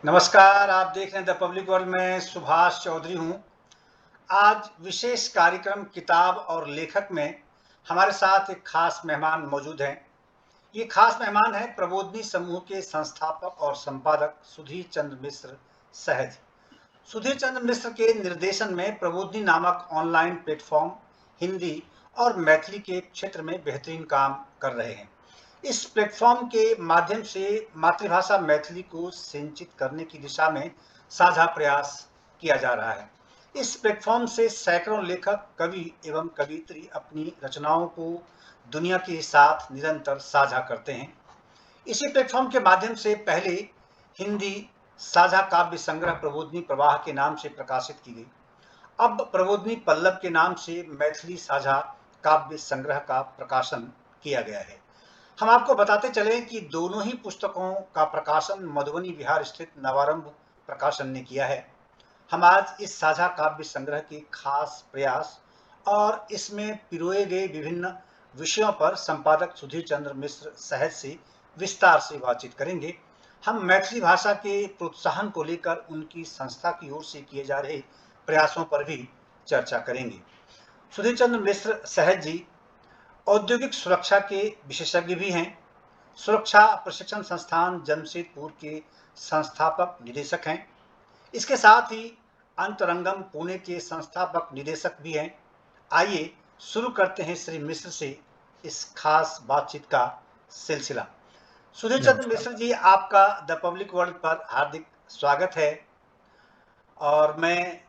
नमस्कार, आप देख रहे हैं द पब्लिक वर्ल्ड में सुभाष चौधरी हूँ। आज विशेष कार्यक्रम किताब और लेखक में हमारे साथ एक खास मेहमान मौजूद हैं। ये खास मेहमान है प्रबोधिनी समूह के संस्थापक और संपादक सुधीर चंद्र मिश्र सहज। सुधीर चंद्र मिश्र के निर्देशन में प्रबोधिनी नामक ऑनलाइन प्लेटफॉर्म हिंदी और मैथिली के क्षेत्र में बेहतरीन काम कर रहे हैं। इस प्लेटफॉर्म के माध्यम से मातृभाषा मैथिली को सिंचित करने की दिशा में साझा प्रयास किया जा रहा है। इस प्लेटफॉर्म से सैकड़ों लेखक, कवि एवं कवियत्री अपनी रचनाओं को दुनिया के साथ निरंतर साझा करते हैं। इसी प्लेटफॉर्म के माध्यम से पहले हिंदी साझा काव्य संग्रह प्रबोधिनी प्रवाह के नाम से प्रकाशित की गई। अब प्रबोधिनी पल्लव के नाम से मैथिली साझा काव्य संग्रह का प्रकाशन किया गया है। हम आपको बताते चले कि दोनों ही पुस्तकों का प्रकाशन मधुबनी विहार स्थित नवारंभ प्रकाशन ने किया है। हम आज इस साझा काव्य संग्रह के खास प्रयास और इसमें पिरोए गए विभिन्न विषयों पर संपादक सुधीर चंद्र मिश्र सहज से विस्तार से बातचीत करेंगे। हम मैथिली भाषा के प्रोत्साहन को लेकर उनकी संस्था की ओर से किए जा रहे प्रयासों पर भी चर्चा करेंगे। सुधीर चंद्र मिश्र सहज जी औद्योगिक सुरक्षा के विशेषज्ञ भी हैं। सुरक्षा प्रशिक्षण संस्थान जमशेदपुर के संस्थापक निदेशक हैं। इसके साथ ही अंतरंगम पुणे के संस्थापक निदेशक भी हैं। आइए शुरू करते हैं श्री मिश्र से इस खास बातचीत का सिलसिला। सुधीर चंद्र मिश्र जी, आपका द पब्लिक वर्ल्ड पर हार्दिक स्वागत है और मैं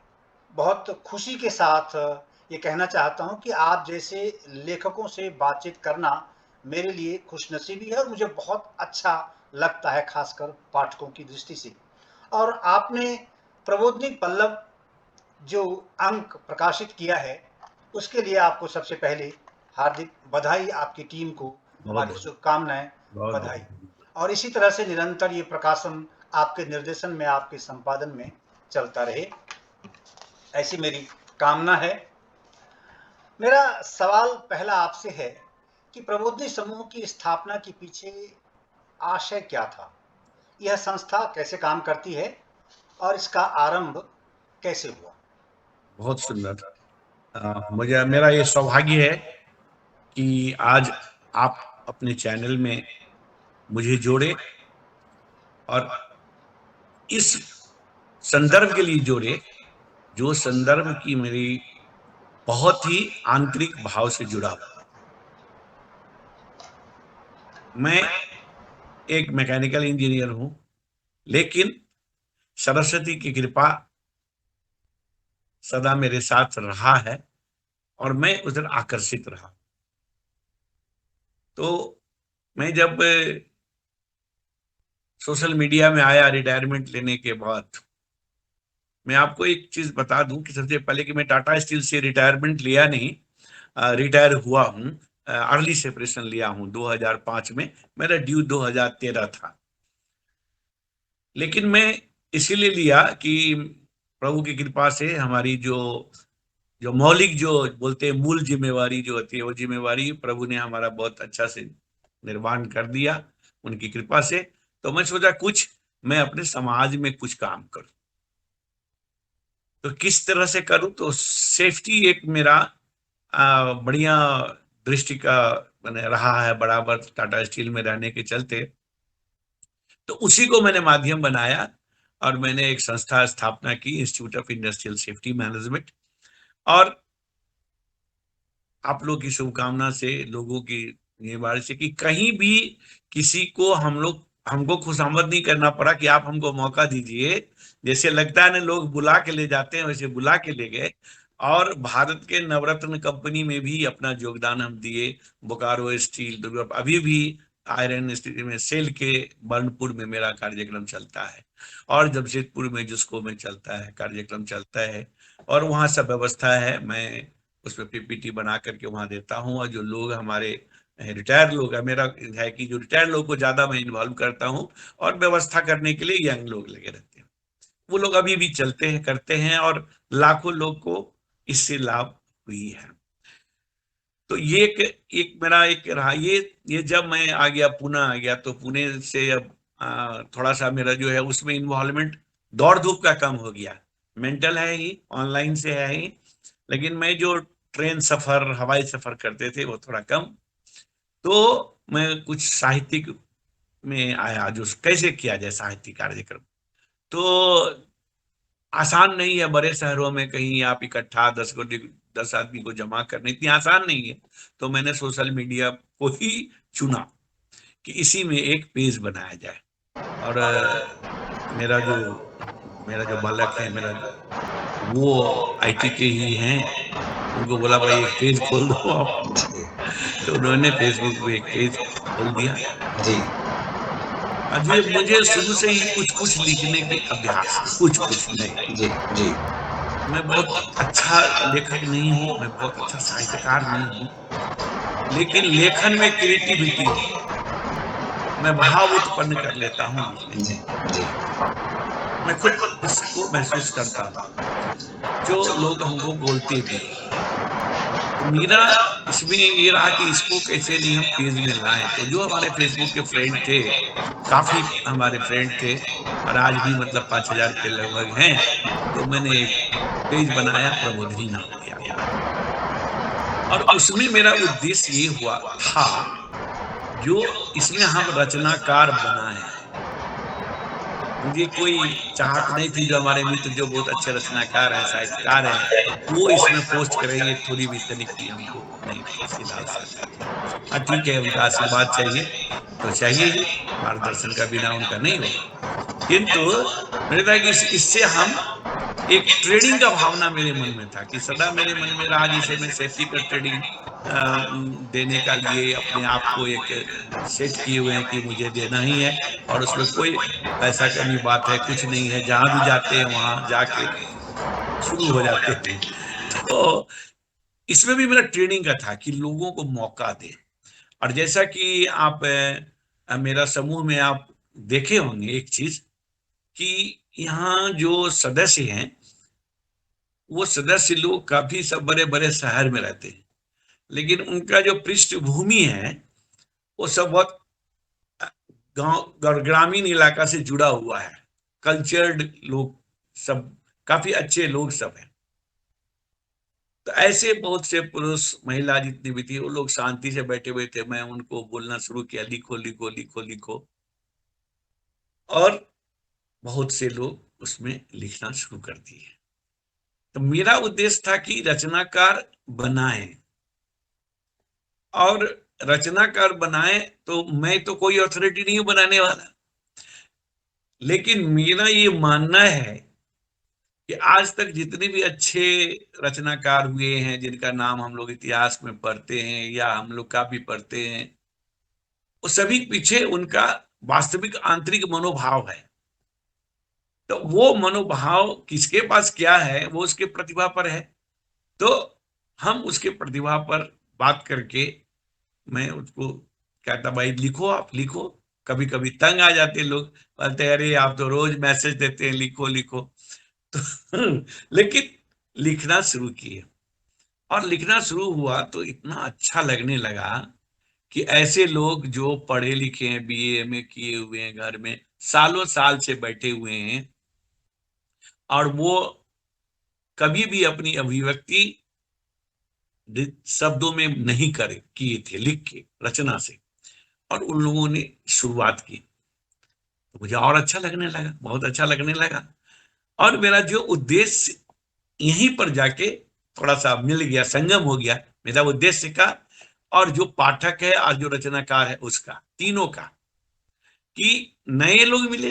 बहुत खुशी के साथ ये कहना चाहता हूँ कि आप जैसे लेखकों से बातचीत करना मेरे लिए खुशनसीबी है और मुझे बहुत अच्छा लगता है, खासकर पाठकों की दृष्टि से। और आपने प्रबोधिनी पल्लव जो अंक प्रकाशित किया है उसके लिए आपको सबसे पहले हार्दिक बधाई, आपकी टीम को हमारी शुभकामनाएं, बधाई। और इसी तरह से निरंतर ये प्रकाशन आपके निर्देशन में, आपके संपादन में चलता रहे, ऐसी मेरी कामना है। मेरा सवाल पहला आपसे है कि प्रबोधिनी समूह की स्थापना के पीछे आशय क्या था? यह संस्था कैसे काम करती है और इसका आरंभ कैसे हुआ? बहुत सुंदर। मुझे मेरा ये सौभाग्य है कि आज आप अपने चैनल में मुझे जोड़े और इस संदर्भ के लिए जोड़े जो संदर्भ की मेरी बहुत ही आंतरिक भाव से जुड़ा हुआ। मैं एक मैकेनिकल इंजीनियर हूं, लेकिन सरस्वती की कृपा सदा मेरे साथ रहा है और मैं उधर आकर्षित रहा। तो मैं जब सोशल मीडिया में आया रिटायरमेंट लेने के बाद, मैं आपको एक चीज बता दूं कि सबसे पहले कि मैं टाटा स्टील से रिटायरमेंट लिया नहीं, रिटायर हुआ हूं, अर्ली सेपरेशन लिया हूं 2005 में। मेरा ड्यू 2013 था, लेकिन मैं इसीलिए लिया कि प्रभु की कृपा से हमारी जो जो मौलिक, जो बोलते हैं मूल जिम्मेवारी जो होती है, वो जिम्मेवारी प्रभु ने हमारा बहुत अच्छा से निर्वाण कर दिया उनकी कृपा से। तो मैं सोचा कुछ मैं अपने समाज में कुछ काम करूं, तो किस तरह से करूं। तो सेफ्टी एक मेरा बढ़िया दृष्टि का मैंने रहा है बराबर टाटा स्टील में रहने के चलते। तो उसी को मैंने माध्यम बनाया और मैंने एक संस्था स्थापना की, institute of industrial safety management. और आप लोग की शुभकामना से, लोगों की ये बात से कि कहीं भी किसी को हमको खुशामद नहीं करना पड़ा कि आप हमको मौका दीजिए। जैसे लगता है ना, लोग बुला के ले जाते हैं, वैसे बुला के ले गए। और भारत के नवरत्न कंपनी में भी अपना योगदान हम दिए। बोकारो स्टील, अभी भी आयरन स्टील में, सेल के बर्नपुर में मेरा कार्यक्रम चलता है और जमशेदपुर में जिसको में चलता है, कार्यक्रम चलता है। और वहाँ सब व्यवस्था है, मैं उसमें पीपीटी बना करके वहां देता हूँ। और जो लोग हमारे रिटायर्ड लोग हैं, मेरा है कि जो रिटायर्ड लोग को ज्यादा मैं इन्वॉल्व करता हूँ और व्यवस्था करने के लिए यंग लोग लगे रहते हैं। वो लोग अभी भी चलते हैं, करते हैं और लाखों लोग को इससे लाभ हुई है। तो ये एक मेरा एक रहा। ये जब मैं आ गया, पुणे आ गया, तो पुणे से अब थोड़ा सा मेरा जो है उसमें इन्वॉल्वमेंट दौड़ धूप का कम हो गया। मेंटल है ही, ऑनलाइन से है ही, लेकिन मैं जो ट्रेन सफर, हवाई सफर करते थे वो थोड़ा कम। तो मैं कुछ साहित्यिक में आया, जो कैसे किया जाए साहित्यिक कार्यक्रम। तो आसान नहीं है, बड़े शहरों में कहीं आप इकट्ठा 10 आदमी को जमा करना इतनी आसान नहीं है। तो मैंने सोशल मीडिया को ही चुना कि इसी में एक पेज बनाया जाए। और मेरा जो बालक है, वो आईटी के ही हैं, उनको बोला भाई एक पेज खोल दो आप। तो उन्होंने फेसबुक पे एक पेज खोल दिया जी जी। मुझे शुरू से ही कुछ कुछ लिखने की अभ्यास है, कुछ कुछ नहीं। जी जी मैं बहुत अच्छा लेखक नहीं हूँ, मैं बहुत अच्छा साहित्यकार नहीं हूँ, लेकिन लेखन में क्रिएटिविटी है, मैं भाव उत्पन्न कर लेता हूँ लिखने जी में। जी मैं खुद इसको महसूस करता हूँ, जो लोग हमको बोलते भी हैं। तो मेरा इसमें ये रहा कि इसको कैसे नहीं हम पेज में लाएं। तो जो हमारे फेसबुक के फ्रेंड थे, काफी हमारे फ्रेंड थे, और आज भी मतलब 5,000 के लगभग हैं। तो मैंने एक पेज बनाया प्रबोधिनी नाम दिया था, और उसमें मेरा उद्देश्य ये हुआ था, जो इसमें हम रचनाकार बनाए। मुझे कोई चाहत नहीं थी जो हमारे मित्र जो बहुत अच्छे रचनाकार हैं, साहित्यकार हैं, वो इसमें पोस्ट करें, ये थोड़ी भी तनिक हमको नहीं थी, सीधा साधा थी। हाँ ठीक है, उनका आशीर्वाद चाहिए तो चाहिए ही, मार्गदर्शन का बिना उनका नहीं होगा। किंतु मेरे था कि इससे हम एक ट्रेडिंग का भावना मेरे मन में था, कि सदा मेरे मन में रहा, जैसे मैं सेफ्टी का ट्रेडिंग देने का लिए अपने आप को एक सेट किए हुए हैं कि मुझे देना ही है, और उसमें कोई पैसा का नहीं बात है, कुछ नहीं है, जहां भी जाते हैं वहां जाके शुरू हो जाते हैं। तो इसमें भी मेरा ट्रेनिंग का था कि लोगों को मौका दे। और जैसा कि आप मेरा समूह में आप देखे होंगे एक चीज, कि यहाँ जो सदस्य हैं, वो सदस्य लोग काफी सब बड़े बड़े शहर में रहते हैं, लेकिन उनका जो पृष्ठभूमि है वो सब बहुत गांव ग्रामीण इलाका से जुड़ा हुआ है। कल्चर्ड लोग सब, काफी अच्छे लोग सब हैं। तो ऐसे बहुत से पुरुष महिला जितनी भी थी, वो लोग शांति से बैठे हुए थे। मैं उनको बोलना शुरू किया, लिखो लिखो लिखो लिखो, और बहुत से लोग उसमें लिखना शुरू कर दिए। तो मेरा उद्देश्य था कि रचनाकार बनाए, और रचनाकार बनाए तो मैं तो कोई अथॉरिटी नहीं हूं बनाने वाला, लेकिन मेरा ये मानना है कि आज तक जितने भी अच्छे रचनाकार हुए हैं, जिनका नाम हम लोग इतिहास में पढ़ते हैं या हम लोग काफी पढ़ते हैं, वो सभी पीछे उनका वास्तविक आंतरिक मनोभाव है। तो वो मनोभाव किसके पास क्या है, वो उसके प्रतिभा पर है। तो हम उसके प्रतिभा पर बात करके, मैं उसको कहता भाई लिखो, आप लिखो। कभी कभी तंग आ जाते लोग, बोलते अरे आप तो रोज मैसेज देते हैं, लिखो लिखो। तो लेकिन लिखना शुरू किए, और लिखना शुरू हुआ तो इतना अच्छा लगने लगा कि ऐसे लोग जो पढ़े लिखे हैं, बीए एमए किए हुए हैं, घर में सालों साल से बैठे हुए हैं, और वो कभी भी अपनी अभिव्यक्ति शब्दों में नहीं करे किए थे, लिख के रचना से, और उन लोगों ने शुरुआत की। तो मुझे और अच्छा लगने लगा, बहुत अच्छा लगने लगा। और मेरा जो उद्देश्य यहीं पर जाके थोड़ा सा मिल गया, संगम हो गया मेरा उद्देश्य का और जो पाठक है और जो रचनाकार है उसका, तीनों का, कि नए लोग मिले।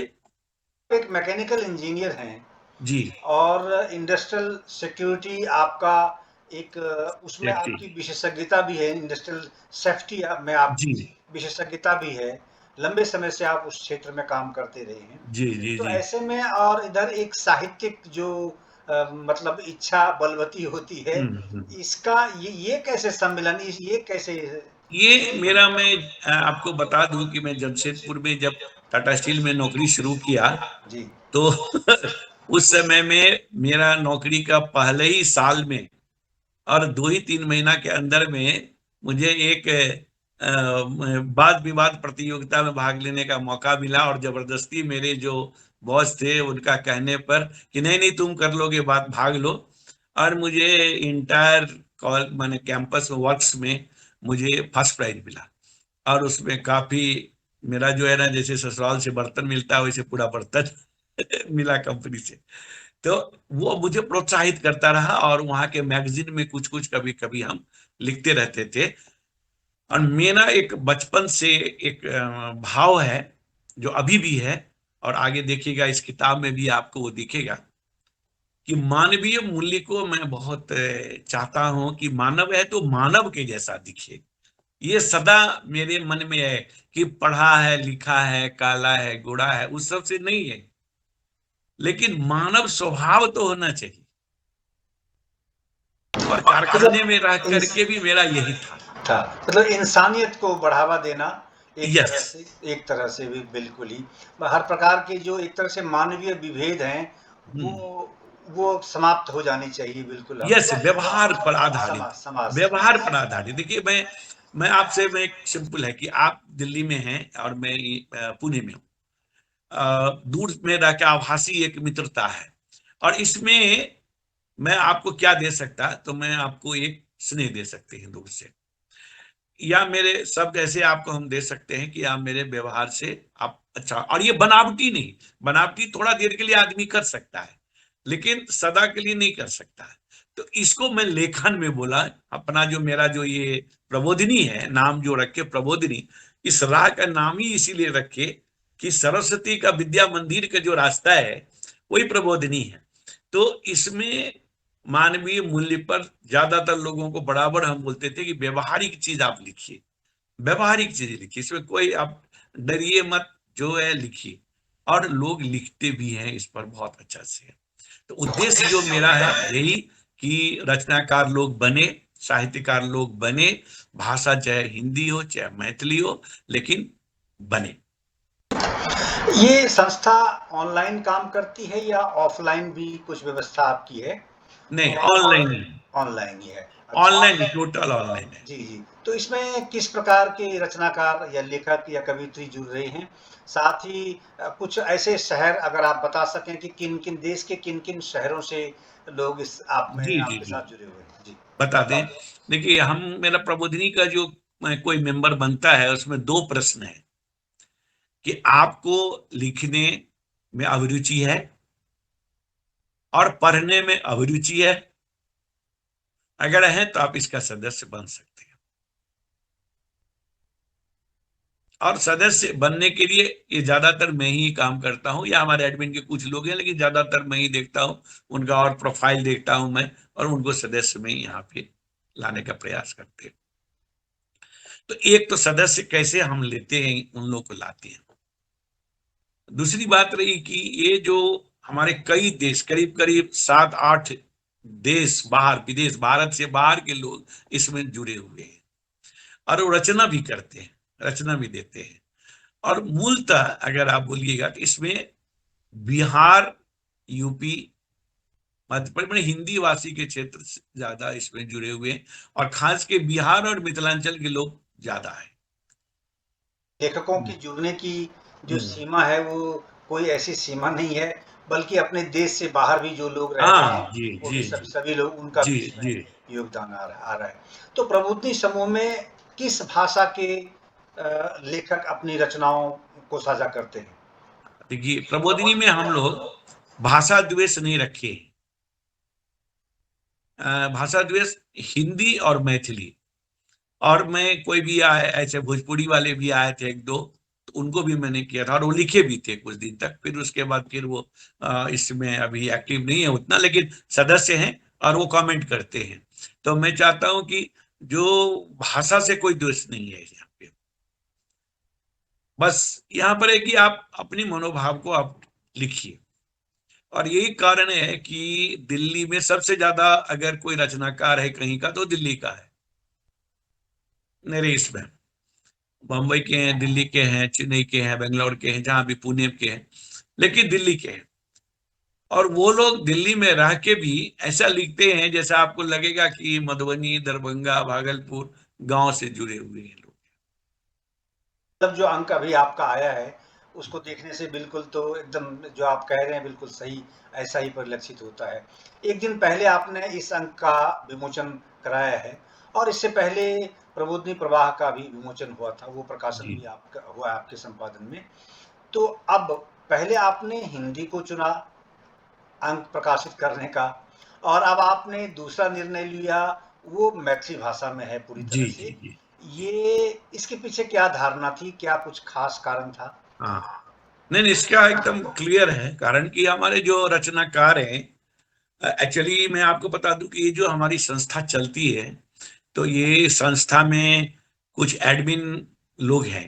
एक मैकेनिकल इंजीनियर हैं जी, और इंडस्ट्रियल सिक्योरिटी आपका एक उसमें सेफ्टी, आपकी विशेषज्ञता भी है, इंडस्ट्रियल सेफ्टी में जी आपकी विशेषज्ञता भी है, लंबे समय से आप उस क्षेत्र में काम करते रहे हैं। जी जी तो जी। ऐसे में और इधर एक साहित्यिक जो मतलब इच्छा बलवती होती है, हम्म। इसका ये कैसे सम्मिलन, ये कैसे? ये मेरा, मैं आपको बता दूं कि मैं जमशेदपुर में जब टाटा स्टील में नौकरी शुरू किया, जी तो उस समय में मेरा नौकरी का पहले ही साल में और 2 ही 3 महीना के अंदर में मुझे एक वाद विवाद प्रतियोगिता में भाग लेने का मौका मिला, और जबरदस्ती मेरे जो बॉस थे उनका कहने पर कि नहीं नहीं तुम कर लोगे बात, भाग लो, और मुझे इंटायर मैंने कैंपस वर्क्स में मुझे फर्स्ट प्राइज मिला। और उसमें काफी मेरा जो है ना, जैसे ससुराल से बर्तन मिलता है वैसे पूरा बर्तन मिला कंपनी से। तो वो मुझे प्रोत्साहित करता रहा, और वहां के मैगजीन में कुछ कुछ कभी कभी हम लिखते रहते थे। और मेरा एक बचपन से एक भाव है जो अभी भी है, और आगे देखिएगा इस किताब में भी आपको वो दिखेगा, कि मानवीय मूल्य को मैं बहुत चाहता हूं कि मानव है तो मानव के जैसा दिखे। ये सदा मेरे मन में है कि पढ़ा है लिखा है काला है गोरा है उस सब से नहीं है, लेकिन मानव स्वभाव तो होना चाहिए। और कारखाने में रह करके भी मेरा यही था। मतलब इंसानियत को बढ़ावा देना यस। एक तरह से भी बिल्कुल ही हर प्रकार के जो एक तरह से मानवीय विभेद हैं वो समाप्त हो जानी चाहिए बिल्कुल। यस, व्यवहार पर आधारित। समाज व्यवहार पर आधारित। देखिए मैं आपसे मैं एक सिंपल है कि आप दिल्ली में हैं और मैं पुणे में हूँ। दूर में रह के आभासी एक मित्रता है, और इसमें मैं आपको क्या दे सकता, तो मैं आपको एक स्नेह दे सकते हैं दूर से, या मेरे शब्द ऐसे आपको हम दे सकते हैं कि आप मेरे व्यवहार से आप अच्छा। और ये बनावटी नहीं, बनावटी थोड़ा देर के लिए आदमी कर सकता है लेकिन सदा के लिए नहीं कर सकता है। तो इसको मैं लेखन में बोला, अपना जो मेरा जो ये प्रबोधिनी है, नाम जो रखे प्रबोधिनी, इस राह का नाम ही इसीलिए रखे कि सरस्वती का विद्या मंदिर का जो रास्ता है वही प्रबोधिनी है। तो इसमें मानवीय मूल्य पर ज्यादातर लोगों को बराबर हम बोलते थे कि व्यवहारिक चीज आप लिखिए, व्यवहारिक चीज लिखिए, इसमें कोई आप डरिए मत, जो है लिखिए। और लोग लिखते भी हैं इस पर बहुत अच्छा से। तो उद्देश्य जो मेरा है यही कि रचनाकार लोग बने, साहित्यकार लोग बने, भाषा चाहे हिंदी हो चाहे मैथिली हो, लेकिन बने। ये संस्था ऑनलाइन काम करती है या ऑफलाइन भी कुछ व्यवस्था आपकी है? नहीं, ऑनलाइन ही। ऑनलाइन ही है। अच्छा। ऑनलाइन ही, टोटल ऑनलाइन है। जी जी। तो इसमें किस प्रकार के रचनाकार या लेखक या कवियत्री जुड़ रहे हैं? साथ ही कुछ ऐसे शहर अगर आप बता सकें कि किन किन देश के किन किन शहरों से लोग इस आप में जी जी आपके जी, साथ जुड़े हुए हैं? जी बता दें। देखिए हम, मेरा प्रबोधिनी का जो कोई मेंबर बनता है उसमें दो प्रश्न है कि आपको लिखने में अभिरुचि है और पढ़ने में अभिरुचि है। अगर है तो आप इसका सदस्य बन सकते हैं। और सदस्य बनने के लिए ये ज्यादातर मैं ही काम करता हूं, या हमारे एडमिन के कुछ लोग हैं, लेकिन ज्यादातर मैं ही देखता हूं उनका, और प्रोफाइल देखता हूं मैं, और उनको सदस्य में ही यहाँ पे लाने का प्रयास करते हैं। तो एक तो सदस्य कैसे हम लेते हैं, उन लोगों को लाते हैं। दूसरी बात रही कि ये जो हमारे कई देश, करीब करीब 7-8 देश बाहर, विदेश, भारत से बाहर के लोग इसमें जुड़े हुए हैं, और वो रचना भी करते हैं, रचना भी देते हैं। और मूलतः अगर आप बोलिएगा तो इसमें बिहार, यूपी, मध्य प्रदेश, हिंदी भाषी के क्षेत्र से ज्यादा इसमें जुड़े हुए हैं, और खास के बिहार और मिथिलांचल के लोग ज्यादा है। लेखकों की जुड़ने की जो सीमा है वो कोई ऐसी सीमा नहीं है, बल्कि अपने देश से बाहर भी जो लोग रह रहे हैं जी वो जी भी जी सभी लोग, उनका जी भी जी। इसमें योगदान आ रहा है। तो प्रबोधिनी समूह में किस भाषा के लेखक अपनी रचनाओं को साझा करते हैं? देखिए प्रबोधिनी में हम लोग भाषा द्वेष नहीं रखे। भाषा द्वेष हिंदी और मैथिली, और मैं कोई भी आए, ऐसे भोजपुरी वाले भी आए थे एक दो, तो उनको भी मैंने किया था, और वो लिखे भी थे कुछ दिन तक। फिर उसके बाद फिर वो इसमें अभी एक्टिव नहीं है उतना, लेकिन सदस्य हैं और वो कमेंट करते हैं। तो मैं चाहता हूं कि जो भाषा से कोई दोष नहीं है यहाँ पे, बस यहाँ पर है कि आप अपनी मनोभाव को आप लिखिए। और यही कारण है कि दिल्ली में सबसे ज्यादा अगर कोई रचनाकार है कहीं का तो दिल्ली का है, मेरे इसमें। बम्बई के हैं, दिल्ली के हैं, चेन्नई के हैं, बेंगलोर के हैं, जहां भी, पुणे के हैं, लेकिन दिल्ली के हैं। और वो लोग दिल्ली में रह के भी ऐसा लिखते हैं जैसा आपको लगेगा कि मधुबनी, दरभंगा, भागलपुर गांव से जुड़े हुए हैं लोग। मतलब जो अंक अभी आपका आया है उसको देखने से बिल्कुल तो एकदम जो आप कह रहे हैं बिल्कुल सही, ऐसा ही परिलक्षित होता है। एक दिन पहले आपने इस अंक का विमोचन कराया है और इससे पहले प्रबोधिनी प्रवाह का भी विमोचन हुआ था, वो प्रकाशन जी भी आपका हुआ आपके संपादन में। तो अब पहले आपने हिंदी को चुना अंक प्रकाशित करने का और अब आपने दूसरा निर्णय लिया, वो मैथिली भाषा में है पूरी जी तरह जी से। जी। ये इसके पीछे क्या धारणा थी, क्या कुछ खास कारण था? हाँ, नहीं नहीं, इसका एकदम क्लियर है कारण कि हमारे जो रचनाकार हैं, एक्चुअली मैं आपको बता दूं कि ये जो हमारी संस्था चलती है, तो ये संस्था में कुछ एडमिन लोग हैं,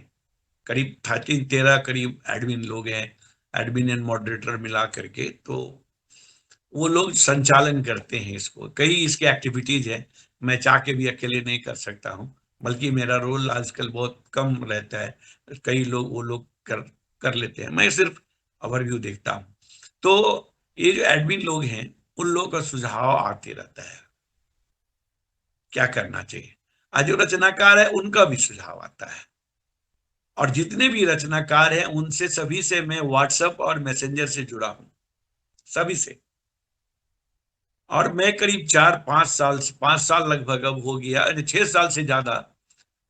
करीब 13 करीब एडमिन लोग हैं, एडमिन एंड मॉडरेटर मिला करके। तो वो लोग संचालन करते हैं इसको, कई इसकी एक्टिविटीज है, मैं चाह के भी अकेले नहीं कर सकता हूँ, बल्कि मेरा रोल आजकल बहुत कम रहता है, कई लोग वो लोग कर लेते हैं, मैं सिर्फ ओवरव्यू देखता हूँ। तो ये जो एडमिन लोग हैं, उन लोगों का सुझाव आते रहता है क्या करना चाहिए, आज जो रचनाकार है उनका भी सुझाव आता है, और जितने भी रचनाकार हैं उनसे सभी से मैं व्हाट्सएप और मैसेंजर से जुड़ा हूं, सभी से। और मैं करीब 4-5 साल से 5 साल लगभग अब हो गया, 6 साल से ज्यादा,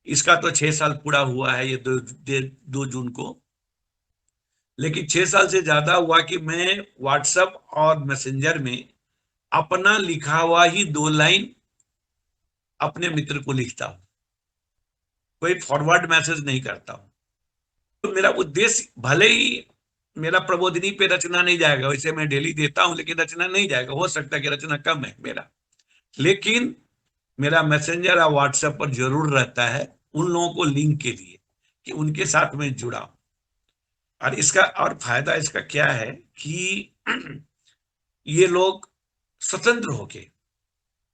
इसका तो 6 साल पूरा हुआ है ये 2 जून को, लेकिन 6 साल से ज्यादा हुआ कि मैं व्हाट्सएप और मैसेंजर में अपना लिखा हुआ ही 2 लाइन अपने मित्र को लिखता हूं, कोई फॉरवर्ड मैसेज नहीं करता हूं। तो मेरा उद्देश्य, भले ही मेरा प्रबोधिनी पे रचना नहीं जाएगा, वैसे मैं डेली देता हूं, लेकिन रचना नहीं जाएगा, हो सकता है कि रचना कम है मेरा, लेकिन मेरा मैसेंजर और व्हाट्सएप पर जरूर रहता है उन लोगों को लिंक के लिए कि उनके साथ में जुड़ा। और इसका और फायदा इसका क्या है कि ये लोग स्वतंत्र होके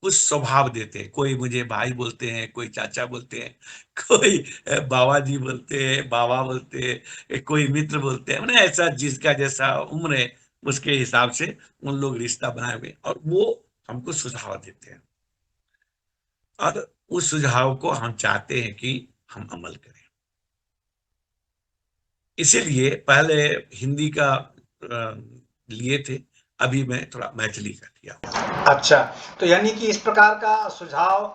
कुछ स्वभाव देते हैं, कोई मुझे भाई बोलते हैं, कोई चाचा बोलते हैं, कोई बाबा जी बोलते हैं, बाबा बोलते हैं, कोई मित्र बोलते हैं, मैंने ऐसा जिसका जैसा उम्र है उसके हिसाब से उन लोग रिश्ता बनाए हुए, और वो हमको सुझाव देते हैं, और उस सुझाव को हम चाहते हैं कि हम अमल करें। इसीलिए पहले हिंदी का लिए थे, अभी मैं थोड़ा मैथिली का लिया। अच्छा, तो यानी कि इस प्रकार का सुझाव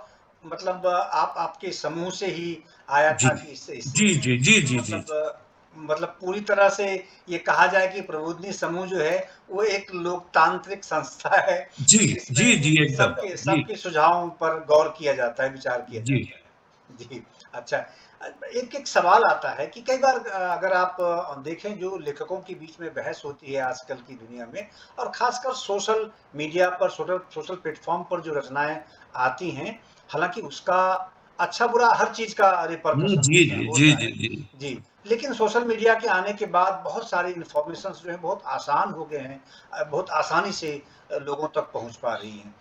मतलब आप आपके समूह से ही आया जी था कि इस जी जी जी जी जी मतलब पूरी तरह से ये कहा जाए कि प्रबोधिनी समूह जो है वो एक लोकतांत्रिक संस्था है जी जी जिसमें जी एकदम सबके जी सबके सुझावों पर गौर किया जाता है, विचार किया जी। जाता है। जी, अच्छा। एक एक सवाल आता है कि कई बार अगर आप देखें जो लेखकों के बीच में बहस होती है आजकल की दुनिया में, और खासकर सोशल मीडिया पर, सोशल सोशल प्लेटफॉर्म पर जो रचनाएं आती हैं, हालांकि उसका अच्छा बुरा हर चीज का रिपरकशन जी होता जी जी होता जी है। जी जी, लेकिन सोशल मीडिया के आने के बाद बहुत सारी इंफॉर्मेशन जो है बहुत आसान हो गए हैं, बहुत आसानी से लोगों तक पहुंच पा रही हैं।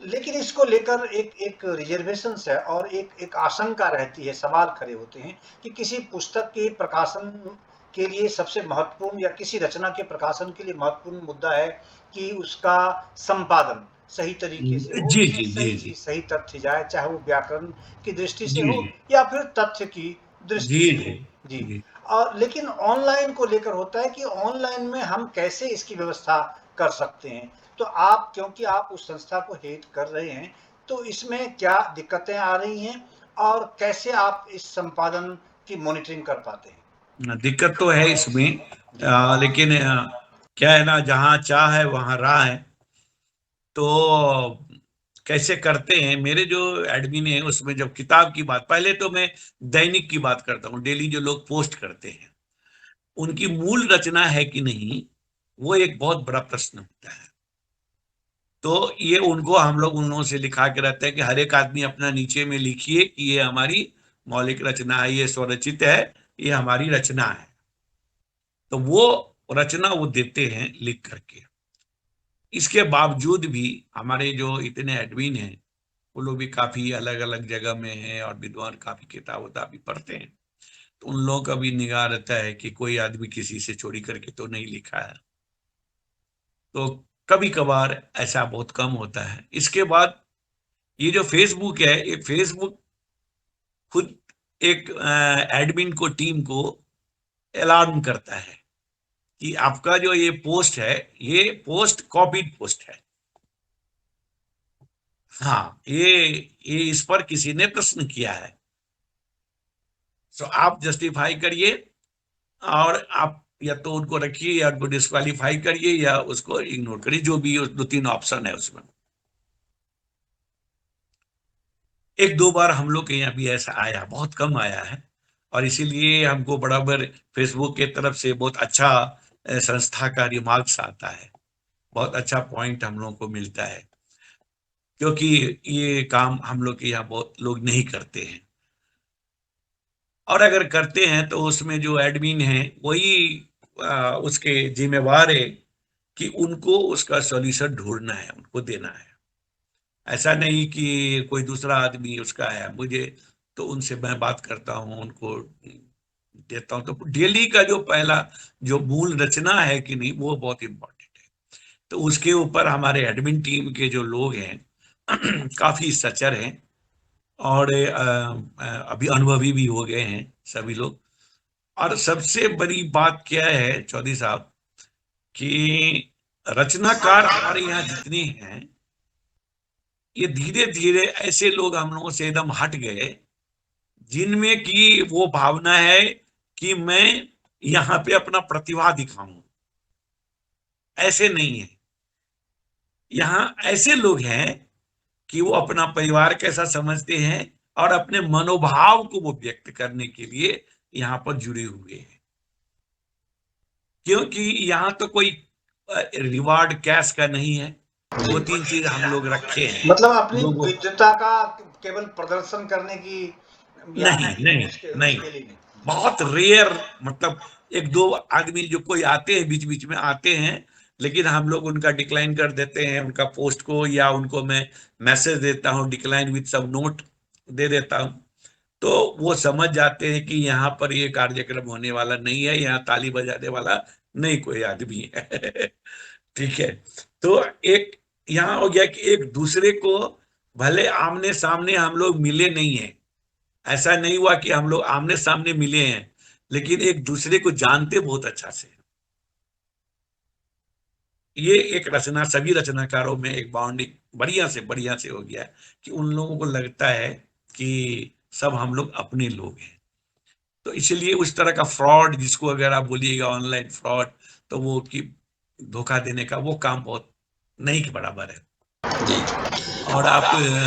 लेकिन इसको लेकर एक एक रिजर्वेशन है और एक एक आशंका रहती है, सवाल खड़े होते हैं कि किसी पुस्तक के प्रकाशन के लिए सबसे महत्वपूर्ण, या किसी रचना के प्रकाशन के लिए महत्वपूर्ण मुद्दा है कि उसका संपादन सही तरीके से हो, जी उसमें जी जी सही जी चीज सही तथ्य जाए, चाहे वो व्याकरण की दृष्टि से जी हो या फिर तथ्य की दृष्टि जी से जी हो। जी। जी। और लेकिन ऑनलाइन को लेकर होता है कि ऑनलाइन में हम कैसे इसकी व्यवस्था कर सकते हैं। तो आप, क्योंकि आप उस संस्था को हेड कर रहे हैं, तो इसमें क्या दिक्कतें आ रही हैं और कैसे आप इस संपादन की मॉनिटरिंग कर पाते हैं? दिक्कत तो है इसमें, जी। लेकिन क्या है ना, जहाँ चाह है वहाँ राह है। तो कैसे करते हैं, मेरे जो एडमिन है उसमें जब किताब की बात, पहले तो मैं दैनिक की बात करता हूँ, डेली जो लोग पोस्ट करते हैं उनकी मूल रचना है कि नहीं, वो एक बहुत बड़ा प्रश्न होता है। तो ये उनको हम लोग उन लोगों से लिखा के रहते हैं कि हर एक आदमी अपना नीचे में लिखिए कि ये हमारी मौलिक रचना है, ये स्वरचित है, ये हमारी रचना है। तो वो रचना वो देते हैं लिख करके। इसके बावजूद भी हमारे जो इतने एडमिन हैं वो लोग भी काफी अलग अलग जगह में हैं, और विद्वान काफी किताब उताब भी पढ़ते हैं, तो उन लोगों का भी निगाह रहता है कि कोई आदमी किसी से चोरी करके तो नहीं लिखा है। तो कभी कभार ऐसा बहुत कम होता है। इसके बाद ये जो फेसबुक है, ये फेसबुक खुद एक एडमिन को, टीम को अलार्म करता है कि आपका जो ये पोस्ट है, ये पोस्ट कॉपीड पोस्ट है। हाँ, ये इस पर किसी ने प्रश्न किया है, तो आप जस्टिफाई करिए, और आप या तो उनको रखिए या उनको डिस्क्वालीफाई करिए या उसको इग्नोर करिए, जो भी 2-3 ऑप्शन है उसमें। एक दो बार हम लोग के यहाँ भी ऐसा आया, बहुत कम आया है, और इसीलिए हमको बराबर फेसबुक के तरफ से बहुत अच्छा संस्था का रिमार्क्स आता है, बहुत अच्छा पॉइंट हम लोग को मिलता है, क्योंकि ये काम हम लोग के यहाँ बहुत लोग नहीं करते हैं, और अगर करते हैं तो उसमें जो एडमिन है वही उसके जिम्मेवार है कि उनको उसका सॉल्यूशन ढूंढना है, उनको देना है। ऐसा नहीं कि कोई दूसरा आदमी उसका है, मुझे तो उनसे मैं बात करता हूँ, उनको देता हूँ। तो डेली का जो पहला जो मूल रचना है कि नहीं, वो बहुत इंपॉर्टेंट है। तो उसके ऊपर हमारे एडमिन टीम के जो लोग हैं काफी सचर हैं, और अभी अनुभवी भी हो गए हैं सभी लोग। और सबसे बड़ी बात क्या है चौधरी साहब, कि रचनाकार हमारे यहाँ जितने हैं, ये धीरे धीरे ऐसे लोग हम लोगों से एकदम हट गए जिनमें की वो भावना है कि मैं यहाँ पे अपना प्रतिभा दिखाऊं। ऐसे नहीं है, यहाँ ऐसे लोग हैं कि वो अपना परिवार कैसा समझते हैं और अपने मनोभाव को वो व्यक्त करने के लिए यहाँ पर जुड़े हुए हैं, क्योंकि यहाँ तो कोई रिवार्ड कैश का नहीं है। जी। 2-3 चीज हम लोग रखे हैं मतलब अपनी लोगों। विद्वता का केवल प्रदर्शन करने की या नहीं नहीं, नहीं उसके नहीं, उसके लिए नहीं। बहुत रेयर, मतलब एक दो आदमी जो कोई आते हैं, बीच बीच में आते हैं, लेकिन हम लोग उनका डिक्लाइन कर देते हैं, उनका पोस्ट को, या उनको मैं मैसेज देता हूँ डिक्लाइन विद सब नोट दे देता हूँ। तो वो समझ जाते हैं कि यहाँ पर ये कार्यक्रम होने वाला नहीं है, यहाँ ताली बजाने वाला नहीं कोई आदमी है। ठीक है। तो एक यहाँ हो गया कि एक दूसरे को, भले आमने सामने हम लोग मिले नहीं है, ऐसा नहीं हुआ कि हम लोग आमने सामने मिले हैं, लेकिन एक दूसरे को जानते बहुत अच्छा से। ये एक रचना, सभी रचनाकारों में एक बॉन्डिंग बढ़िया से हो गया है, कि उन लोगों को लगता है कि सब हम लोग अपने लोग हैं। तो इसलिए उस तरह का फ्रॉड, जिसको अगर आप बोलिएगा ऑनलाइन फ्रॉड, तो वो कि धोखा देने का वो काम बहुत नहीं के बराबर है। और आप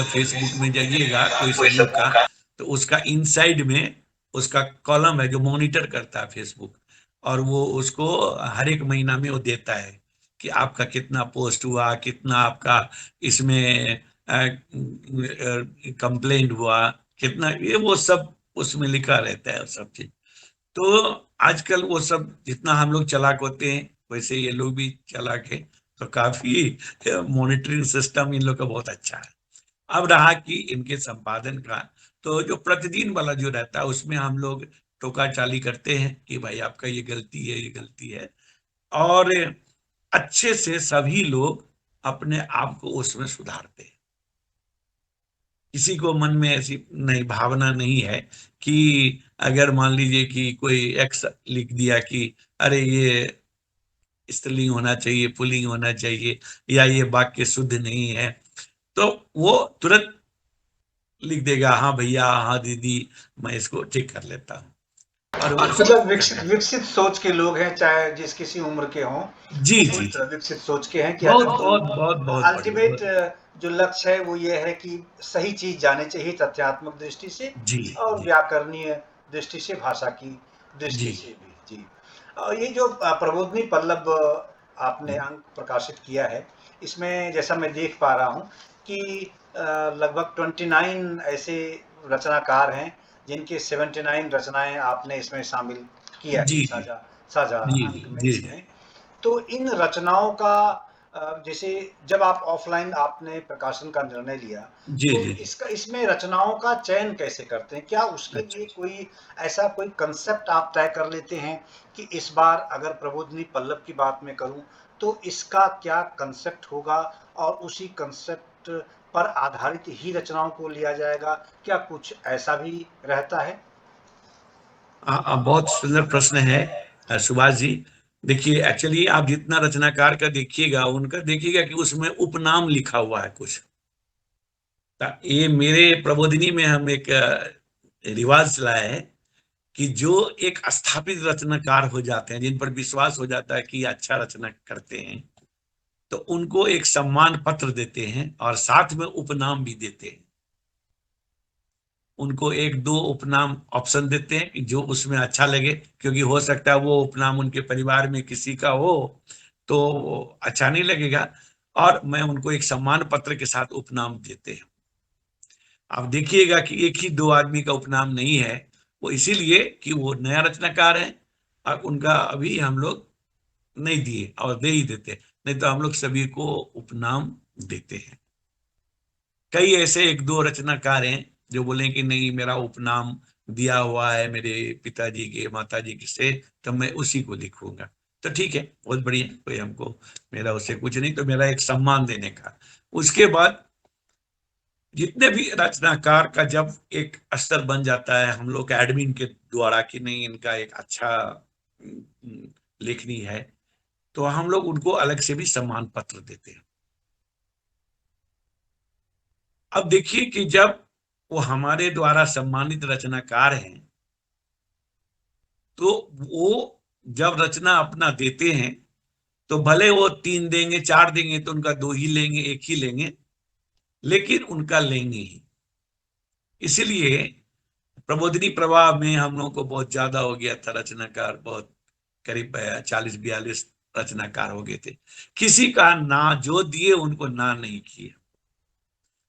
फेसबुक में जाइएगा कोई समूह का, तो उसका इनसाइड में उसका कॉलम है जो मॉनिटर करता है फेसबुक, और वो उसको हर एक महीना में वो देता है कि आपका कितना पोस्ट हुआ, कितना आपका इसमें कंप्लेंट हुआ, कितना, ये वो सब उसमें लिखा रहता है सब चीज। तो आजकल वो सब जितना हम लोग चालाक होते हैं, वैसे ये लोग भी चालाक है, तो काफी मॉनिटरिंग सिस्टम इन लोग का बहुत अच्छा है। अब रहा कि इनके संपादन का, तो जो प्रतिदिन वाला जो रहता है उसमें हम लोग टोका चाली करते हैं कि भाई आपका ये गलती है, ये गलती है, और अच्छे से सभी लोग अपने आप को उसमें सुधारते हैं। किसी को मन में ऐसी नहीं, भावना नहीं है कि अगर मान लीजिए कि कोई एक्स लिख दिया कि अरे ये स्त्रीलिंग होना चाहिए, पुल्लिंग होना चाहिए, या ये वाक्य शुद्ध नहीं है, तो वो तुरंत लिख देगा हाँ भैया, हाँ दीदी, मैं इसको चेक कर लेता हूँ, और वो उसको मतलब कर विकसित देता। विकसित सोच के लोग हैं, चाहे जिस किसी उम्र के हों, जी वो जी इस जी, तरह विकसित सोच के हैं कि बहुत अगर बहुत कोई बहुत बहुत बढ़िया, अल्टीमेट बहुत। जो लक्ष्य है वो ये है कि सही चीज जाने चाहिए, तथ्यात्मक दृष्टि से जी और जी व्याकरणीय दृष्टि से, भाषा की दृष्टि जी से भी। जी। और ये जो प्रबोधिनी पल्लव आपने अंक प्रकाशित किया है, इसमें जैसा मैं देख पा रहा हूँ कि लगभग 29 ऐसे रचनाकार हैं जिनके 79 रचनाएं आपने इसमें शामिल किया है, जी जी साझा साझा जी अंक में जी जी इसमें। तो इन रचनाओं का जैसे जब आप ऑफलाइन आपने प्रकाशन का निर्णय लिया, जी तो जी जी। इसका इसमें रचनाओं का चयन कैसे करते हैं? क्या उसके अच्छा लिए अच्छा। कोई ऐसा कोई कंसेप्ट आप तय कर लेते हैं कि इस बार अगर प्रबोधिनी पल्लव की बात मैं करूं तो इसका क्या कंसेप्ट होगा और उसी कंसेप्ट पर आधारित ही रचनाओं को लिया जाएगा? क्या कुछ ऐसा भी रहता है? बहुत सुंदर प्रश्न है सुभाष जी। देखिए, एक्चुअली आप जितना रचनाकार का देखिएगा, उनका देखिएगा कि उसमें उपनाम लिखा हुआ है कुछ। ये मेरे प्रबोधिनी में हम एक रिवाज चलाया है कि जो एक स्थापित रचनाकार हो जाते हैं, जिन पर विश्वास हो जाता है कि अच्छा रचना करते हैं, तो उनको एक सम्मान पत्र देते हैं और साथ में उपनाम भी देते हैं। उनको एक दो उपनाम ऑप्शन देते हैं कि जो उसमें अच्छा लगे, क्योंकि हो सकता है वो उपनाम उनके परिवार में किसी का हो तो अच्छा नहीं लगेगा, और मैं उनको एक सम्मान पत्र के साथ उपनाम देते हैं। आप देखिएगा कि एक ही दो आदमी का उपनाम नहीं है, वो इसीलिए कि वो नया रचनाकार है और उनका अभी हम लोग नहीं दिए और दे ही देते, नहीं तो हम लोग सभी को उपनाम देते हैं। कई ऐसे एक दो रचनाकार हैं जो बोले कि नहीं, मेरा उपनाम दिया हुआ है मेरे पिताजी के माताजी के से, तो मैं उसी को लिखूंगा। तो ठीक है, बहुत बढ़िया, कोई हमको मेरा उससे कुछ नहीं, तो मेरा एक सम्मान देने का। उसके बाद जितने भी रचनाकार का जब एक स्तर बन जाता है हम लोग एडमिन के द्वारा कि नहीं इनका एक अच्छा लेखनी है, तो हम लोग उनको अलग से भी सम्मान पत्र देते हैं। अब देखिए कि जब वो हमारे द्वारा सम्मानित रचनाकार हैं, तो वो जब रचना अपना देते हैं तो भले वो 3 देंगे 4 देंगे तो उनका 2 ही लेंगे, 1 ही लेंगे, लेकिन उनका लेंगे ही। इसीलिए प्रबोधिनी प्रवाह में हम लोगों को बहुत ज्यादा हो गया था रचनाकार, बहुत करीब 40-42 रचनाकार हो गए थे। किसी का ना जो दिए उनको ना नहीं किए।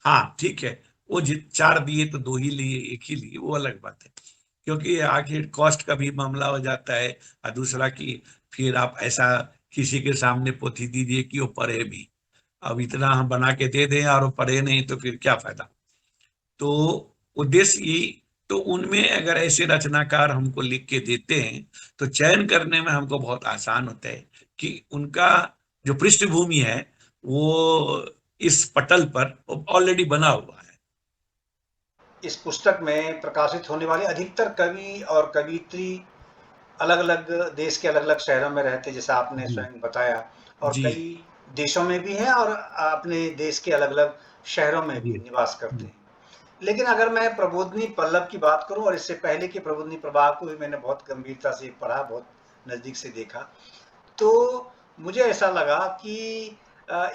हाँ ठीक है, वो 4 दिए तो 2 ही लिए, 1 ही लिए, वो अलग बात है, क्योंकि आखिर कॉस्ट का भी मामला हो जाता है। और दूसरा कि फिर आप ऐसा किसी के सामने पोथी दीजिए कि वो पढ़े भी। अब इतना हम बना के दे दें और वो पढ़े नहीं तो फिर क्या फायदा। तो उद्देश्य यही, तो उनमें अगर ऐसे रचनाकार हमको लिख के देते हैं तो चयन करने में हमको बहुत आसान होता है कि उनका जो पृष्ठभूमि है वो इस पटल पर ऑलरेडी बना हुआ है। इस पुस्तक में प्रकाशित होने वाले अधिकतर कवि और कवियत्री अलग अलग देश के अलग अलग शहरों में रहते, जैसा आपने जी स्वयं बताया, और जी कई देशों में भी हैं और अपने देश के अलग अलग शहरों में जी भी निवास करते जी हैं। लेकिन अगर मैं प्रबोधिनी पल्लव की बात करूं, और इससे पहले की प्रबोधिनी प्रवाह को भी मैंने बहुत गंभीरता से पढ़ा, बहुत नज़दीक से देखा, तो मुझे ऐसा लगा कि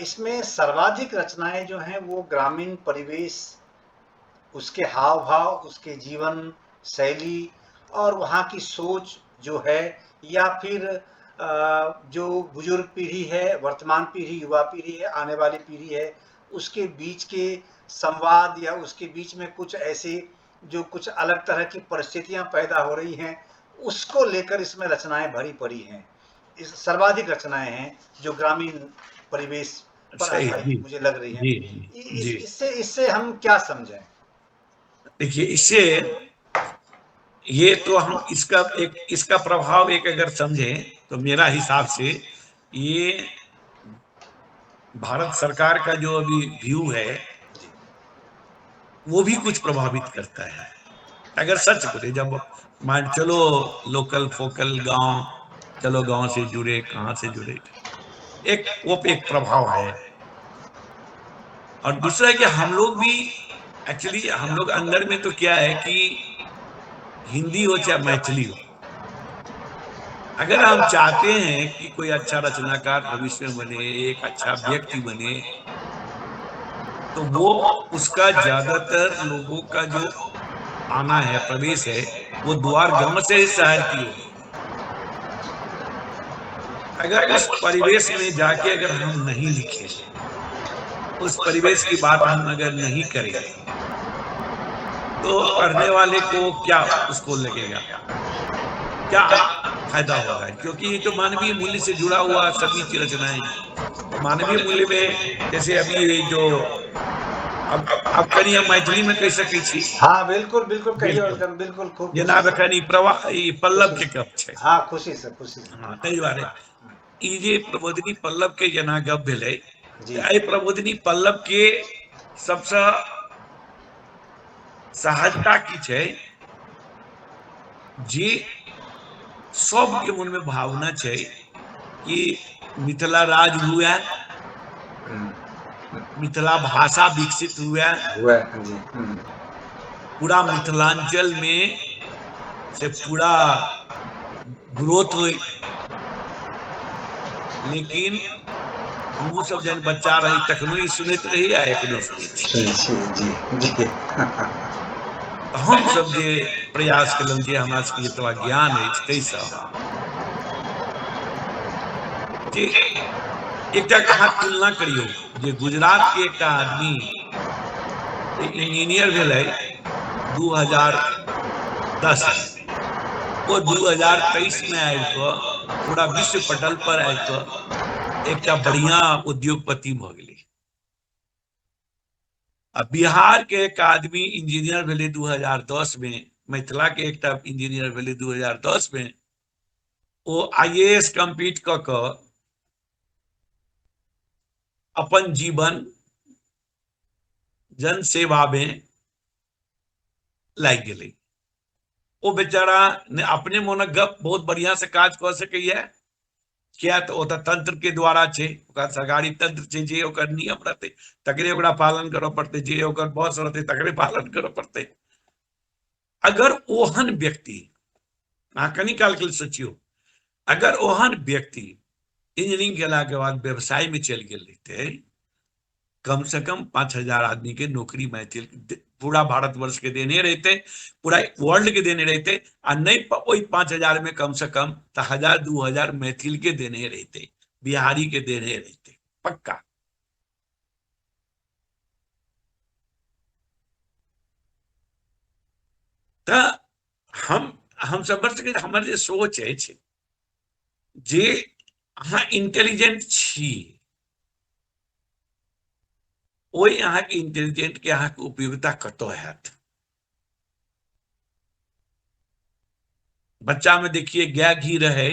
इसमें सर्वाधिक रचनाएं जो हैं वो ग्रामीण परिवेश, उसके हाव भाव, उसके जीवन शैली और वहाँ की सोच जो है, या फिर जो बुजुर्ग पीढ़ी है, वर्तमान पीढ़ी, युवा पीढ़ी है, आने वाली पीढ़ी है, उसके बीच के संवाद, या उसके बीच में कुछ ऐसे जो कुछ अलग तरह की परिस्थितियां पैदा हो रही हैं, उसको लेकर इसमें रचनाएं भरी पड़ी हैं। इस सर्वाधिक रचनाएं हैं जो ग्रामीण परिवेश पर सही। जी आधारित मुझे लग रही हैं। जी जी। इससे इससे हम क्या समझें? देखिए, इससे ये तो हम इसका प्रभाव एक अगर समझें तो मेरा हिसाब से ये भारत सरकार का जो अभी व्यू है वो भी कुछ प्रभावित करता है। अगर सच बोले, जब मान चलो लोकल फोकल गांव, चलो गांव से जुड़े, कहां से जुड़े, एक प्रभाव है। और दूसरा है कि हम लोग भी एक्चुअली हम लोग अंदर में तो क्या है कि हिंदी हो चाहे मैथिली हो, अगर हम चाहते हैं कि कोई अच्छा रचनाकार भविष्य में बने, एक अच्छा व्यक्ति बने, तो वो उसका ज्यादातर लोगों का जो आना है, प्रवेश है, वो द्वार गांव से ही शहर की ओर। अगर उस परिवेश में जाके अगर हम नहीं लिखे, उस परिवेश की बात हम अगर नहीं करें, तो पढ़ने वाले को क्या उसको लगेगा, क्या फायदा होगा? क्योंकि ये तो मानवीय मूल्य से जुड़ा हुआ सभी की रचनाएं हैं। तो मानवीय मूल्य में जैसे अभी जो अब कनी हम मैथिली में कह सकै छी। हाँ बिल्कुल बिल्कुल, कहिए, बिल्कुल, वेलकम, बिल्कुल, खूब जेना खुशी से। एखन ई प्रवाह ई पल्लव खुशी के से, गप छै। हाँ, खुशी से, खुशी से। हाँ, ताहि दुआरे ई जे प्रबोधिनी पल्लव के जेना गप भेलै, जी। तऽ एहि प्रबोधिनी पल्लव के सबसँ सहजता की छै, जे सबके मन में भावना छै कि मिथिला राज हुए, मिथिला भाषा विकसित हुए, जी। पूरा मिथिलांचल में से पूरा ग्रोथ हुई। लेकिन हमहू सब जन बच्चा रही तखनो ही सुनते रही आ एखनो सुनै छी। जी। हम सब जे प्रयास केलहुँ जे हमरा सबके जतबा ज्ञान अछि ताहिसँ जे एकटा अहाँ तुलना करियौ जे गुजरात के एकटा आदमी इंजीनियर भेलै 2010 में, वो 2023 में आबि कऽ पूरा विश्व पटल पर आबि कऽ एकटा बढ़िया उद्योगपति भऽ गेलै। आ बिहार के एक आदमी इंजीनियर भेलै 2010 में, मिथिला के एकटा इंजीनियर भेलै 2010 में, ओ IAS कम्पीट कऽ कऽ अपन जीवन जन सेवा में लागि गेलै। ओ बेचारा ने अपने मोनक गप बहुत बढ़िया से काज कऽ सकैया, किया तऽ ओ तऽ तंत्र के द्वारा छै, ओकरा सरकारी तंत्र छै, जे ओकर नियम रहतै तकरे ओकरा पालन करऽ पड़तै, जे ओकर बॉस रहतै तकरे पालन करऽ पड़तै। अगर ओहन व्यक्ति, अहाँ कनि काल के लिए सोचियौ, अगर ओहन व्यक्ति इंजीनियरिंग केला के बाद व्यवसाय में चलि गेल रहितै, कम से कम 5,000 आदमी के नौकरी मैथिल पूरा भारतवर्ष के देने रहते, पूरा वर्ल्ड के देने रहते, आ नहीं ओई 5,000 में कम से कम 1,000-2,000 मैथिल के देने रहते, बिहारी के देने रहते, पक्का। तो हम सब हमर जे सोच अछि जे अहाँ इंटेलिजेंट छी, ओई अहाँ के इंटेलिजेंट के अहाँ के उपयोगिता कतौ हैत। बच्चा में देखिए गाय घी रहे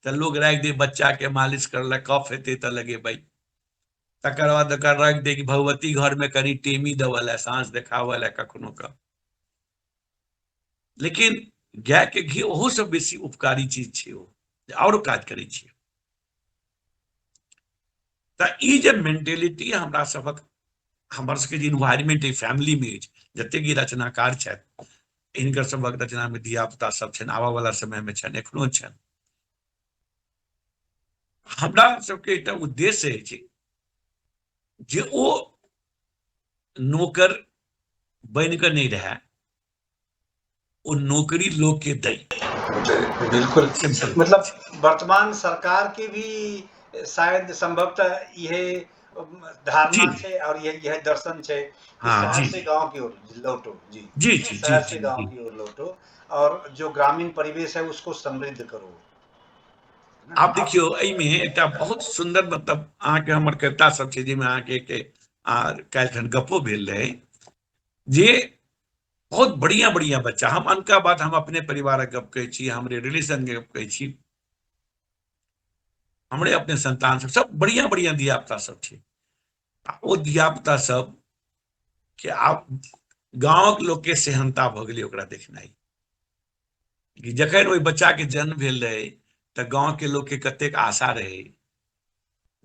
तो लोग राख दे, बच्चा के मालिश करल, कफ हेते तो लगेबै, तकर बाद राख दे कि भगवती घर में कनी टेमी देवल, साँझ देखावल कखनो का। लेकिन गाय के घी ओहो से बेसी उपकारी चीज छै, और काज करै छै। तऽ ई जे मेंटेलिटी हमरा सबक, हमर सबके जे इन्वायरमेंट फैमिली में जते भी रचनाकार छथि, इनकर सबक रचना में धिया पुता सब छनि, आबऽ वाला समय में छनि, एखनो छनि। हमरा सबके एकटा उद्देश्य अछि जे ओ नौकर बन कऽ नहीं रहे, ओ नौकरी लोग के दै। बिल्कुल, सिंपल। मतलब वर्तमान सरकार के भी शायद संभवतः यह धारणा जी है और यह दर्शन है कि हाँ शहर जी से गांव की ओर लौटो। जी, जी जी जी शहर से जी गांव जी। की ओर लौटो और जो ग्रामीण परिवेश है उसको समृद्ध करो। आप देखियो एहिमे एकटा बहुत सुंदर, मतलब अहाँके हमर कविता सब छै जाहिमे अहाँके काल्हिखन गप्पो भेल रहे, जे बहुत बढ़िया बढ़िया बच्चा, हम अनका बात हम अपने परिवारक गप कहै छी, हमरे रिलेशन के गप कहै छी, हमरे अपने संतान सब बढ़िया बढ़िया धिया पुता सब छै। ओ धिया पुता सब के आब गांवक लोग के सेहनता भऽ गेलै ओकरा देखनाइ, कि जखन ओहि बच्चा के जन्म भेल रहे तऽ गांव के लोग के कतेक आशा रहे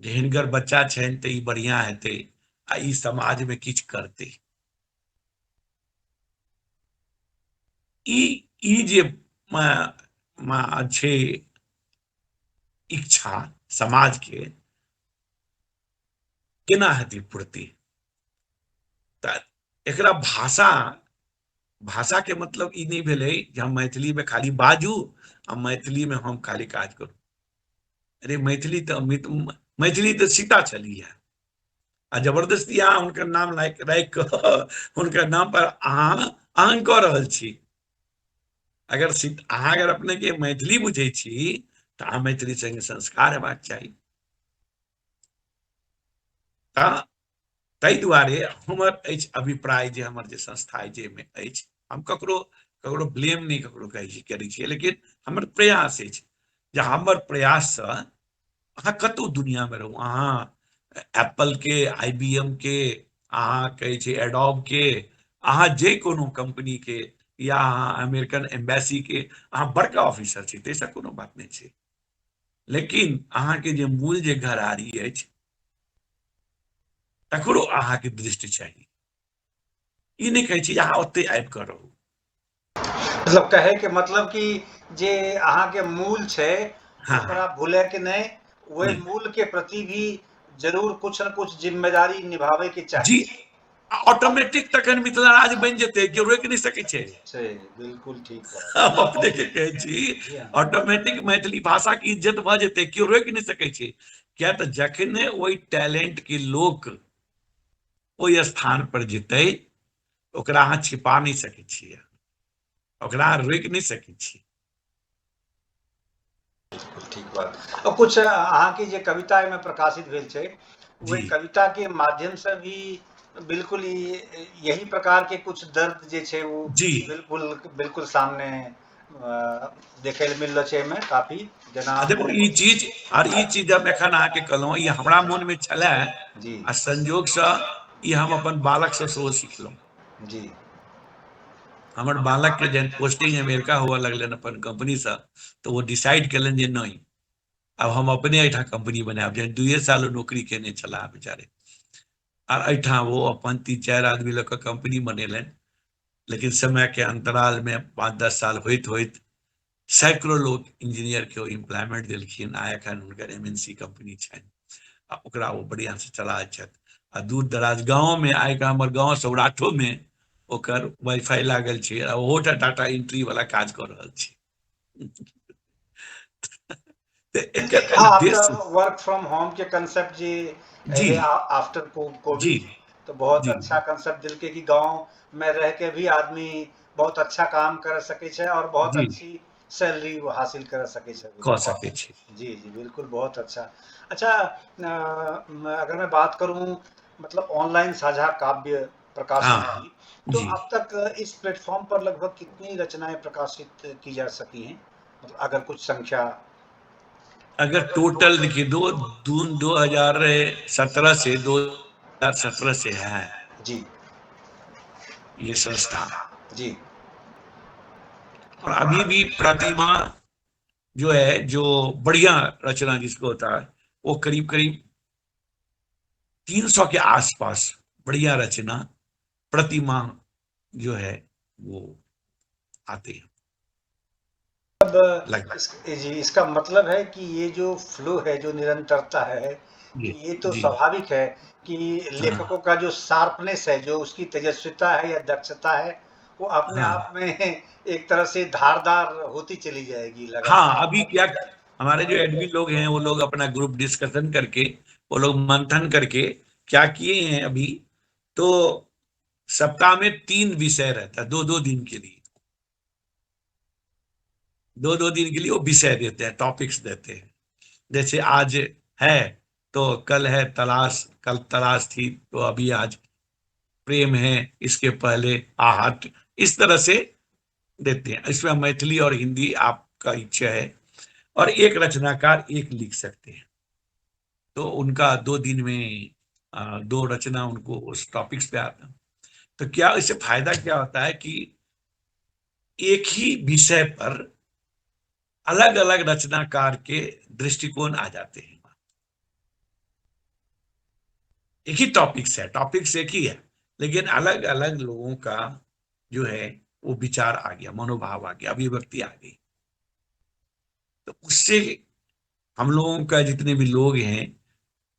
जे हिनकर बच्चा छनि तऽ ई बढ़िया हेतै आ ई समाज में किछु करतै। ई जे छै इच्छा समाज के केना हेतै पूर्ति। तऽ एकरा भाषा के मतलब ई नहीं भेलै जे हम मैथिली में खाली बाजू आ मैथिली में हम खाली काज करू। अरे मैथिली तऽ सीता छली है, आ जबरदस्ती अहाँ हुनकर नाम राखि कऽ हुनकर नाम पर अहाँ कऽ रहल छी। अहाँ अगर अपने के मैथिली बुझै छी तऽ अहाँ मैथिली संगे संस्कार हेबाक चाही। ताहि दुआरे हमर अछि अभिप्राय जे हमर जे संस्था जाहिमे अछि, हम ककरो ब्लेम नहीं ककरो करै छियै, लेकिन हमर प्रयास अछि जे हमर प्रयास से अहाँ कतौ दुनिया में रहू, अहाँ एप्पल के, IBM के, अहाँ कहै छै एडोब के, अहाँ जे कोनो कंपनी के या अहाँ अमेरिकन एम्बेसी के अहाँ बड़का ऑफिसर छी, तैसा कोनो बात नहीं छै, लेकिन अहाँके जे मूल जे घरारी अछि तकरो अहाँके दृष्टि चाहिए। ई नहीं कहै छी अहाँ ओते आबि कऽ रहू। मतलब कहे के मतलब कि जे अहाँ के मूल छै हाँ ओकरा भूले के नहीं, वही नहीं मूल के प्रति भी जरूर कुछ न कुछ जिम्मेदारी निभावे के जी, चाहिए। ऑटोमेटिक तखन मिथिला राज बनि जेतै, केओ रोकि नहीं सकै छै। छै बिल्कुल ठीक बात। हम अपने के कहै छी जी हाँ। ऑटोमेटिक मैथिली भाषा के इज्जत भऽ जेतै, केओ रोकि नहीं सकै छै। किया तऽ जखने ओहि टैलेंट के लोक ओहि स्थान पर जेतै ओकरा अहाँ छिपा नहीं सकै छियै, ओकरा अहाँ रोकि नहीं सकै छियै। ठीक बात। और कुछ अहाँ की जे कविता एहिमे प्रकाशित भेल छै, वही जी कविता के माध्यम से भी बिल्कुल यही प्रकार के कुछ दर्द जे छै वो जी बिल्कुल बिल्कुल सामने देखे ले मिल रहा छै एहिमे काफी। जेना देखो ई चीज जब एखन अहाँके कहलहुँ ई हमरा मोन में छलै, जी आ संजोग से ई हम अपन बालक से सेहो सिखलहुँ। जी हमर बालक के जब पोस्टिंग अमेरिका हुआ लगलन अपन कंपनी से, तो वो डिसाइड केलन जे नहीं अब हम अपने एहिठाम कंपनी बनायब। जब 2 साल नौकरी केने छलाह बेचारे, और एहिठाम वो अपन 3-4 आदमी लऽ कऽ कंपनी बनेलनि। लेकिन समय के अंतराल में 5-10 साल होइत होइत सैकड़ों लोग इंजीनियर के एम्प्लॉयमेंट देलखिन, आ एखन हुनकर एमएनसी कंपनी छनि, आ ओकरा वो बढ़िया से चला छथि। आ दूर दराज गाँव में आइ कऽ हमर गाँव सौराठो में ओकर वाईफाई लागल छै, आ ओहोटा टाटा एंट्री वाला काज कऽ रहल छै। तऽ एकर हाँ, उद्देश्य आफ्टर वर्क फ्रॉम होम के कंसेप्ट जी जी है आफ्टर जी कोविड, तो बहुत जी अच्छा कंसेप्ट दिल के कि गांव में रह के भी आदमी बहुत अच्छा काम कर सके छे और बहुत जी अच्छी सैलरी वो हासिल कर सके छे। कऽ सकै छी। जी जी बिल्कुल बहुत अच्छा। अच्छा अगर मैं बात करूं मतलब ऑनलाइन साझा काव्य प्रकाशन हाँ की, तो जी, अब तक इस प्लेटफॉर्म पर लगभग कितनी रचनाएं प्रकाशित की जा सकी हैं, मतलब अगर कुछ संख्या। अगर टोटल देखिए 2017 से 2017 से है जी ये संस्था, जी और अभी भी प्रतिमा जो है, जो बढ़िया रचना जिसको होता है, वो करीब करीब 300 के आसपास बढ़िया रचना प्रतिमा जो है वो आते हैं अब लगभग। जी इसका मतलब है कि ये जो फ्लो है, जो निरंतरता है, जी ये तो जी स्वाभाविक है कि हाँ लेखकों का जो शार्पनेस है, जो उसकी तेजस्विता है या दक्षता है, वो अपने हाँ आप में एक तरह से धारदार होती चली जाएगी हाँ। अभी लगातार। क्या हमारे जो एडमिन लोग हैं वो लोग अपना ग्रुप डिस्कशन करके, वो लोग मंथन करके क्या किए हैं अभी, तो सप्ताह में 3 विषय रहता है, 2-2 दिन के लिए, 2-2 दिन के लिए वो विषय देते हैं, टॉपिक्स देते हैं। जैसे आज है तो कल है तलाश, कल तलाश थी तो अभी आज प्रेम है, इसके पहले आहट, इस तरह से देते हैं। इसमें मैथिली और हिंदी आपका इच्छा है, और एक रचनाकार एक लिख सकते हैं। तो उनका 2 दिन में 2 रचना उनको उस टॉपिक्स पे आता है। तो क्या इससे फायदा क्या होता है कि एक ही विषय पर अलग अलग रचनाकार के दृष्टिकोण आ जाते हैं। एक ही टॉपिक्स है, टॉपिक्स एक ही है, लेकिन अलग अलग लोगों का जो है वो विचार आ गया, मनोभाव आ गया, अभिव्यक्ति आ गई। तो उससे हम लोगों का जितने भी लोग हैं,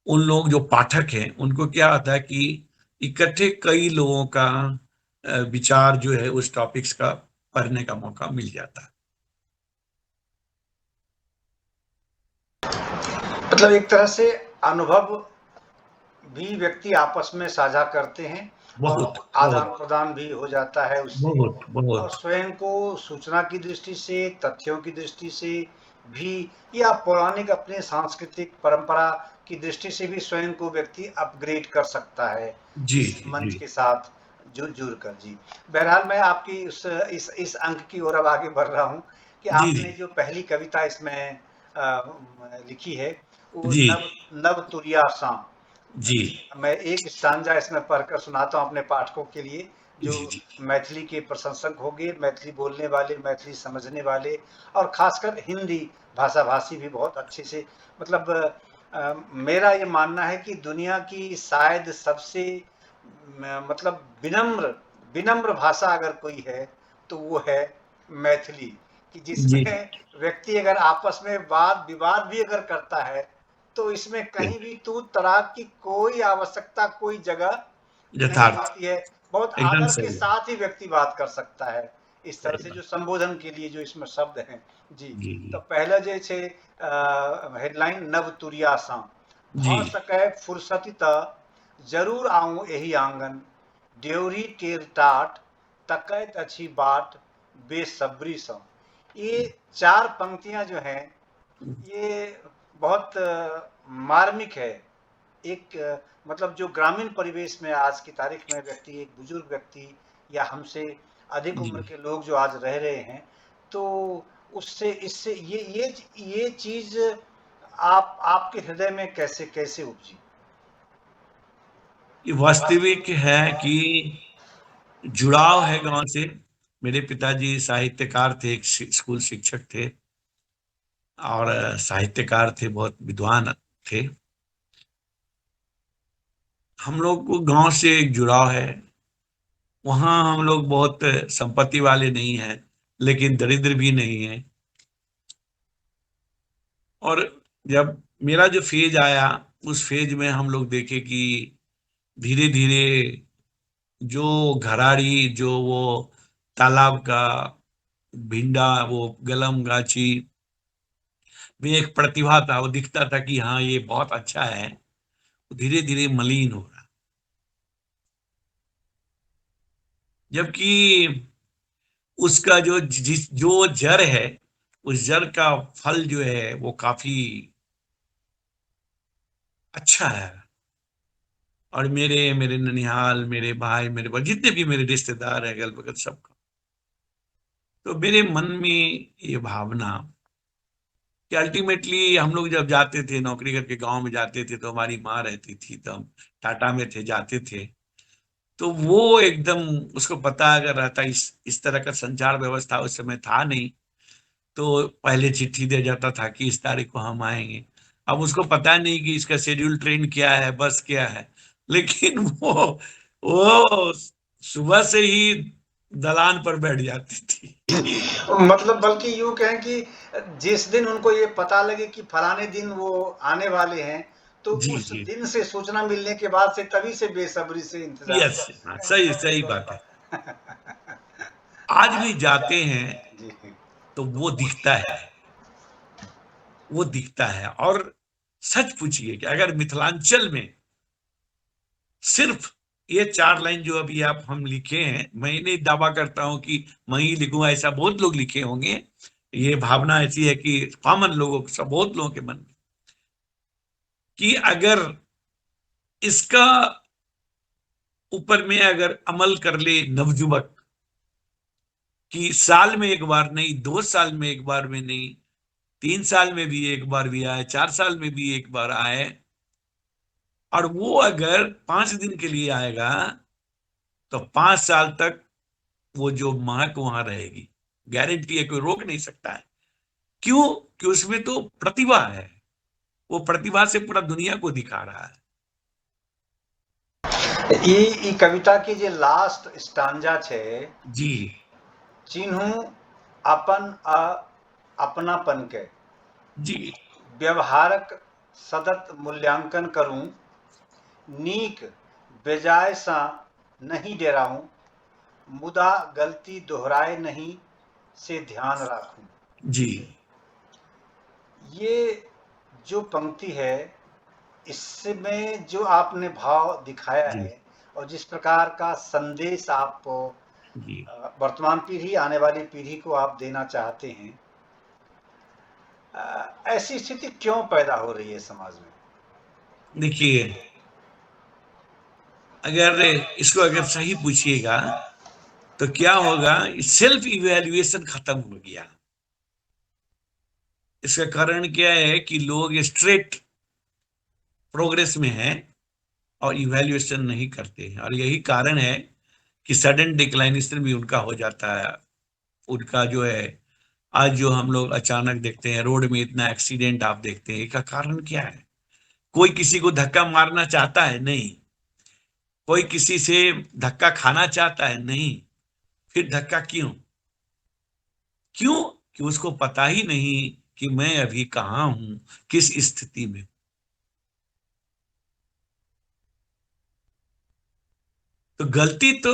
उन लोग जो पाठक हैं, उनको क्या होता है कि इकट्ठे कई लोगों का विचार जो है उस टॉपिक्स का पढ़ने का मौका मिल जाता है। मतलब एक तरह से अनुभव भी व्यक्ति आपस में साझा करते हैं बहुत और आदान बहुत प्रदान भी हो जाता है उससे, बहुत और बहुत स्वयं को सूचना की दृष्टि से, तथ्यों की दृष्टि से भी, या पौराणिक अपने सांस्कृतिक परंपरा की दृष्टि से भी स्वयं को व्यक्ति अपग्रेड कर सकता है जी इस जी मंच जी के साथ जुड़ कर। जी बहरहाल मैं आपकी इस अंक की ओर अब आगे बढ़ रहा हूँ कि जी जी आपने जो पहली कविता इसमें लिखी है वो जी नव तुरिया सा। जी मैं एक स्टांजा इसमें पढ़कर सुनाता हूँ अपने पाठकों के लिए, जो जी जी मैथिली के प्रशंसक होंगे, मैथिली बोलने वाले, मैथिली समझने वाले, और खासकर हिंदी भाषा भाषी भी बहुत अच्छे से, मतलब मेरा ये मानना है कि दुनिया की शायद सबसे मतलब विनम्र विनम्र भाषा अगर कोई है तो वो है मैथिली, कि जी जिसमें व्यक्ति अगर आपस में वाद विवाद भी अगर करता है तो इसमें कहीं भी तू तड़ाक की कोई आवश्यकता, कोई जगह नहीं यथार्थ होती है। बहुत एकदम आदर के सही साथ ही व्यक्ति बात कर सकता है। इस तरह सही से जो बात। संबोधन के लिए जो इसमें शब्द हैं। जी। जी तो जी पहला जे छे हेडलाइन नव तुरिया सा जी भ सकै फुर्सति त जरूर आऊं एही आंगन, ड्योरी टेर टाट तकैत अच्छी बाट बेसब्री सा। ये 4 पंक्तियां जो हैं ये बहुत मार्मिक है। एक मतलब जो ग्रामीण परिवेश में आज की तारीख में व्यक्ति, एक बुजुर्ग व्यक्ति या हमसे अधिक जी। उम्र के लोग जो आज रह रहे हैं, तो उससे इससे ये चीज आप आपके हृदय में कैसे कैसे उपजी? ये वास्तविक है कि जुड़ाव है गांव से। मेरे पिताजी साहित्यकार थे, एक स्कूल शिक्षक थे और साहित्यकार थे, बहुत विद्वान थे। हम लोग को गांव से एक जुड़ाव है। वहां हम लोग बहुत संपत्ति वाले नहीं हैं, लेकिन दरिद्र भी नहीं है। और जब मेरा जो फेज आया, उस फेज में हम लोग देखे कि धीरे धीरे जो घराड़ी, जो वो तालाब का भिंडा, वो गलम गाची में एक प्रतिभा था, वो दिखता था कि हाँ ये बहुत अच्छा है, धीरे धीरे मलिन हो रहा। जबकि उसका जो जड़ है, उस जड़ का फल जो है वो काफी अच्छा है। और मेरे मेरे ननिहाल, मेरे भाई, मेरे भाई जितने भी मेरे रिश्तेदार हैं, अगल बगल सबका, तो मेरे मन में ये भावना कि अल्टीमेटली हम लोग जब जाते थे नौकरी करके गांव में जाते थे, तो हमारी माँ रहती थी, तो हम टाटा में थे, जाते थे, तो वो एकदम उसको पता अगर रहता, इस तरह का संचार व्यवस्था उस समय था नहीं, तो पहले चिट्ठी दे जाता था कि इस तारीख को हम आएंगे। अब उसको पता नहीं कि इसका शेड्यूल ट्रेन क्या है, बस क्या है, लेकिन वो सुबह से ही दलान पर बैठ जाती थी। मतलब बल्कि यूँ कहें कि जिस दिन उनको ये पता लगे कि फलाने दिन वो आने वाले हैं, तो जी उस जी दिन से सूचना मिलने के बाद से तभी से बेसब्री से इंतजार यस, हाँ, सही सही बात है। कर। आज भी जाते हैं जी। तो वो दिखता है, वो दिखता है। और सच पूछिए कि अगर मिथिलांचल में सिर्फ ये 4 लाइन जो अभी आप हम लिखे हैं, मैं नहीं दावा करता हूं कि मैं ही लिखूंगा, ऐसा बहुत लोग लिखे होंगे। ये भावना ऐसी है कि कॉमन लोगों, सब बहुत लोगों के मन में, कि अगर इसका ऊपर में अगर अमल कर ले नवजुवक, कि साल में एक बार नहीं, 2 साल में एक बार में नहीं, 3 साल में भी एक बार भी आए, 4 साल में भी एक बार आए, और वो अगर 5 दिन के लिए आएगा, तो 5 साल तक वो जो महक वहां रहेगी, गारंटी है, कोई रोक नहीं सकता है। क्यों? कि उसमें तो प्रतिभा है, वो प्रतिभा से पूरा दुनिया को दिखा रहा है। ई कविता की जे लास्ट स्टांजा छे, जी चिन्हू अपन आ अपनापन के, जी व्यवहारक सतत मूल्यांकन करूं, नीक बेजाय सा नहीं डेराऊं, मुदा गलती दोहराए नहीं से ध्यान राखूं। जी ये जो पंक्ति है, इसमें जो आपने भाव दिखाया जी है और जिस प्रकार का संदेश आप जी वर्तमान पीढ़ी, आने वाली पीढ़ी को आप देना चाहते हैं, ऐसी स्थिति क्यों पैदा हो रही है समाज में? देखिए, अगर इसको अगर सही पूछिएगा तो क्या होगा, सेल्फ इवेल्युएशन खत्म हो गया। इसका कारण क्या है कि लोग स्ट्रेट प्रोग्रेस में हैं और इवैल्यूएशन नहीं करते हैं। और यही कारण है कि सडन डिक्लाइनेशन भी उनका हो जाता है। उनका जो है, आज जो हम लोग अचानक देखते हैं रोड में इतना एक्सीडेंट आप देखते हैं, इसका कारण क्या है? कोई किसी को धक्का मारना चाहता है? नहीं। कोई किसी से धक्का खाना चाहता है? नहीं। फिर धक्का क्यों? क्यों? कि उसको पता ही नहीं कि मैं अभी कहाँ हूं, किस स्थिति में। तो गलती तो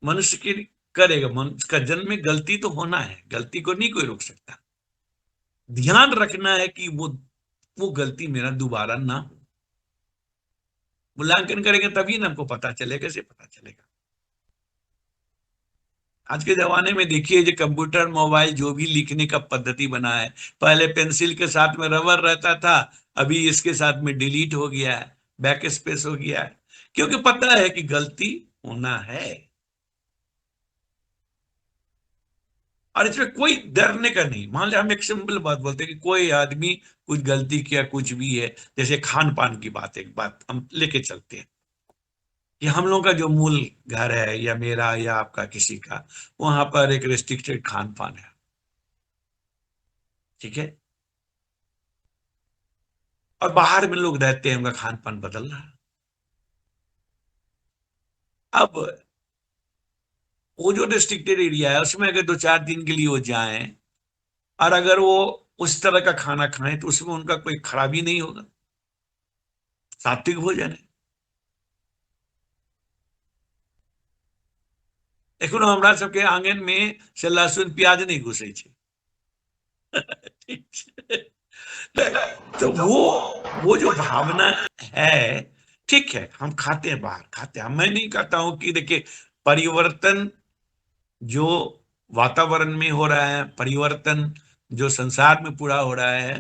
मनुष्य की करेगा, मनुष्य का जन्म में गलती तो होना है, गलती को नहीं कोई रोक सकता। ध्यान रखना है कि वो गलती मेरा दोबारा ना हो। मूल्यांकन करेंगे तभी ना हमको पता चलेगा। कैसे पता चलेगा? आज के जमाने में देखिए, जो कंप्यूटर मोबाइल जो भी लिखने का पद्धति बना है, पहले पेंसिल के साथ में रबर रहता था, अभी इसके साथ में डिलीट हो गया है, बैक स्पेस हो गया है, क्योंकि पता है कि गलती होना है। और इसमें कोई डरने का नहीं। मान लिया हम एक सिंपल बात बोलते हैं कि कोई आदमी कुछ गलती किया, कुछ भी है, जैसे खान पान की बात, एक बात हम लेके चलते हैं कि हम लोग का जो मूल घर है, या मेरा या आपका किसी का, वहां पर एक रेस्ट्रिक्टेड खान पान है, ठीक है। और बाहर में लोग रहते हैं, उनका खान पान बदल रहा है। अब वो जो रेस्ट्रिक्टेड एरिया है, उसमें अगर 2-4 दिन के लिए वो जाएं, और अगर वो उस तरह का खाना खाएं, तो उसमें उनका कोई खराबी नहीं होगा, सात्विक भोजन है। एखनो हमरा सबके आंगन में से लहसुन प्याज नहीं घुसे छे। ठीक छै? तो वो जो भावना है, ठीक है, हम खाते हैं, बाहर खाते हैं। मैं नहीं कहता हूं कि देखिए, परिवर्तन जो वातावरण में हो रहा है, परिवर्तन जो संसार में पूरा हो रहा है,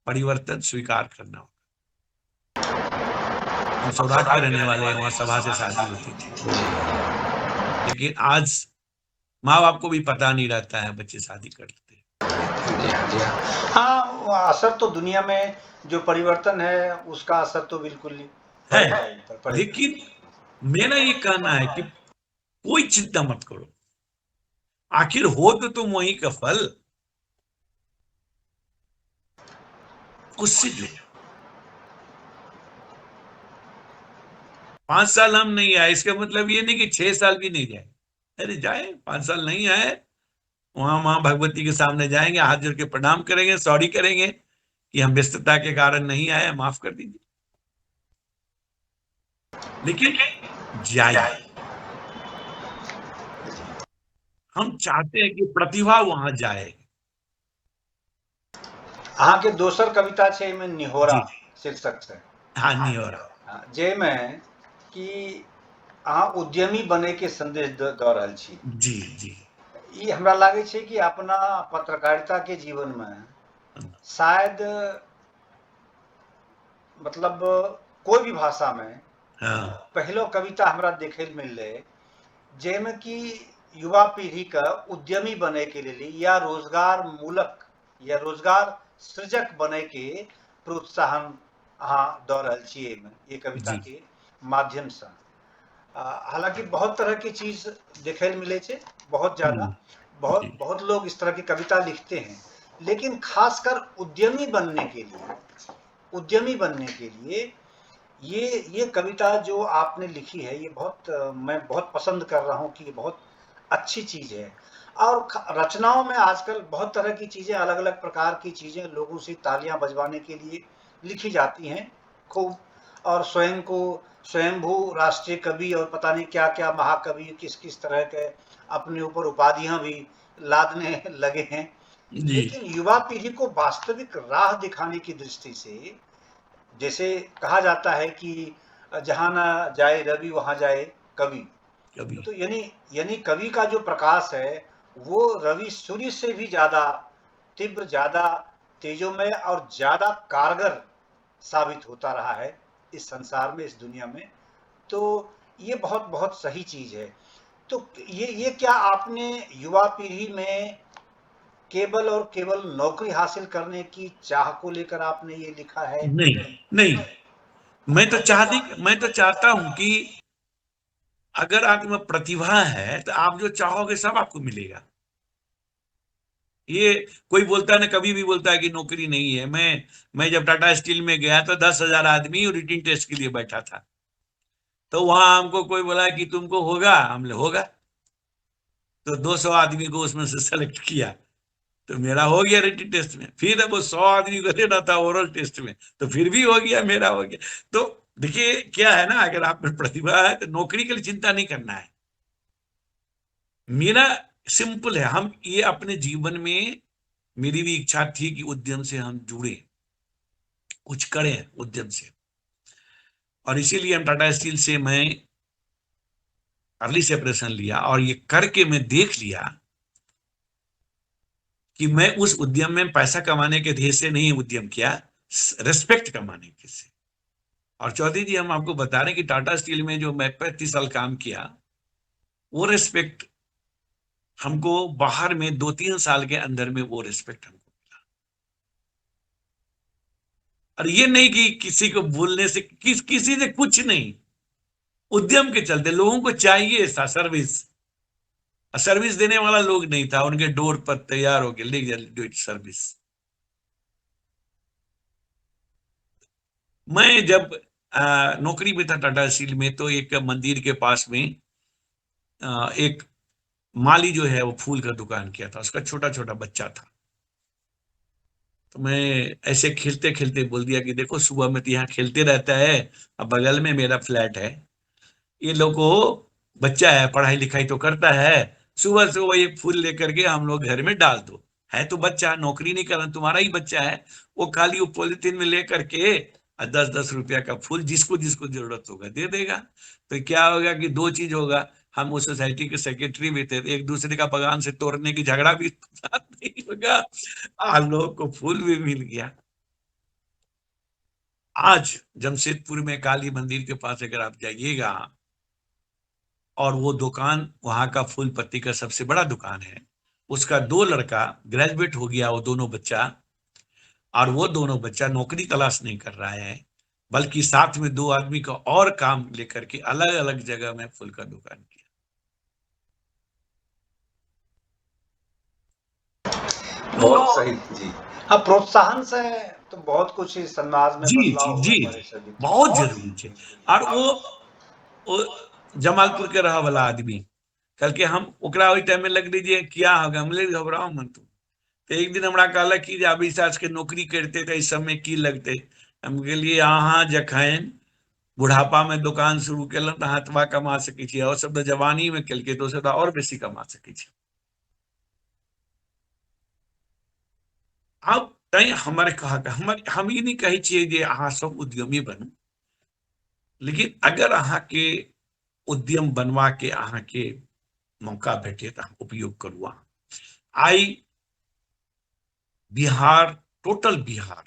परिवर्तन स्वीकार करना होगा। हम सौराठ में रहने वाले हैं, वहां सभा से शादी होती थी, लेकिन आज माँ बाप को भी पता नहीं रहता है, बच्चे शादी कर लेते हैं। जी हाँ, जी हाँ। हाँ, वो असर तो दुनिया में जो परिवर्तन है, उसका असर तो बिल्कुल ही है, पड़ेगा ही, पड़ेगा। लेकिन मेरा ये कहना है कि कोई चिंता मत करो, आखिर हो तो तुम वही का फल, उससे जुड़ो। 5 साल हम नहीं आए, इसका मतलब ये नहीं कि 6 साल भी नहीं जाए। अरे जाए, 5 साल नहीं आए, वहां मां भगवती के सामने जाएंगे, हाथ जोड़ के प्रणाम करेंगे, सॉरी करेंगे कि हम व्यस्तता के कारण नहीं आए, माफ कर दीजिए। लेकिन जाइए। हम चाहते हैं कि प्रतिभा वहां जाए। अहाँ के दोसर कविता छै एहिमे निहोरा जी, शीर्षक से। हाँ, नहीं हो रहा। जाहिमे कि अहाँ उद्यमी बने के संदेश दऽ रहल छी। जी, जी। ई हमरा लागै छै कि अपना पत्रकारिता के जीवन में शायद, मतलब कोई भी भाषा में हाँ, पहलो कविता हमरा देखे मिलले, जाहिमे कि युवा पीढ़ी के उद्यमी बने के लिए या रोजगार मूलक या रोजगार सृजक बने के प्रोत्साहन अहाँ दऽ रहल छी एहिमे, ये कविता जी, के माध्यम से। हालांकि बहुत तरह की चीज देखे मिले छे, बहुत ज्यादा, बहुत जी, बहुत लोग इस तरह की कविता लिखते हैं, लेकिन खासकर उद्यमी बनने के लिए, उद्यमी बनने के लिए ये कविता जो आपने लिखी है, ये बहुत मैं बहुत पसंद कर रहा हूँ कि ये बहुत अच्छी चीज है। और रचनाओं में आजकल बहुत तरह की चीजें, अलग अलग प्रकार की चीजें लोगों से तालियां बजवाने के लिए लिखी जाती हैं खूब, और स्वयं को स्वयंभू राष्ट्रीय कवि और पता नहीं क्या क्या महाकवि किस किस तरह के अपने ऊपर उपाधियां भी लादने लगे हैं। जी, लेकिन युवा पीढ़ी को वास्तविक राह दिखाने की दृष्टि से, जैसे कहा जाता है कि जहाँ ना जाए रवि वहाँ जाए कवि, कभी, तो यानी यानी कवि का जो प्रकाश है वो रवि सूर्य से भी ज्यादा तीव्र, ज्यादा तेजोमय और ज्यादा कारगर साबित होता रहा है इस संसार में, इस दुनिया में। तो ये बहुत बहुत सही चीज है। तो ये क्या आपने युवा पीढ़ी में केवल और केवल नौकरी हासिल करने की चाह को लेकर आपने ये लिखा है? नहीं, नहीं, मैं तो चाहता हूं कि अगर आप में प्रतिभा है तो आप जो चाहोगे सब आपको मिलेगा। ये कोई बोलता है ना, कभी भी बोलता है कि नौकरी नहीं है। मैं जब टाटा स्टील में गया तो 10,000 आदमी रिटिन टेस्ट के लिए बैठा था। तो वहां हमको कोई बोला कि तुमको होगा, हमने होगा। तो 200 आदमी को उसमें से सेलेक्ट किया, तो मेरा हो गया रिटिन टेस्ट में। फिर अब वो 100 आदमी को देना था ओरल टेस्ट में, तो फिर भी हो गया, मेरा हो गया। तो देखिए क्या है ना, अगर आप में प्रतिभा है तो नौकरी के लिए चिंता नहीं करना है। मेरा सिंपल है, हम ये अपने जीवन में, मेरी भी इच्छा थी कि उद्यम से हम जुड़े, कुछ करें उद्यम से। और इसीलिए हम टाटा स्टील से मैं अर्ली सेपरेशन लिया, और ये करके मैं देख लिया कि मैं उस उद्यम में पैसा कमाने के ध्येय से नहीं उद्यम किया, रेस्पेक्ट कमाने के से। और चौधरी जी, हम आपको बता रहे हैं कि टाटा स्टील में जो मैं 35 साल काम किया, वो रेस्पेक्ट हमको बाहर में 2-3 साल के अंदर में वो रेस्पेक्ट हमको मिला। और ये नहीं कि किसी को बोलने से, किसी से कुछ नहीं, उद्यम के चलते लोगों को चाहिए ऐसा सर्विस। सर्विस देने वाला लोग नहीं था, उनके डोर पर तैयार होके ले डू इट सर्विस। मैं जब नौकरी में था टाटा स्टील में, तो एक मंदिर के पास में एक माली जो है वो फूल का दुकान किया था, उसका छोटा छोटा बच्चा था। तो मैं ऐसे खेलते खेलते बोल दिया कि देखो, सुबह में तो यहाँ खेलते रहता है, अब बगल में मेरा फ्लैट है, ये लोग को बच्चा है, पढ़ाई लिखाई तो करता है, सुबह सुबह ये फूल लेकर के हम लोग घर में डाल दो। है तो बच्चा, नौकरी नहीं करना, तुम्हारा ही बच्चा है, वो खाली वो पॉलिथीन में लेकर के 10-10 रुपया का फूल जिसको जिसको जरूरत होगा दे देगा। तो क्या होगा कि दो चीज होगा, हम उस सोसाइटी के सेक्रेटरी भी थे, एक दूसरे का बगान से तोड़ने की झगड़ा भी नहीं होगा, आप लोग को फूल भी मिल गया। आज जमशेदपुर में काली मंदिर के पास अगर आप जाइएगा, और वो दुकान वहां का फूल पत्ती का सबसे बड़ा दुकान है, उसका 2 लड़का ग्रेजुएट हो गया, वो दोनों बच्चा, और वो दोनों बच्चा नौकरी तलाश नहीं कर रहा है, बल्कि साथ में 2 आदमी का और काम लेकर के अलग अलग जगह में फूल का दुकान किया। बहुत सही जी। हाँ, प्रोत्साहन से तो बहुत कुछ इस समाज में जी बदलाव जी हुआ जी हमारे जी, सभी। बहुत जरूरी है। और वो जमालपुर के रहा वाला आदमी, कल के हम ओकरा ओई टाइम में लग लीजिए क्या होगा, हम ले घबराओ मत तू। तो एक दिन हमरा कहला कि जे अभी सास के नौकरी करते तो इस समय की लगते। हम गेलिए अहाँ जखन बुढ़ापा में दुकान शुरू केलहुँ तो हतबा कमा सकै छी, और सब तो जवानी में केलकै तो सब और बेसी कमा सकै छी। अब तैं हमर कहा हम ई नहीं कहै छियै जे अहाँ सब उद्यमी बनू, लेकिन अगर अहाँ के उद्यम बनवा के अहाँ के मौका भेटे तो अहाँ उपयोग करू। अहाँ आई बिहार, टोटल बिहार,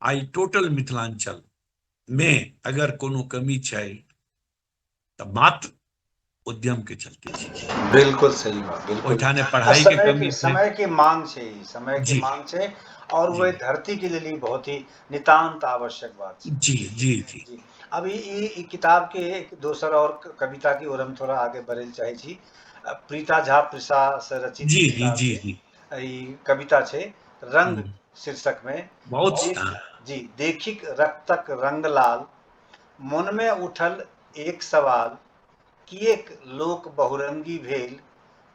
आई टोटल मिथिलांचल में अगर कोनो कमी छै तो मात्र उद्यम के चलते छै। बिल्कुल सही बात, बिल्कुल। ओहिठाने पढ़ाई के कमी छै। समय की मांग छै, समय की जी मांग छै, और जी वह धरती के लिए बहुत ही नितांत आवश्यक बात छै। जी जी जी जी। अब ई किताब के एक दोसर और कविता की ओर हम थोड़ा आगे बढ़े चाहे छी। प्रीता झा प्रिसा से रचित जी ई जी किताब जी छै। जी ई कविता छै रंग हम्म, शीर्षक में। बहुत देख हाँ, जी, देखिक रक्तक रंग लाल, मन में उठल एक सवाल, किएक लोक बहुरंगी भेल,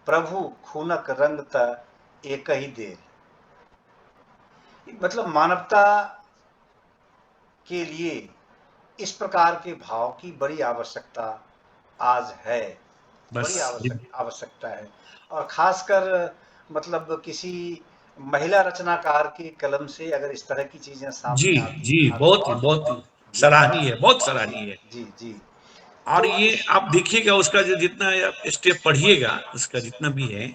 प्रभु खूनक रंग त एक ही देल। मतलब मानवता के लिए इस प्रकार के भाव की बड़ी आवश्यकता आज है, बड़ी बस आवश्यकता है। और खासकर मतलब किसी महिला रचनाकार के कलम से अगर इस तरह की चीजें जी सामने आती जी, आती बहुत हैं। बहुत जी सराहनीय है, बहुत सराहनीय है। जी जी। और तो ये आप देखिएगा, उसका जो जितना आप स्टेप पढ़िएगा, उसका जितना भी है,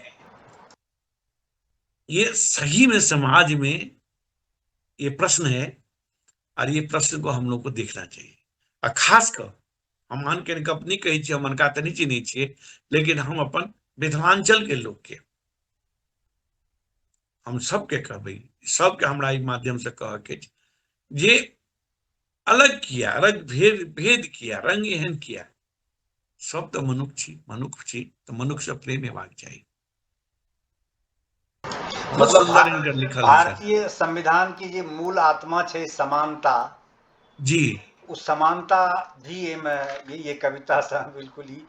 ये सही में समाज में ये प्रश्न है, और ये प्रश्न को हम लोग को देखना चाहिए। और खास कर हम मान के अपनी कही छे, हम अनका तनी चिन्है छियै, लेकिन हम अपन मिथिलांचल के लोग के, हम सबके कहबै, सबके हमरा ई माध्यम से कह के जे अलग किया, अलग भेद भेद किया, रंग एहन किया, सब तो मनुख छी तो मनुख से प्रेम हेबाक चाही। बहुत मतलब सुंदर इनकर लिखल छै। भारतीय संविधान की जे मूल आत्मा छै समानता, जी उस समानता भी ये कविता से बिल्कुल ही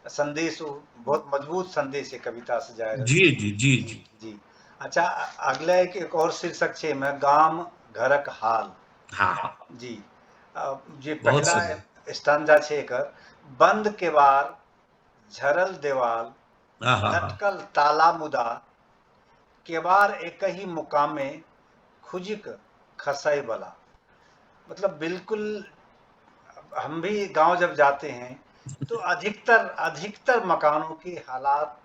संदेश, बहुत मजबूत संदेश है कविता से जा रहा जी है। जी जी जी जी जी। अच्छा, अगला एक और शीर्षक छे में गाम घरक हाल। हाँ जी। जे बहुत पहला सुंदर। स्टैंजा छे एकर, बंद केवाड़ झरल देवाल हाँ हाँ हाँ लटकल ताला मुदा, केवाड़ एक ही मुकामे खुजिक खसै वाला। मतलब बिल्कुल, हम भी गांव जब जाते हैं तो अधिकतर मकानों के हालात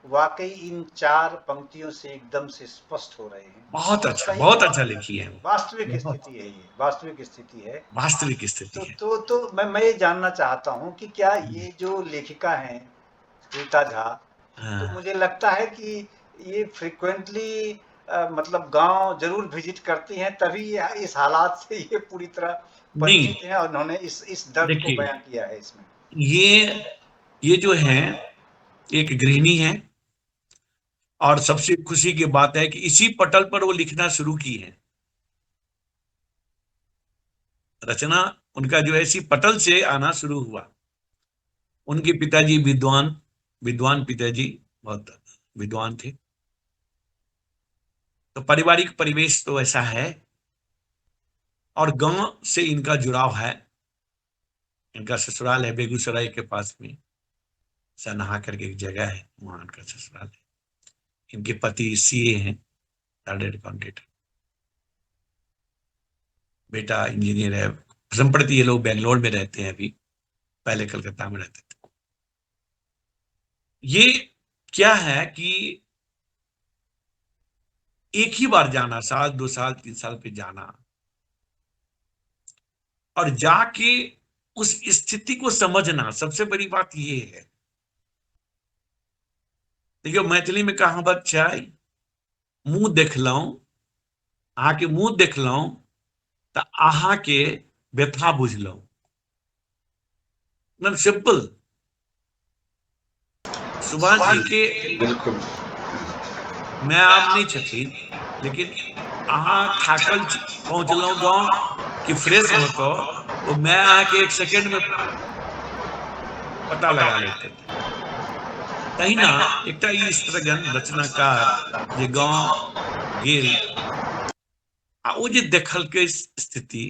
वाकई इन 4 पंक्तियों से एकदम से स्पष्ट हो रहे हैं। कहीं बहुत अच्छा लिखी है। वास्तविक बहुत स्थिति है, ये वास्तविक स्थिति है। वास्तविक स्थिति तो है। मैं ये जानना चाहता हूँ कि क्या ये जो लेखिका हैं रीता झा, तो हाँ, मुझे लगता है कि ये फ्रिक्वेंटली मतलब गांव जरूर विजिट करती हैं, तभी इस हालात से ये पूरी तरह नहीं परिचित हैं और उन्होंने इस दर्द को देखिए, बयां किया है इसमें। ये जो है एक गृहिणी है, और सबसे खुशी की बात है कि इसी पटल पर वो लिखना शुरू की है। रचना उनका जो है इसी पटल से आना शुरू हुआ। उनके पिताजी विद्वान पिताजी बहुत विद्वान थे, तो पारिवारिक परिवेश तो ऐसा है, और गांव से इनका जुड़ाव है। इनका ससुराल है बेगूसराय के पास में, सनहा करके एक जगह है, वहां इनका ससुराल है। इनके पति सीए हैं, चार्टर्ड अकाउंटेंट। बेटा इंजीनियर है। संप्रति ये लोग बेंगलोर में रहते हैं अभी, पहले कलकत्ता में रहते थे। ये क्या है कि एक ही बार जाना, साल 2 साल 3 साल पे जाना, और जाके उस स्थिति को समझना, सबसे बड़ी बात ये है। देखियो, मैथिली में कहावत छै, मुंह देखलौं, अहाँ के मुंह देखलौं तो अहाँ के व्यथा बुझलौं। एकदम सिंपल। सुभाष जी के बिल्कुल। माय आम नहीं छथिन, लेकिन अहाँ थाकल पहुंचलौं गांव कि फ्रेश होतो, तो मैं अहाँ के 1 सेकंड में पता लगा लेते थे। तहिना एकटा ई स्त्रगण रचनाकार जे गांव गेल आ ओ जे देखलकै स्थिति,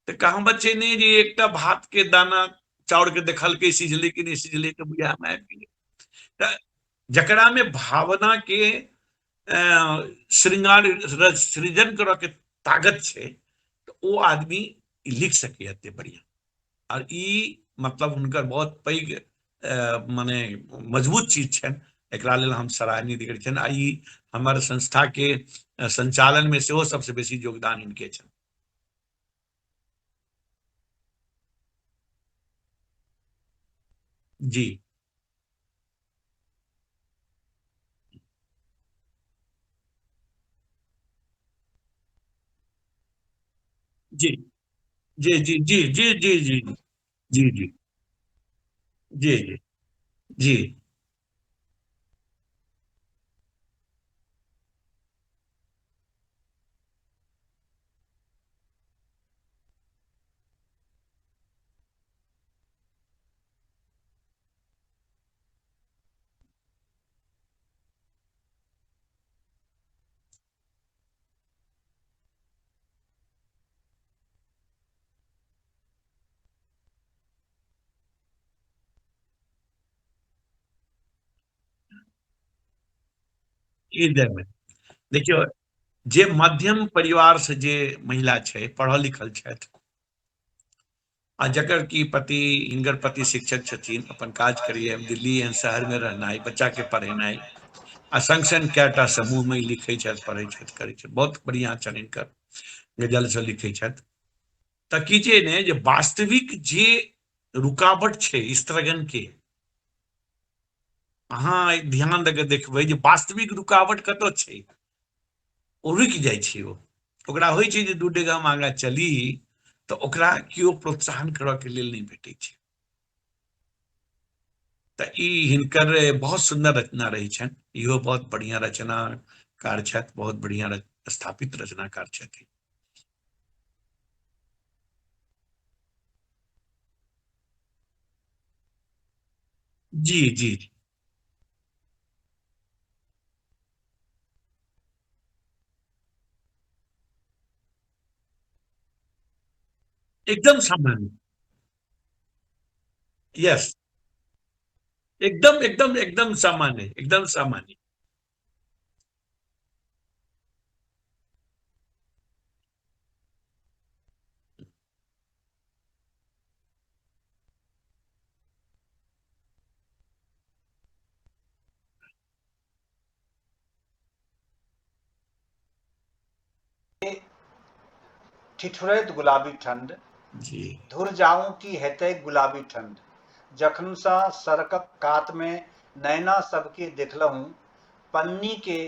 तो कहावत छै ने जे एकटा भात के दाना चाउर के देखलकै सिझलै कि नहीं सिझलै, तो बुझा में आबि गेलै। तऽ जकरा में भावना के श्रृंगार सृजन करऽ के ताकत छै, तो ओ आदमी लिख सकै एते बढ़िया। और ई मतलब हुनकर बहुत पैघ माने मजबूत चीज छनि। एकरा लेल हम सराहनीय करै छनि। आ ई हमर संस्था के संचालन में सेहो सबसे बेसी योगदान इनके छनि। जी जी जी जी जी जी जी जी जी जी जी जी जी ई देमे देखियो, जे मध्यम परिवार से जे महिला छै, पढ़ल लिखल छथि, आ जकर की पति, हिनकर पति शिक्षक छथिन, अपन काज करैए दिल्ली एहन शहर में रहनाइ, बच्चा के पढ़ेनाइ, आ संग संग कैटा समूह में लिखै छथि, पढ़ै छथि, करै छथि। बहुत बढ़िया छनि हिनकर गजल से लिखै छथि। तऽ की छै ने, जे वास्तविक जे रुकावट छै स्त्रगन के, अहाँ ध्यान दे के देखबै जे वास्तविक रुकावट कतऽ छै। ओ रुकि जाइ छै। ओकरा होइ छै जे 2 डेग हम आगाँ चली, तऽ ओकरा केओ प्रोत्साहन करऽ के लेल नहि भेटै छै। तो ई हिनकर बहुत सुंदर रचना रही छन। इहो बहुत बढ़िया रचनाकार छथि, बहुत बढ़िया स्थापित रचनाकार छथि। जी जी, एकदम सामान्य। यस, एकदम एकदम एकदम सामान्य, एकदम सामान्य। ठिठुरैत गुलाबी ठंड, जी धुर जाऊं की हेतै गुलाबी ठंड, जखन सा सड़कक कात में नैना सबके देखलहूं, पन्नी के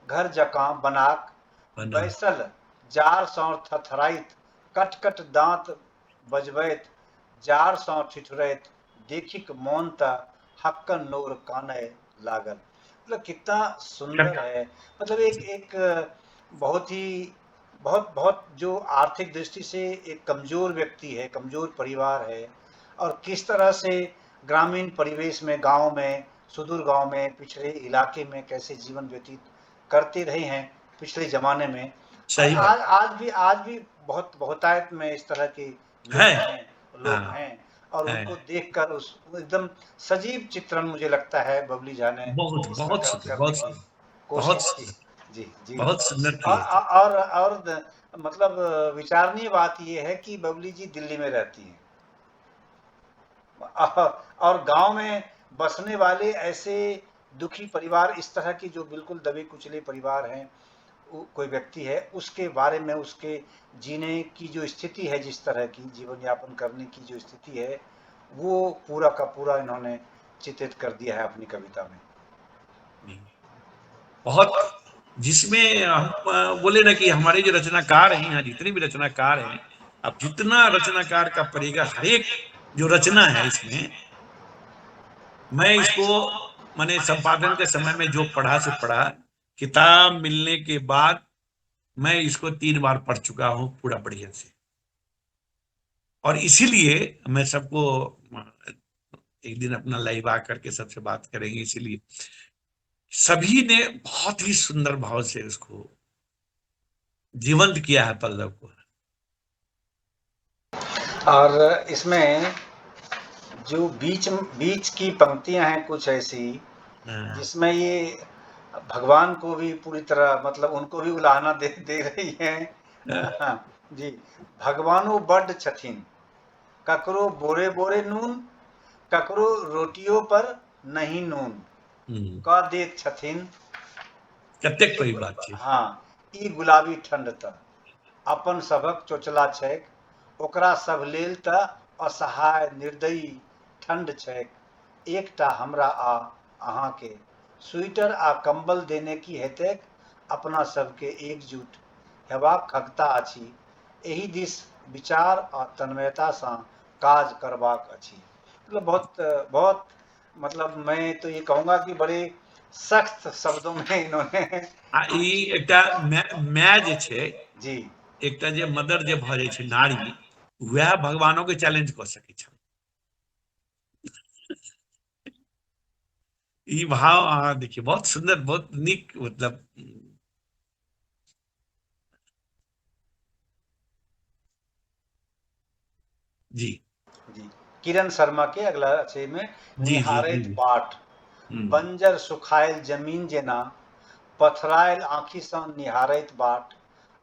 घर जकां बनाक बना। बैसल जार सँ थरथराइत, कट कट दांत बजबैत जार सँ ठिठुरैत, देखिक मोन त हक्कन नोर कानय लागल। मतलब कितना सुंदर है। मतलब एक एक बहुत ही बहुत बहुत जो आर्थिक दृष्टि से एक कमजोर व्यक्ति है, कमजोर परिवार है, और किस तरह से ग्रामीण परिवेश में, गांव में, सुदूर गांव में, पिछड़े इलाके में कैसे जीवन व्यतीत करते रहे हैं पिछले जमाने में। और सही बात आज भी बहुत बहुतायत में इस तरह के है। लोग हाँ हैं। और है, उनको देखकर उस एकदम सजीव चित्रण मुझे लगता है बबली झा ने बहुत इसमें बहुत सुंदर, करने बहुत की सुंदर, बहुत कोशिश की। सुंदर, जी जी। बहुत सुंदर और किए थे। मतलब विचारणीय बात यह है कि बबली जी दिल्ली में रहती हैं, और गांव में बसने वाले ऐसे दुखी परिवार, इस तरह की जो बिल्कुल दबे कुचले परिवार हैं, कोई व्यक्ति है, उसके बारे में, उसके जीने की जो स्थिति है, जिस तरह की जीवन यापन करने की जो स्थिति है, वो पूरा का पूरा इन्होंने चित्रित कर दिया है अपनी कविता में। बहुत, जिसमें हम बोले ना कि हमारे जो रचनाकार हैं, यहाँ जितने भी रचनाकार हैं, अब जितना रचनाकार का पड़ेगा, हर एक जो रचना है इसमें, मैं इसको मैंने संपादन के समय में जो पढ़ा से पढ़ा, किताब मिलने के बाद मैं इसको 3 बार पढ़ चुका हूँ पूरा बढ़िया से। और इसीलिए मैं सबको एक दिन अपना लाइव आकर के सबसे बात करेंगे, इसीलिए सभी ने बहुत ही सुंदर भाव से उसको जीवंत किया है पल्लव को। और इसमें जो बीच बीच की पंक्तियां हैं कुछ ऐसी, हाँ, जिसमें ये भगवान को भी पूरी तरह, मतलब उनको भी उलाहना दे रही है। जी। भगवानो बड्ड छथिन, ककरो बोरे बोरे नून, ककरो रोटियों पर नहीं नून, का देत छथिन। कतेक पैघ बात छै। हाँ, ई गुलाबी ठंड त अपन सभक चोचला छैक, ओकरा सब लेल त असहाय निर्दयी ठंड छैक। एकटा हमरा आ अहाँके स्वेटर आ कंबल देने की हेतैक, अपना सबके एकजुट हेबाक खगता अछि, एहि दिस विचार आ तन्मयता सँ काज करबाक अछि। मतलब बहुत बहुत, मतलब मैं तो ये कहूँगा कि बड़े सख्त शब्दों में इन्होंने आ ई एकटा माय जे छै, जी एकटा जे मदर जे भऽ जाइ छै नारी, वएह भगवानो के चैलेंज कऽ सकै छै। ई भाव अहाँ देखिए, बहुत सुंदर, बहुत नीक, मतलब जी जी। किरण शर्मा के अगला अच्छे में जी जी जी निहारैत बाट, हम्म, बंजर सुखायल जमीन जेना, पथरायल आँखि सँ निहारैत बाट,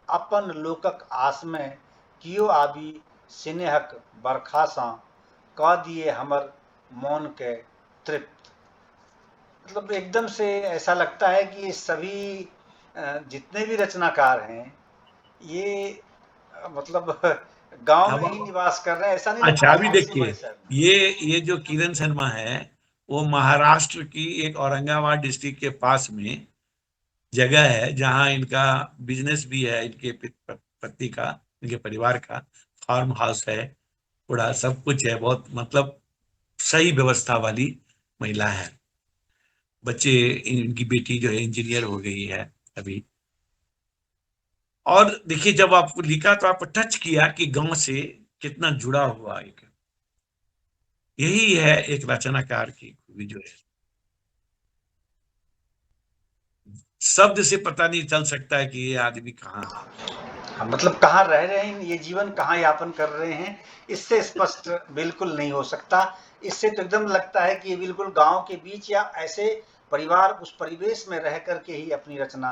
अपन लोकक आस में कियो आबी स्नेहक बरखा सँ, कऽ दिए हमर मोन के तृप्त। मतलब एकदम से ऐसा लगता है कि ये सभी जितने भी रचनाकार हैं, ये मतलब गांव अब में ही निवास कर रहे हैं, ऐसा नहीं अच्छा लगता अभी है किसी देखिए, बड़े शहर में। ये जो किरण शर्मा है, वो महाराष्ट्र की एक औरंगाबाद डिस्ट्रिक्ट के पास में जगह है, जहां इनका बिजनेस भी है, इनके पति का, इनके परिवार का फार्म हाउस है, पूरा सब कुछ है, बहुत मतलब सही व्यवस्था वाली महिला है, बच्चे, इनकी बेटी जो है इंजीनियर हो गई है अभी। और देखिए जब आपको लिखा तो आपको टच किया कि गांव से कितना जुड़ा हुआ एक, यही है एक रचनाकार की खूबी जो है, शब्द से पता नहीं चल सकता है कि ये आदमी कहाँ है। हाँ, मतलब कहाँ रह रहे हैं, ये जीवन कहाँ यापन कर रहे हैं, इससे स्पष्ट बिल्कुल नहीं हो सकता। इससे तो एकदम लगता है कि ये बिल्कुल गांव के बीच या ऐसे परिवार, उस परिवेश में रह करके ही अपनी रचना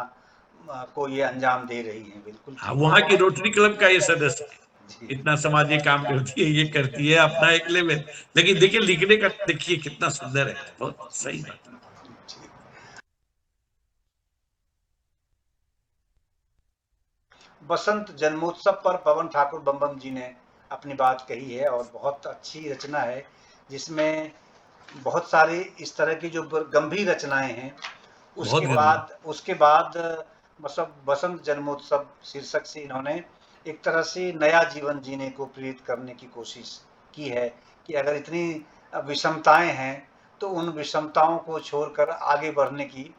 को ये अंजाम दे रही हैं। बिल्कुल हाँ, ठीक वहां की है। रोटरी क्लब का ये सदस्य है, जी। इतना सामाजिक काम करती है, ये करती है अपना एक लेवल, लेकिन देखिए लिखने का देखिए कितना सुंदर है, बहुत सही बात। बसंत जन्मोत्सव पर पवन ठाकुर बम जी ने अपनी बात कही है और बहुत अच्छी रचना है, जिसमें बहुत सारी इस तरह की जो गंभीर रचनाएं हैं। बहुत उसके गंभीर। बाद उसके बाद मतलब बसंत जन्मोत्सव शीर्षक से इन्होंने एक तरह से नया जीवन जीने को प्रेरित करने की कोशिश की है कि अगर इतनी विषमताएं हैं तो उन विषमताओं को छोड़कर आगे बढ़ने की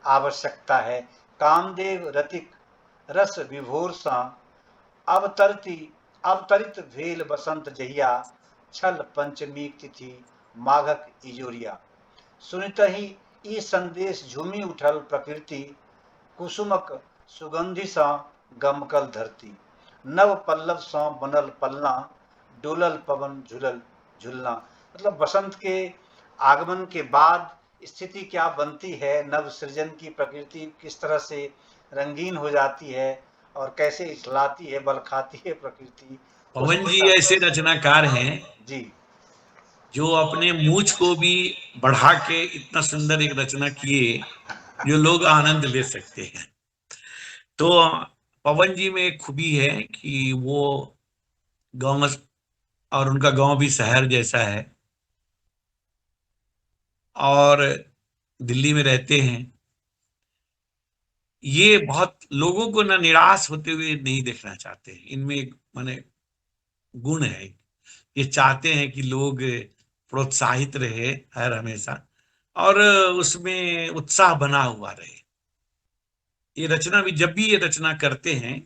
आवश्यकता है। कामदेव रतिक रस विभोर सा अवतरित भेल बसंत जहिया छल पंचमी तिथि माघक इजोरिया। सुनितहि ई संदेश झूमी उठल प्रकृति कुसुमक सुगंधि सा गमकल धरती। नव पल्लव सा बनल पलना डोलल पवन झुलल झुलना। मतलब बसंत के आगमन के बाद स्थिति क्या बनती है, नव सृजन की प्रकृति किस तरह से रंगीन हो जाती है और कैसे इछलाती है, बल खाती है प्रकृति। पवन जी ऐसे रचनाकार हैं जी। जो अपने मूछ को भी बढ़ा के इतना सुंदर एक रचना किए जो लोग आनंद ले सकते हैं। तो पवन जी में एक खूबी है कि वो गांव, और उनका गांव भी शहर जैसा है, और दिल्ली में रहते हैं। ये बहुत लोगों को ना निराश होते हुए नहीं देखना चाहते हैं, इनमें एक माने गुण है, ये चाहते हैं कि लोग प्रोत्साहित रहे हर हमेशा, और उसमें उत्साह बना हुआ रहे। ये रचना भी, जब भी ये रचना करते हैं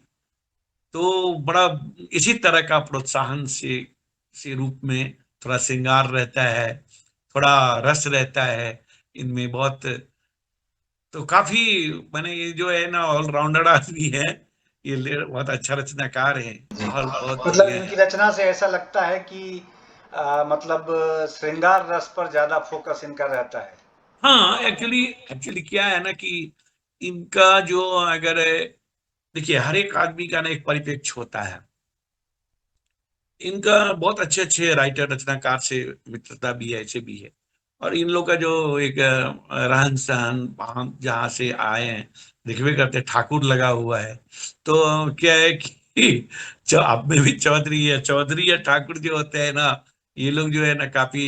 तो बड़ा इसी तरह का प्रोत्साहन से रूप में थोड़ा श्रृंगार रहता है, थोड़ा रस रहता है इनमें बहुत। तो काफी माने ये जो है ना ऑलराउंडर आदमी है, ये बहुत अच्छा रचनाकार है, माहौल बहुत मतलब बढ़िया इनकी है। रचना से ऐसा लगता है कि मतलब श्रृंगार रस पर ज्यादा फोकस इनका रहता है। हाँ, एक्चुअली एक्चुअली क्या है ना कि इनका जो, अगर देखिए हर एक आदमी का ना एक परिप्रेक्ष्य होता है, इनका बहुत अच्छे अच्छे राइटर रचनाकार से मित्रता भी है, ऐसे भी है। और इन लोग का जो एक रहन सहन, हम जहाँ से आए हैं दिखवे करते, ठाकुर लगा हुआ है। तो क्या है कि आप में भी चौधरी है, चौधरी या ठाकुर जो होते हैं ना, ये लोग जो है ना काफी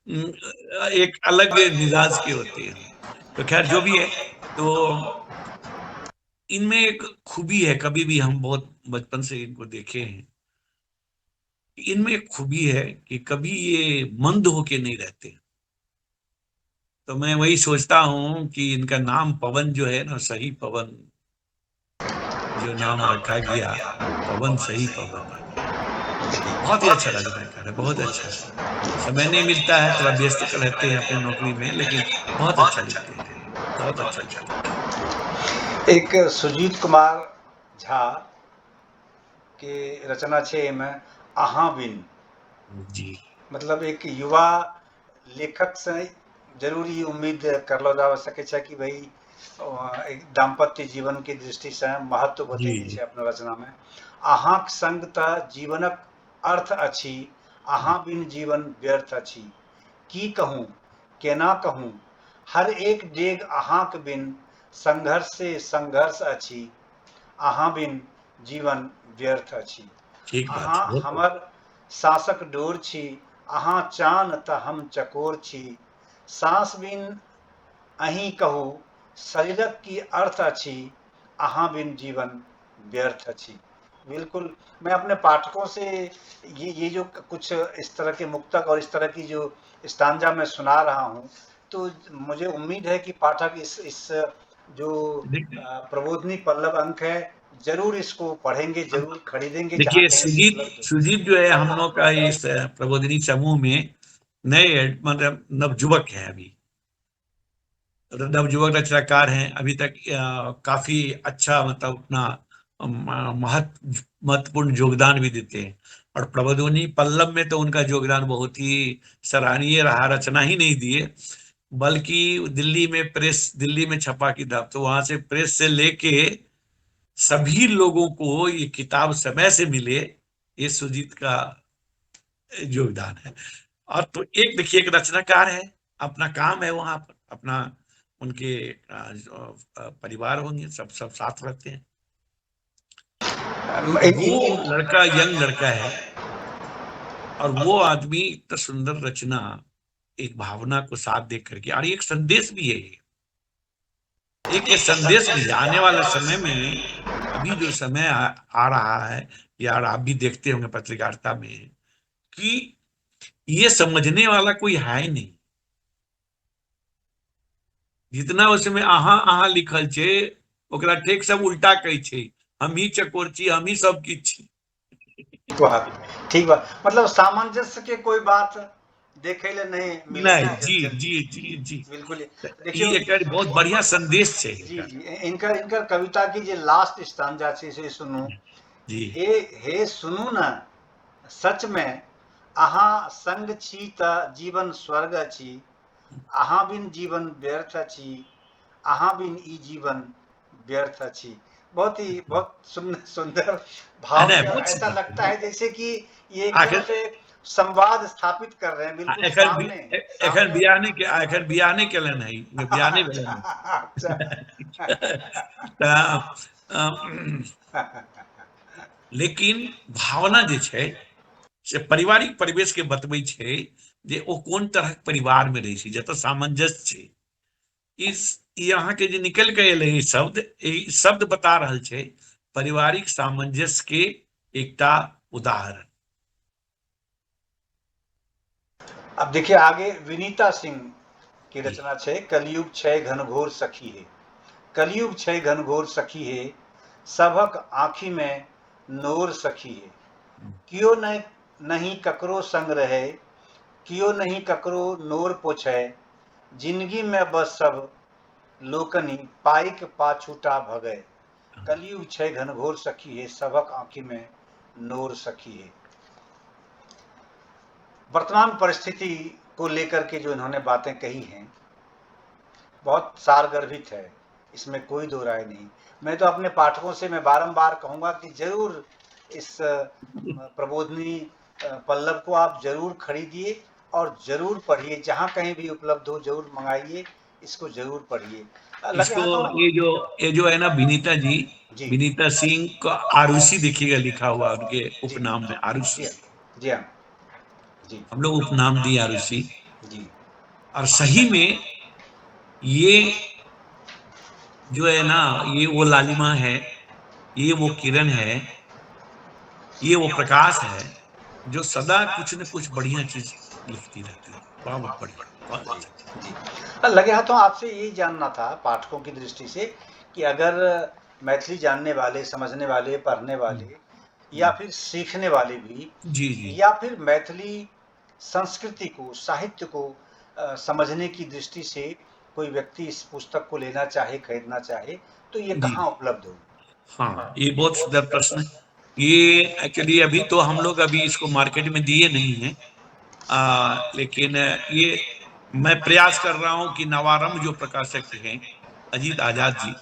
एक अलग मिजाज के होते हैं। तो खैर जो भी है, तो इनमें एक खूबी है, कभी भी हम बहुत बचपन से इनको देखे हैं, इनमें एक खूबी है कि कभी ये मंद होके नहीं रहते। तो मैं वही सोचता हूँ कि इनका नाम पवन जो है ना, सही पवन जो नाम रखा गया, पवन सही पवन है। बहुत ही अच्छा रचनाकार है, बहुत अच्छा है। समय नहीं मिलता है, थोड़ा व्यस्त रहते हैं अपनी नौकरी में, लेकिन बहुत अच्छा लिखते हैं, बहुत अच्छा लिखते हैं। एक सुजीत कुमार झा के रचना छे में अहाँ बिन, जी मतलब एक युवा लेखक से जरूर ई उम्मीद करलो जा सके छे कि भाई एक दाम्पत्य जीवन की दृष्टि से महत्व जी बतैने जी। छे अपना रचना में। अहाँक संग त जीवनक अर्थ अछि, अहाँ बिन जीवन व्यर्थ अछि। की कहूँ केना कहूँ, हर एक डेग अहाँक बिन संघर्ष से संघर्ष अछि, अहाँ बिन जीवन व्यर्थ अछि। ठीक बात अहाँ है, बहुत हमर साँसक डोर छी, अहाँ चान तऽ हम चकोर छी। साँस बिन अहीं कहू शरीरक की अर्थ अछि, अहाँ बिन जीवन व्यर्थ अछि। बिल्कुल। मैं अपने पाठकों से ये जो कुछ इस तरह के मुक्तक और इस तरह की जो स्टांजा मैं सुना रहा हूँ, तो मुझे उम्मीद है कि पाठक इस जो देखिए प्रबोधिनी पल्लव अंक है, ज़रूर इसको पढ़ेंगे, ज़रूर खरीदेंगे जहाँ देखिए, कहीं भी सुजीत उपलब्ध हो। सुजीत जो है हम लोग का इस प्रबोधिनी समूह में नए मतलब नवयुवक है अभी, नवयुवक रचनाकार हैं अभी तक। काफी अच्छा मतलब अपना महत्वपूर्ण योगदान भी देते हैं। और प्रबोधिनी पल्लव में तो उनका योगदान बहुत ही सराहनीय रहा। रचना ही नहीं दिए बल्कि दिल्ली में छपा किताब, तो वहां से प्रेस से लेके सभी लोगों को ये किताब समय से मिले, ये सुजीत का योगदान है। और तो एक देखिए, एक रचनाकार है, अपना काम है वहां पर, अपना उनके परिवार होंगे, सब साथ रहते हैं। तो इन, इन, वो इन, लड़का यंग लड़का है, और वो आदमी इतना सुंदर रचना, एक भावना को साथ देख करके, और एक संदेश भी है ये, एक ये संदेश भी है आने वाले समय में। अभी जो समय आ रहा है, यार आप भी देखते होंगे पत्रकारिता में, कि ये समझने वाला कोई है ही नहीं। जितना उसमें आहा आहा लिखल छे, ओकरा ठीक सब उल्टा कहै छै, हम ही चकोर छी, हम ही सब किछ छी। ठीक बा, मतलब सामंजस्य के कोई बात देखे ले नहीं मिले नहीं, जी जल्दी। जी जी जी। बिल्कुल। ई देखियो, एकर बहुत बढ़िया संदेश छै जी एकर। जी, इनकर इनकर कविता की जे लास्ट स्टांजा छै से सुनू। जी हे हे सुनू न, सच में अहाँ संग छी त जीवन स्वर्ग अछि, अहाँ बिन जीवन व्यर्थ अछि, अहाँ बिन ई जीवन व्यर्थ अछि। बहुत सुंदर सुंदर भाव नहीं, से, बहुत ऐसा लगता सुंदर। है जैसे कि ये एकदम आखिर से संवाद स्थापित कर रहे हैं, बिल्कुल एखन सामने एखन सामने। बियाह नहीं के, एखन बियाह नहीं केलन है, बियाह नहीं भेलन अच्छा है। लेकिन भावना जे छै से पारिवारिक परिवेश के बतबै छै, जे ओ कोन तरह परिवार में रहे छै, जतऽ सामंजस्य छै। इस यहाँ के जो निकल के एले ई शब्द बता रहल छै पारिवारिक सामंजस्य के एकटा उदाहरण। अब देखिए आगे विनीता सिंह की जी रचना छै, कलयुग छै घनघोर सखी है। कलयुग छै घनघोर सखी है, सभक आँखि में नोर सखी है। कियो नहीं ककरो संग रहे, कियो नहीं ककरो नोर पोछे, जिंदगी में बस सब लोकनि पाइक पाछूटा भगै। कलयुग छै घनघोर सखी है, सबक आँखि में नोर सखी है। वर्तमान परिस्थिति को लेकर के जो इन्होंने बातें कही हैं, बहुत सारगर्भित है, इसमें कोई दो राय नहीं। मैं तो अपने पाठकों से मैं बारंबार कहूँगा कि जरूर इस प्रबोधिनी पल्लव को आप जरूर खरीदिए और जरूर पढ़िए, जहाँ कहीं भी उपलब्ध हो जरूर मंगाइए, इसको जरूर पढ़िए। लगे इसको, हाथों। ये जो है ना विनीता जी, जी विनीता सिंह का आरुषि देखिएगा लिखा हुआ उनके जी उपनाम में, जी आरुषि। हाँ जी हाँ जी हम लोग उपनाम दिए आरुषि। जी। और सही में ये जो है ना, ये वो लालिमा है, ये वो किरण है, ये वो प्रकाश है, जो सदा कुछ न कुछ बढ़िया चीज लिखती रहती है। बहुत बढ़िया, बहुत अच्छा। जी। लगे हाथों आपसे यही जानना था पाठकों की दृष्टि से कि अगर मैथिली जानने वाले, समझने वाले, पढ़ने वाले या फिर सीखने वाले भी, जी जी या फिर मैथिली संस्कृति को, साहित्य को समझने की दृष्टि से कोई व्यक्ति इस पुस्तक को लेना चाहे, खरीदना चाहे, तो ये जी। कहाँ उपलब्ध हो? हाँ, ये बहुत सुंदर प्रश्न है। ये एक्चुअली अभी तो हम लोग अभी इसको मार्केट में दिए नहीं है, लेकिन ये मैं प्रयास कर रहा हूँ कि नवारंभ जो प्रकाशक हैं अजीत आजाद जी,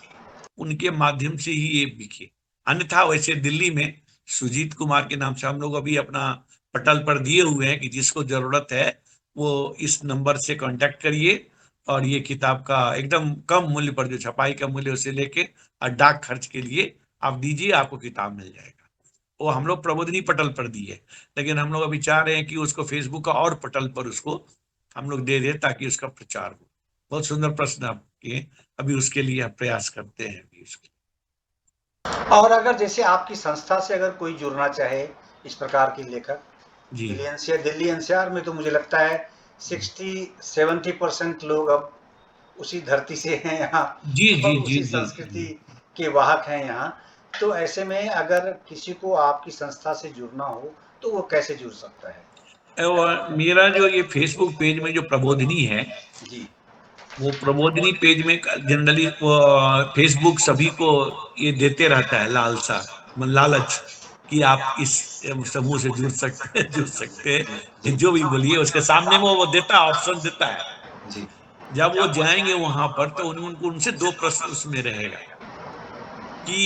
उनके माध्यम से ही ये बिके। अन्यथा वैसे दिल्ली में सुजीत कुमार के नाम से हम लोग अभी अपना पटल पर दिए हुए हैं कि जिसको जरूरत है वो इस नंबर से कांटेक्ट करिए, और ये किताब का एकदम कम मूल्य पर, जो छपाई का मूल्य उसे लेके और डाक खर्च के लिए आप दीजिए, आपको किताब मिल जाएगा। वो हम लोग प्रबोधिनी पटल पर दिए, लेकिन हम लोग अभी चाह रहे हैं कि उसको फेसबुक का और पटल पर उसको हम लोग दे दें ताकि उसका प्रचार हो। बहुत सुंदर प्रश्न आप किए, अभी उसके लिए हम प्रयास करते हैं अभी उसके। और अगर जैसे आपकी संस्था से अगर कोई जुड़ना चाहे इस प्रकार की लेखक, जी दिल्ली एनसीआर में तो मुझे लगता है 60-70% लोग अब उसी धरती से हैं यहाँ जी जी और जी उसी जी संस्कृति के वाहक हैं यहाँ। तो ऐसे में अगर किसी को आपकी संस्था से जुड़ना हो तो वो कैसे जुड़ सकता है? और मेरा जो ये फेसबुक पेज में जो प्रबोधिनी है, जी। वो प्रबोधिनी पेज में जनरली फेसबुक सभी को ये देते रहता है लालसा, लालच, कि आप इस समूह से जुड़ सकते हैं, जी। जो भी बोलिए उसके सामने में वो देता है, ऑप्शन देता है। जी। जब वो जाएंगे वहां पर तो उनको उनसे दो प्रश्न उसमें रहेगा कि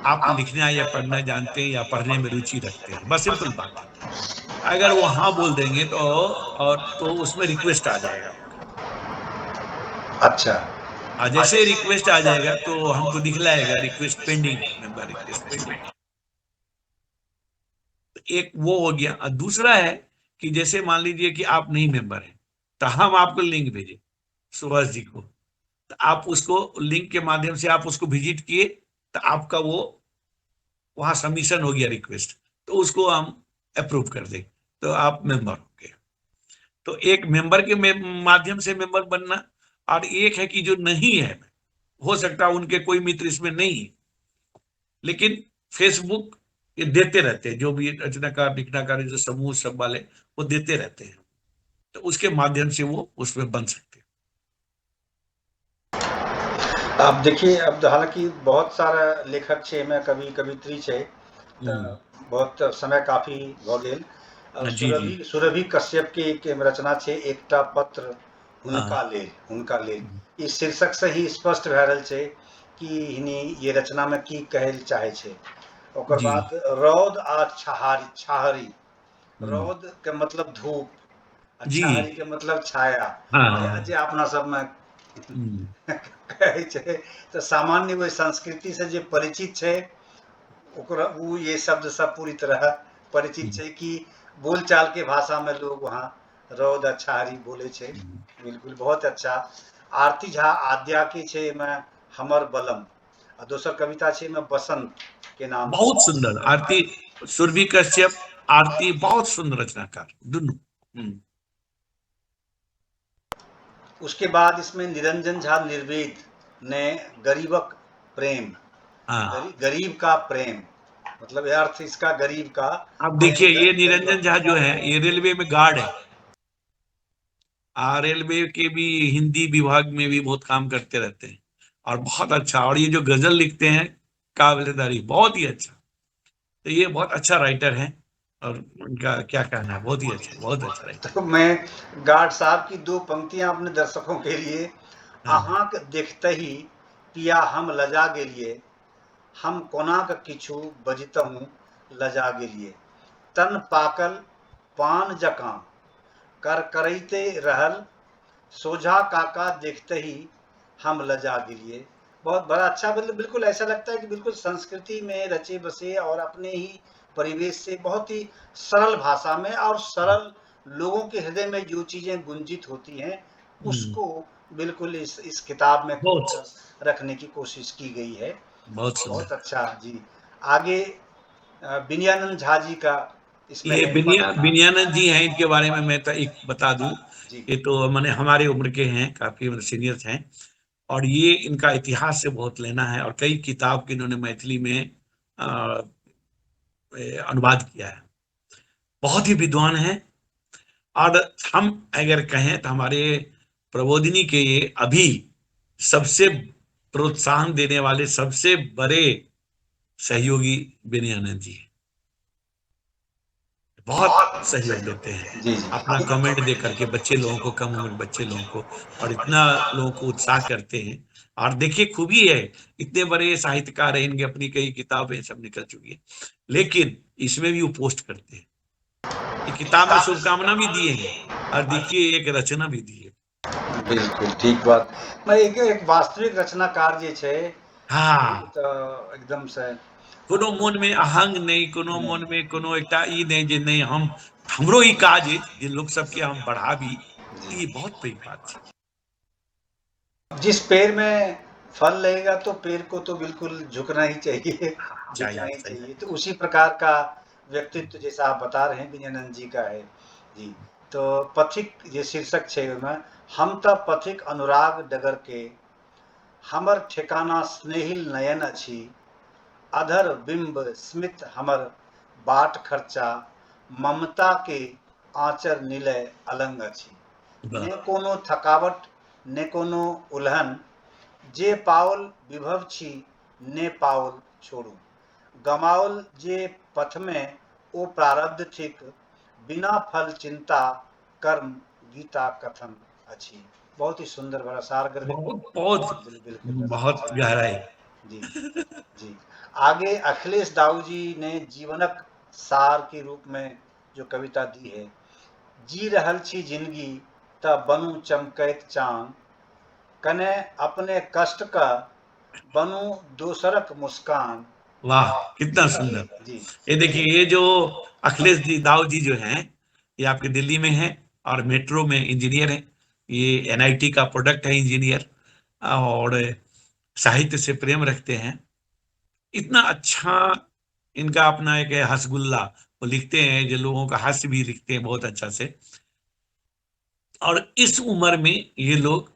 आप लिखना या पढ़ना जानते हैं या पढ़ने में रुचि रखते हैं, बस सिंपल बात है। अगर वो हाँ बोल देंगे तो और तो उसमें रिक्वेस्ट आ जाएगा। अच्छा। और जैसे रिक्वेस्ट आ जाएगा तो हमको दिखलाएगा request pending, member request pending. एक वो हो गया। और दूसरा है कि जैसे मान लीजिए कि आप नहीं मेंबर हैं तो हम आपको लिंक भेजे सुभाष जी को, तो आप उसको लिंक के माध्यम से आप उसको विजिट किए तो आपका वो वहां सबमिशन हो गया रिक्वेस्ट, तो उसको हम अप्रूव कर दें तो आप मेंबर हो गए। तो एक मेंबर के माध्यम से मेंबर बनना, और एक है कि जो नहीं है, हो सकता है उनके कोई मित्र इसमें नहीं है, लेकिन फेसबुक ये देते रहते हैं, जो भी रचनाकार लिखनाकार जो समूह सब वाले वो देते रहते हैं, तो उसके माध्यम से वो उसमें बन सकते हैं। अब देखिए, अब हालांकि बहुत सारा लेखक छे में कवि कवित्री छे, तो बहुत समय काफी भ गेल। जी जी। सुरभि कश्यप के एक रचना छे, एकटा पत्र हाँ। हुनका लेल। इस शीर्षक से ही स्पष्ट भए रहल छे कि हिनी ये रचना में की कहल चाहे छे। ओकर जी। बाद रौद आ छाहरी। हम्म, रौद के मतलब धूप, जी। छाहरी के मतलब छाया। हाँ। जे अपना सब में हम्म, कहै छै, तो सामान्य वही संस्कृति से जे परिचित छै ओकरा वो ये शब्द सब पूरी तरह परिचित हम्म, छै कि बोलचाल के भाषा में लोग वहाँ रौद छाहरी बोले छै। हम्म। बिल्कुल बहुत अच्छा। आरती झा आद्या के छै में हमर बलम, आ दोसर कविता छै में बसंत के नाम से। बहुत सुंदर आरती, सुरभि कश्यप, आरती बहुत सुंदर रचनाकार दोनों। उसके बाद इसमें निरंजन झा निर्वेद ने गरीबक प्रेम, हाँ। गरीब का प्रेम, मतलब यह अर्थ इसका गरीब का अब प्रेम, देखिए ये निरंजन झा जो है गरीबक। ये रेलवे में गार्ड है, रेलवे के भी हिंदी विभाग में भी बहुत काम करते रहते हैं, और बहुत अच्छा, और ये जो गजल लिखते हैं काबिल तारीफ, बहुत ही अच्छा। तो ये बहुत अच्छा राइटर है, और उनका क्या कहना है, बहुत अच्छा राइटर। तो मैं गार्ड साहब की दो पंक्तियां अपने दर्शकों के लिए। हाँ। अहाँक देखते ही पिया हम लजा गेलिए, हम कोनाक किछु बजितहुँ लजा गेलिए। तन पाकल पान जकाँ कर करैते रहल, सोझा काका देखते ही हम लजा गेलिए। बहुत बड़ा अच्छा, मतलब बिल्कुल ऐसा लगता है कि बिल्कुल संस्कृति में रचे बसे और अपने ही परिवेश से बहुत ही सरल भाषा में और सरल लोगों के हृदय में जो चीज़ें गुंजित होती हैं हम्म, उसको बिल्कुल इस किताब में बहुत रखने की कोशिश की गई है। बहुत बहुत सुंदर। अच्छा जी। आगे विनयानंद झा जी का इसमें ये है विनयानंद जी हैं, इनके बारे में मैं तो एक बता दूं, जी। ये तो मैंने हमारे उम्र के हैं, काफी सीनियर्स हैं, और ये इनका इतिहास से बहुत लेना है, और कई किताब के इन्होंने मैथिली में अ, अनुवाद किया है, बहुत ही विद्वान हैं। और हम अगर कहें तो हमारे प्रबोधिनी के ये अभी सबसे प्रोत्साहन देने वाले सबसे बड़े सहयोगी विनयानंद जी हैं। बहुत बहुत सहयोग देते हैं, सहयोग, जी जी, अपना कमेंट दे करके बच्चे लोगों को, कम उम्र बच्चे लोगों को, और इतना लोगों को उत्साह करते हैं। और देखिए खूबी है, इतने बड़े साहित्यकार हैं, इनकी अपनी कई किताबें सब निकल चुकी है, लेकिन इसमें भी वो पोस्ट करते हैं। ये किताब में शुभकामना भी दिए हैं, और देखिए एक रचना भी दी है। बिल्कुल ठीक बात। मैं एक वास्तविक रचनाकार जे छै हाँ, तो एकदम से कोनो मन में अहंग नहीं, कोनो मन में कोनो एकटा ई नहीं जे नहीं हम, हमरो ई काज है जे लोग सबके हम बढ़ाबी, ई बहुत पैघ बात छै। जिस पेड़ में फल लगेगा तो पेड़ को तो बिल्कुल झुकना ही चाहिए, झुकना चाहिए ही सही। चाहिए। तो उसी प्रकार का व्यक्तित्व जैसा आप बता रहे हैं विजयानंद जी का है जी। तो पथिक ये शीर्षक छे में, हम त पथिक अनुराग डगर के, हमर ठेकाना स्नेहिल नयन अछि, अधर बिंब स्मित हमर बाट खर्चा, ममता के आंचर निलय अलंग अछि। ने कोनो थकावट ने कोनो उल्हन, जे पाओल विभव छी ने पाओल छोड़ू, गमाओल जे पथ में ओ प्रारब्ध थिक, बिना फल चिंता कर्म गीता कथन अछि। बहुत ही सुंदर बड़ा सारगर बहुत बहुत बिल्कुल बहुत गहराई। जी जी। आगे अखिलेश दाऊ जी ने जीवनक सार के रूप में जो कविता दी है, जी रहल छी जिंदगी त बनू चमकैत चांद, कने अपने कष्ट का बनू दोसरक मुस्कान। वाह कितना देखिए सुंदर। जी ये देखिए, ये जो अखिलेश जी दाऊ जी जो हैं, ये आपके दिल्ली में हैं और मेट्रो में इंजीनियर हैं। ये एनआईटी का प्रोडक्ट है इंजीनियर, और साहित्य से प्रेम रखते हैं। इतना अच्छा इनका अपना एक है हसगुल्ला, वो लिखते हैं जो लोगों का हास्य भी लिखते हैं बहुत अच्छा से। और इस उम्र में ये लोग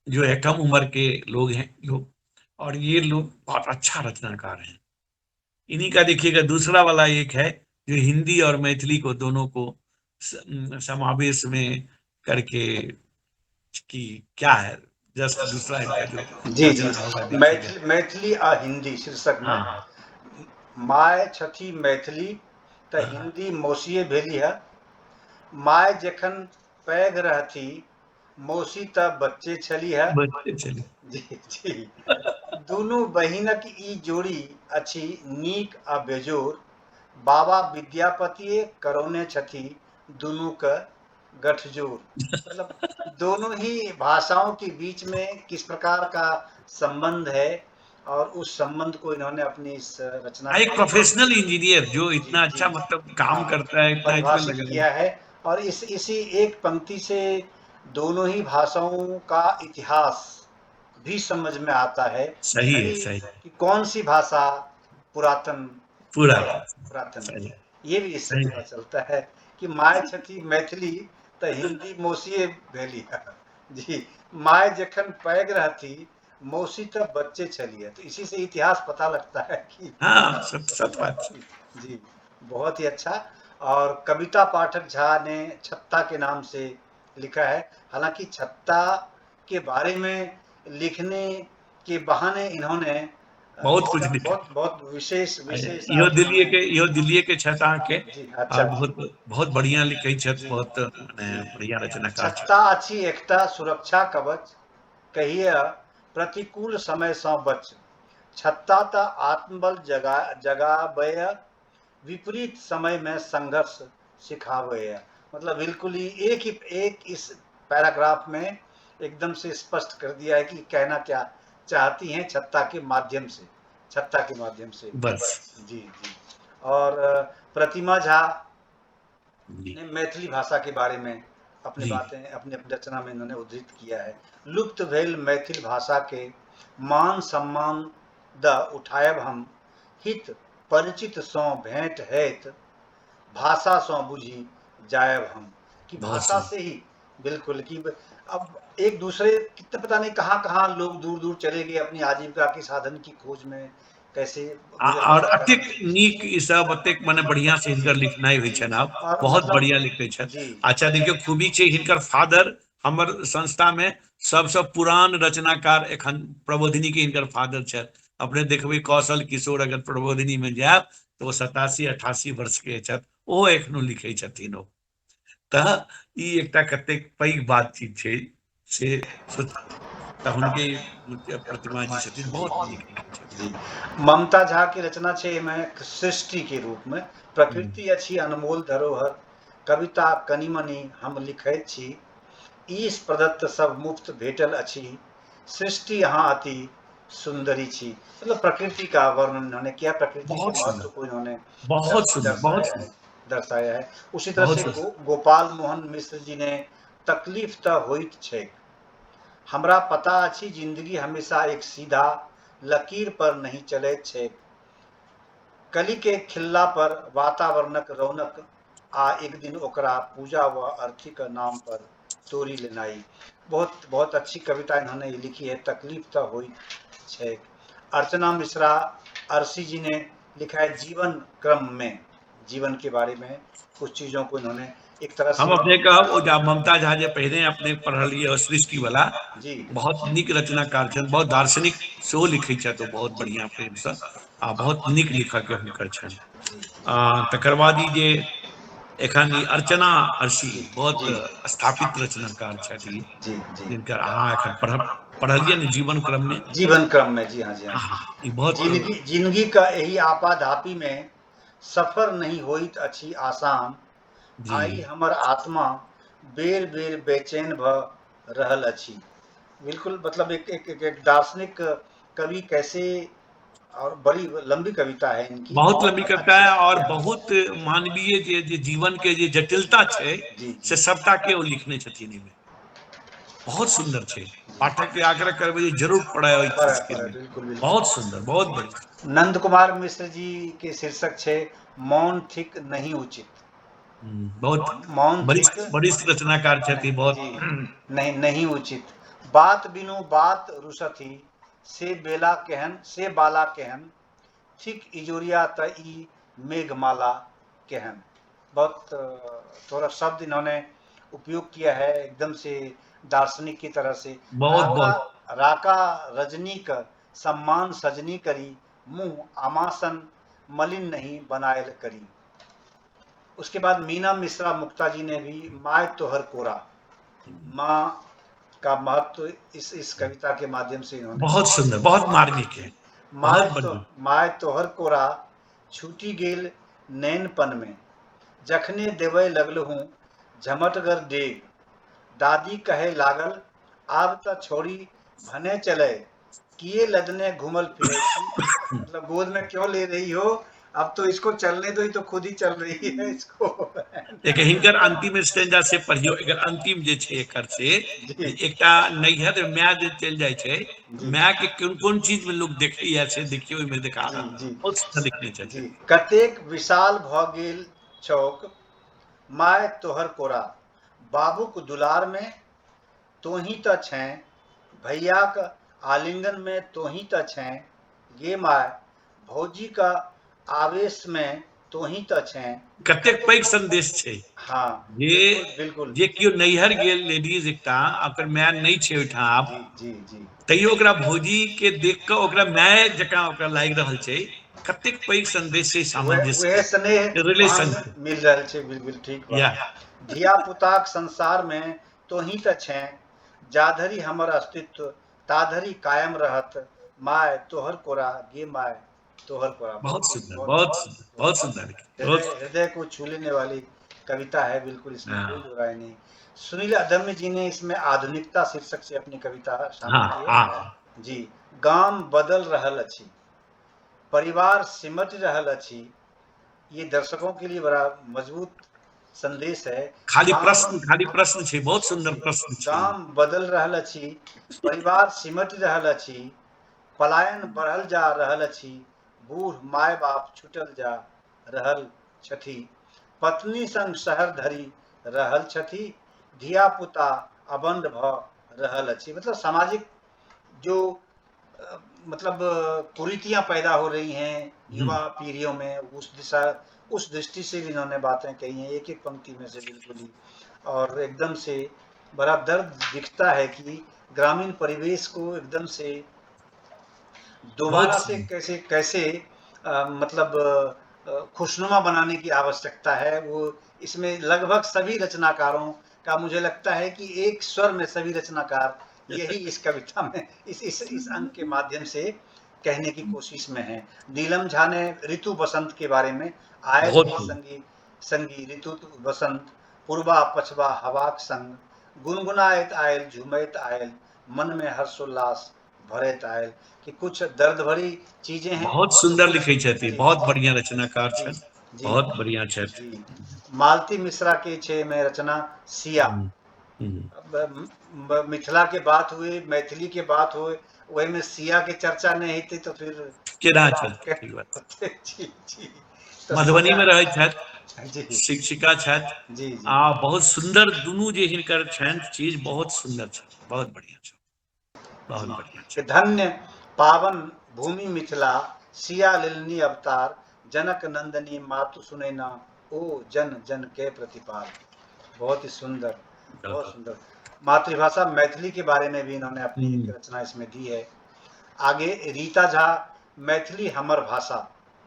जो है कम उम्र के लोग हैं लोग, और ये लोग बहुत अच्छा रचनाकार हैं। इन्हीं का देखिएगा दूसरा वाला एक है जो हिंदी और मैथिली को दोनों को समावेश में करके, कि क्या है जस्ट दूसरा इनका जो जी जी। रचना होगा देखिएगा। मैथिली आ हिंदी शीर्षक में, हाँ माय छथी मैथिली त हाँ, हिंदी मौसिए भेली है, माय जखन पैघ रहती मौसी त बच्चे छली है। बच्चे चले। जी जी। दुनू बहिनक ई जोड़ी अछि नीक आ बेजोड़, बाबा विद्यापति करौने छथि दुनू का गठजोड़। मतलब दोनों ही भाषाओं के बीच में किस प्रकार का संबंध है, और उस संबंध को इन्होंने अपनी इस रचना एक प्रोफेशनल इंजीनियर जो जी इतना जी अच्छा मतलब काम हाँ करता है, इतना इसमें परिभाषित लगा किया है। और इसी एक पंक्ति से दोनों ही भाषाओं का इतिहास भी समझ में आता है सही है, कि, सही कि कौन सी भाषा पुरातन पूरा है, पुरातन है। सही ये भी इससे सही। पता चलता है कि माय छथी मैथिली त हिंदी मौसिए भेली है। जी। माय जखन पैघ रहती मौसी तब बच्चे छलिए, तो इसी से इतिहास पता लगता है कि हाँ सत सत बात। जी बहुत ही अच्छा। और कविता पाठक झा ने छत्ता के नाम से लिखा है। हालांकि छत्ता के बारे में लिखने के बहाने इन्होंने बहुत कुछ लिखा बहुत बहुत विशेष है। विशेष इहो दिल्ली के छता के, जी और अच्छा बहुत बहुत बढ़िया लिखे छत, जी बहुत जी। बढ़िया रचनाकार छथि। छत्ता अछि एकटा सुरक्षा कवच, कहिए प्रतिकूल समय से बच, छत्ता त आत्मबल जगाबय, विपरीत समय में संघर्ष सिखावे। मतलब बिल्कुल ही एक इस पैराग्राफ में एकदम से स्पष्ट कर दिया है कि कहना क्या चाहती हैं छत्ता के माध्यम से, छत्ता के माध्यम से। बस जी जी। और प्रतिमा झा जी ने मैथिली भाषा के बारे में अपनी जी। बातें अपनी रचना में इन्होंने उद्धृत किया है। लुप्त भेल मैथिल भाषा के मान सम्मान द उठायब हम, हित परिचित सौ भेंट हैत, भाषा सौ बुझी जायब हम। कि बहुत भाषा सुंदर। से ही बिल्कुल कि अब एक दूसरे कितने पता नहीं कहाँ कहाँ लोग दूर दूर चले गए अपनी आजीविका के साधन की खोज में, कैसे गुजर और बसर अतेक करते नीक ई सब अतेक मने बढ़िया से हिनकर लिखनाइ होइ छनि। आब और बहुत मतलब बढ़िया लिखै छथि। जी अच्छा देखियौ खूबी छै हिनकर फादर हमर संस्था में सबसे पुरान रचनाकार एखन प्रबोधिनी के हिनकर फादर छथि। अपने देखबै कौशल किशोर अगर प्रबोधिनी में जायब तो 87-88 वर्ष के छथि, ओ एखनो लिखै छथिन। ओ तऽ ई एकटा कतेक पैघ बातचीत छै से तऽ हुनके प्रतिमा जी छथिन, बहुत नीक लिखै छथिन। जी। ममता झा की रचना छै में सृष्टि के रूप में, प्रकृति अछि अनमोल धरोहर, कविता कनिमनि हम लिखैत छी, ईश प्रदत्त सब मुफ्त भेटल अछि, सृष्टि यहाँ अति सुंदरी छी। मतलब प्रकृति का वर्णन इन्होंने किया, प्रकृति के बहुत महत्व सुंदर, को इन्होंने बहुत सुंदर, बहुत दर्शाया है, सुंदर, दर्शाया है। उसी तरह बहुत से सुंदर। गोपाल मोहन मिश्र जी ने तकलीफ त होइत छेक, हमरा पता अछि जिंदगी हमेशा एक सीधा लकीर पर नहीं चले छे। कली के खिल्ला पर वातावरणक रौनक आ एक दिन ओकरा पूजा व अर्थी का नाम पर तोड़ी लेनाई। बहुत बहुत अच्छी कविता इन्होंने लिखी है। तकलीफ तो हुई छे। अर्चना मिश्रा अरसी जी ने लिखा है जीवन क्रम में, जीवन के बारे में कुछ चीजों को इन्होंने एक तरह हम से अपने कहब ओ जा ममता झा जे पहिने अपने पढ़लिए सृष्टि वाला जी बहुत नीक रचनाकार छथि, बहुत दार्शनिक सेहो लिखै छथि ओ बहुत जी बढ़िया प्रेम से आ बहुत नीक लेखक हुनकर छनि। जी तकर बाद ई जे एखन ई अर्चना अरसी जी बहुत जी स्थापित रचनाकार छथि, जी जी जिनकर अहाँ एखन पढ़लिए ने जीवन क्रम में। जीवन क्रम में, जी हाँ जी हाँ। हाँ, ई बहुत जिंदगी का यही आपाधापी में सफर नहीं होइत अछि आसान। जी आई हमर आत्मा बेर बेर बेचैन भ रहल अछि। बिल्कुल, मतलब एक दार्शनिक कवि कैसे, और बड़ी लंबी कविता है इनकी, बहुत लंबी कविता अच्छी। है और बहुत मानवीय जे जीवन के जे जटिलता छै जी से जी सबटा के ओ लिखने छथिन एहिमे। बहुत सुंदर छै, पाठक के आग्रह करबै जे जरूर पढ़े ओइ चीज के लिए। बिल्कुल बिल्कुल। बहुत सुंदर, बहुत बढ़िया। नंद कुमार मिश्र जी के शीर्षक छे मौन थिक नहीं उचित। बहुत मौन थिक वरिष्ठ वरिष्ठ रचनाकार छथि, बहुत जी नहीं नहीं उचित। बात बिनु बात रुसथी से बेला केहन से बाला केहन, थिक इजोरिया त ई मेघमाला केहन। बहुत थोड़ा शब्द इन्होंने उपयोग किया है एकदम से दार्शनिक की तरह से। बहुत राका बहुत राका रजनी का सम्मान सजनी करी, मुंह आमासन मलिन नहीं बनायल करी। उसके बाद मीना मिश्रा मुक्ता जी ने भी माय तोहर कोरा, माँ का महत्व इस कविता के माध्यम से इन्होंने बहुत सुंदर, बहुत मार्मिक है, बहुत बढ़िया। माय तोहर कोरा छूटी गेल नैनपन में, जखने देवय लगलहूँ झमटगर डेग, दादी कहे लागल आब त छोड़ी भने चले, किए लदने घूमल फिरे छी। मतलब गोद में क्यों ले रही हो, अब तो इसको चलने दो, ही तो खुद ही चल रही है इसको। एक हिनकर अंतिम स्टेंजा से पढ़ियो, एकर अंतिम जे छै एकर से जी एकटा नैहर माय जे चल जाय छै, जी माय के कोन कोन चीज में लोग देखैया से देखियो ओहिमे देखा जी जी बहुत सुंदर लिखने जी। छथिन। कतेक विशाल भ गेल चौक माय तोहर कोरा, बाबूक दुलार में तोही त छें, भैयाक आलिंगन में तोही त छें, गे माय भौजी का आवेश में तोही त छें। कतेक पैघ संदेश छै हाँ जे बिल्कुल बिल्कुल। जे केओ नैहर गेल लेडीज एकटा ओकर माय नहीं छै ओहिठाम आब, जी जी जी तैयो ओकरा भौजी के देख के ओकरा माय जकां ओकरा लागि रहल छै। कतेक पैघ संदेश छै वह सामंजस्य स्नेह वहाँ रिलेशन के। मिल रहल छै, बिल्कुल ठीक या बात। धिया पुताक संसार में तोही त छें, जाधरि हमर अस्तित्व ताधरि कायम रहत, माय तोहर कोरा गे माय तोहर कोरा। बहुत सुंदर, बहुत बहुत सुंदर, बहुत सुंदर बहुत। हृदय को छू लेने वाली कविता है, बिल्कुल, इसमें कोई हाँ दो राय नहीं। सुनील अदम्य जी ने इसमें आधुनिकता शीर्षक से अपनी कविता शामिल हाँ की है। हाँ जी, गाम बदल रहल अछि, परिवार सिमट रहल अछि। ये दर्शकों के लिए बड़ा मजबूत संदेश है। खाली प्रश्न छै, बहुत सुंदर प्रश्न छै। गाम बदल रहल अछि, परिवार सिमट रहल अछि, पलायन बढ़ल जा रहल अछि, बूढ़ माय बाप छुटल जा रहल छथि, पत्नी संग शहर धरि रहल छथि, धिया पुता अबंड भ रहल अछि। मतलब सामाजिक जो मतलब कुरीतियां पैदा हो रही हैं युवा पीढ़ियों में, उस दृष्टि से भी इन्होंने बातें कही हैं एक एक पंक्ति में से, बिल्कुल ही। और एकदम से बड़ा दर्द दिखता है कि ग्रामीण परिवेश को एकदम से दोबारा बहुत से कैसे कैसे मतलब खुशनुमा बनाने की आवश्यकता है। वो इसमें लगभग सभी रचनाकारों का मुझे लगता है कि एक स्वर में सभी रचनाकार यही इस कविता में इस अंक के माध्यम से कहने की कोशिश में है। नीलम झा ने ऋतु बसंत के बारे में, आयल बहुत हे संगी संगी ऋतु बसंत, पूर्वा पछवा हवाक संग, गुनगुनाइत आयल झुमैत आयल, मन में हर्षोल्लास भरैत आयल। कि कुछ दर्द भरी चीजें हैं, बहुत सुंदर लिखे छथि, जी बहुत बढ़िया रचनाकार जी छथि, जी बहुत बढ़िया छथि। जी। मालती मिश्रा के छे में रचना सिया, अब मिथिला के बात हुए, मैथिली के बात हुए, वही में सिया के चर्चा नहीं थी तो फिर केना बात छथि, ठीक बात। होते। जी जी। तो मधुबनी सिया, में रहै छथि, जी शिक्षिका छथि जी जी आ बहुत सुंदर दुनू जे हिनकर छनि चीज बहुत सुंदर छनि, बहुत बढ़िया छनि, बहुत जी बढ़िया कि छनि। धन्य पावन भूमि मिथिला, सिया लिलनी अवतार, जनक नंदनी मातु सुनैना, ओ जन जन के प्रतिपाल। बहुत ही सुंदर, बहुत सुंदर। मातृभाषा मैथिली के बारे में भी इन्होंने अपनी एक रचना इसमें दी है। आगे रीता झा, मैथिली हमर भाषा,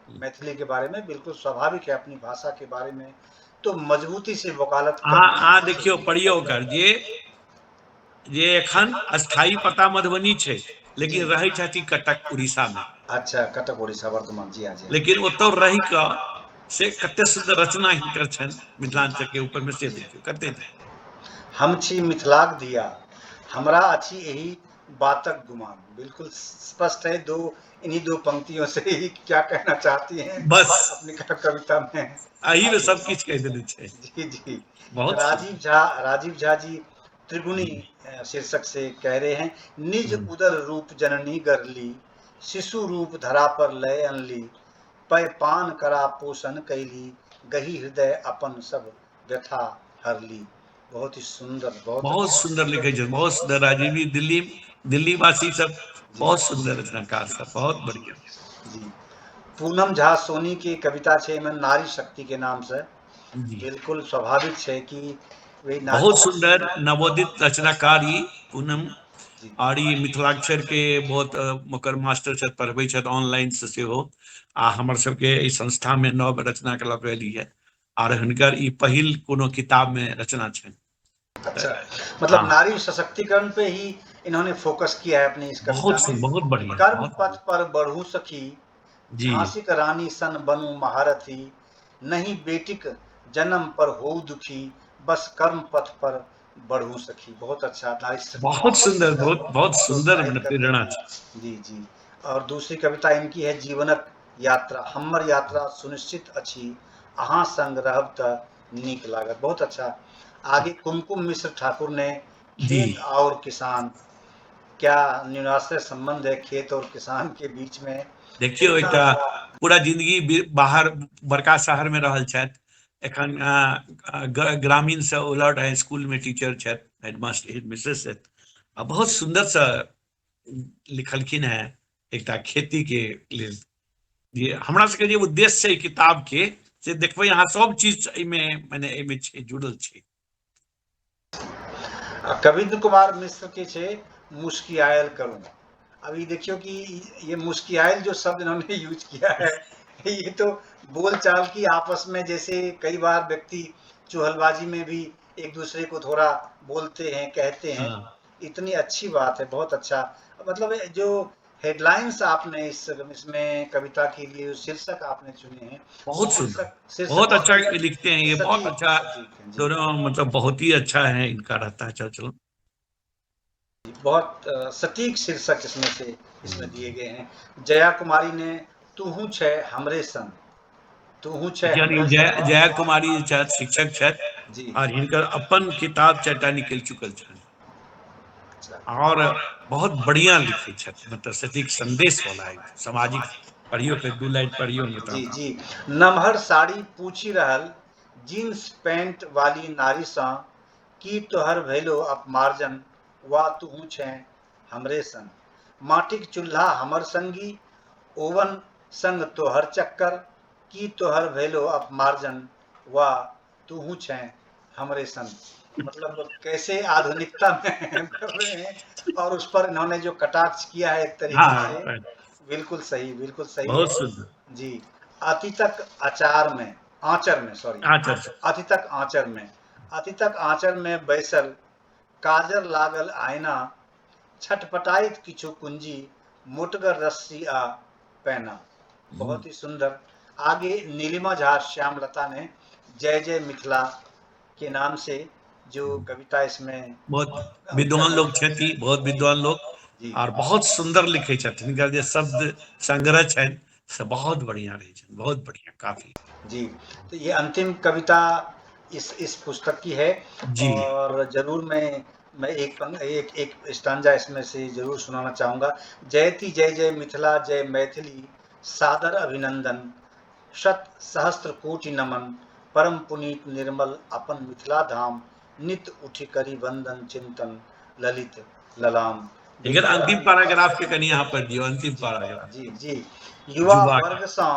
मैथिली के बारे में बिल्कुल स्वाभाविक है, अपनी भाषा के बारे में तो मजबूती से वकालत करने अहाँ देखियौ पढ़ियौ ओकर जे एखन स्थायी पता मधुबनी छै, जी। लेकिन रहै छथि कटक उड़ीसा में। अच्छा, कटक उड़ीसा वर्तमान, जी हाँ जी हाँ। लेकिन ओतौ रहि कऽ से कते सुंदर रचना हिनकर छनि मिथिलांचल के ऊपर में, से देखियौ कते हम छी मिथिलाक दिया, हमरा अछि यही बातक गुमान। बिल्कुल स्पष्ट है, दो इन्हीं दो पंक्तियों से ही क्या कहना चाहती हैं बस अपनी कविता में। अही में आगे। सब किछु कह देने छै। जी जी। बहुत सुंदर। राजीव झा जी त्रिगुणी शीर्षक से कह रहे हैं, निज उदर रूप जननी गरली, शिशु रूप धरा पर लय अनली, पय पान करा पोषण कैली, गही हृदय अपन सब व्यथा हरली। बहुत ही सुंदर, बहुत सुंदर लिखे छथि, बहुत सुंदर। राजीव जी दिल्ली वासी सब बहुत सुंदर रचनाकार सब, बहुत बढ़िया। जी। पूनम झा सोनी की कविता छे में नारी शक्ति के नाम से, जी बिल्कुल स्वाभाविक है कि वे बहुत सुंदर नवोदित रचनाकार ई पूनम, जी और ई मिथिलाक्षर के बहुत ओकर मास्टर छथि, पढ़बै छथि ऑनलाइन से सेहो, आ हमर सबके ई संस्था में नव रचना के लऽ कऽ एली है, और हिनकर ई पहिल कोनो किताब में रचना छनि। अच्छा, मतलब नारी सशक्तिकरण पे ही इन्होंने फोकस किया है अपनी इस कविता में। बहुत बढ़िया, कर्म बहुत पथ पर बढ़ू सखी, जी झांसी का रानी सन बनू महारथी, नहीं बेटिक जन्म पर हो दुखी, बस कर्म पथ पर बढ़ू सखी। बहुत अच्छा, नारी बहुत सुंदर, बहुत सुंदर प्रोत्साहित करने प्रेरणा की। छै। जी जी। और दूसरी कविता इनकी है, जीवनक यात्रा, हमर यात्रा सुनिश्चित अछि, अहाँ संग रहब त नीक लागत। बहुत अच्छा। आगे कुमकुम मिश्र ठाकुर ने जी खेत और किसान, क्या न्यूनाश्रय संबंध है खेत और किसान के बीच में। देखियौ एकटा पूरा जिंदगी बाहर बड़का शहर में रहल छथि, एखन ग्रामीण से उलट हाई स्कूल में टीचर छथि, हेडमास्टर हेडमिस्ट्रेस छथि, आ बहुत सुंदर से लिखलखिन है एकटा खेती के लेल। जे हमरा सबके जे उद्देश्य छै किताब के, से देखबै अहाँ सब चीज एहिमे छै, जुड़ल छै। कविंद्र कुमार मिश्र के छे मुस्कियायल करूं। अभी देखियो कि ये मुस्कियायल जो शब्द इन्होंने यूज किया है, ये तो बोलचाल की आपस में, जैसे कई बार व्यक्ति चुहलबाजी में भी एक दूसरे को थोड़ा बोलते हैं, कहते हैं। इतनी अच्छी बात है, बहुत अच्छा। मतलब जो हेडलाइंस आपने इसमें कविता के लिए शीर्षक आपने चुने हैं, बहुत सुंदर, बहुत अच्छा शीर्षक लिखते हैं ये, बहुत सटीक अच्छा सटीक है जी। दोनों, मतलब बहुत ही अच्छा है इनका रहता है। चलो बहुत सटीक शीर्षक इसमें दिए गए हैं। जया कुमारी ने तूहू छे हमरे संग, तूहू छे हमरे संग। जया कुमारी छथि, शिक्षक छथि, जी। और हिनकर अपन किताब 4टा निकलि चुकल छनि, और बहुत बढ़िया लिखे छथि, मतलब सटीक संदेश वाला है, सामाजिक। पढ़ियो के 2 लाइन पढ़ियो जी मतलब। जी। नमहर साड़ी पूछी रहल, जींस पैंट वाली नारी सा, की तोहर भेलो अपमार्जन, वा तूहू छे हमरे संग। माटिक चूल्हा हमर संगी, ओवन संग तोहर चक्कर, की तोहर भेलो अपमार्जन, वा तूहू छे हमरे संग। मतलब कैसे आधुनिकता में कर रहे हैं, और उस पर इन्होंने जो कटाक्ष किया है एक तरीके से, बिल्कुल सही, बिल्कुल सही है। बहुत सुंदर। जी। अति तक आचार में, आंचर में, सॉरी, अति तक आंचर में, अति तक आंचर में बैसल, काजर लागल आईना, छटपटाइत किछु कुंजी, मोटगर रस्सी आ पैना। बहुत ही सुंदर। आगे नीलिमा झा श्यामलता ने जय जय मिथिला के नाम से जो कविता इसमें, बहुत विद्वान लोग छथि, बहुत विद्वान लोग, जी और बहुत सुंदर लिखे छथि। हिनकर जे शब्द संग्रह छनि से बहुत बढ़िया रहे छनि, बहुत बढ़िया, काफी। जी। तो ये अंतिम कविता इस पुस्तक की है। जी। और जरूर मैं एक स्टांजा इसमें से जरूर सुनाना चाहूंगा। जयति जय जय मिथिला जय मैथिली, सादर अभिनंदन, शत सहस्त्र कोटि नमन, परम पुनीत निर्मल अपन मिथिला धाम, नित उठि करी वंदन चिंतन, ललित ललाम। अगर देखिए अंतिम पैराग्राफ के कनी यहाँ पर दियो, अंतिम जी पैराग्राफ जी जी। युवा युवा वर्ग सा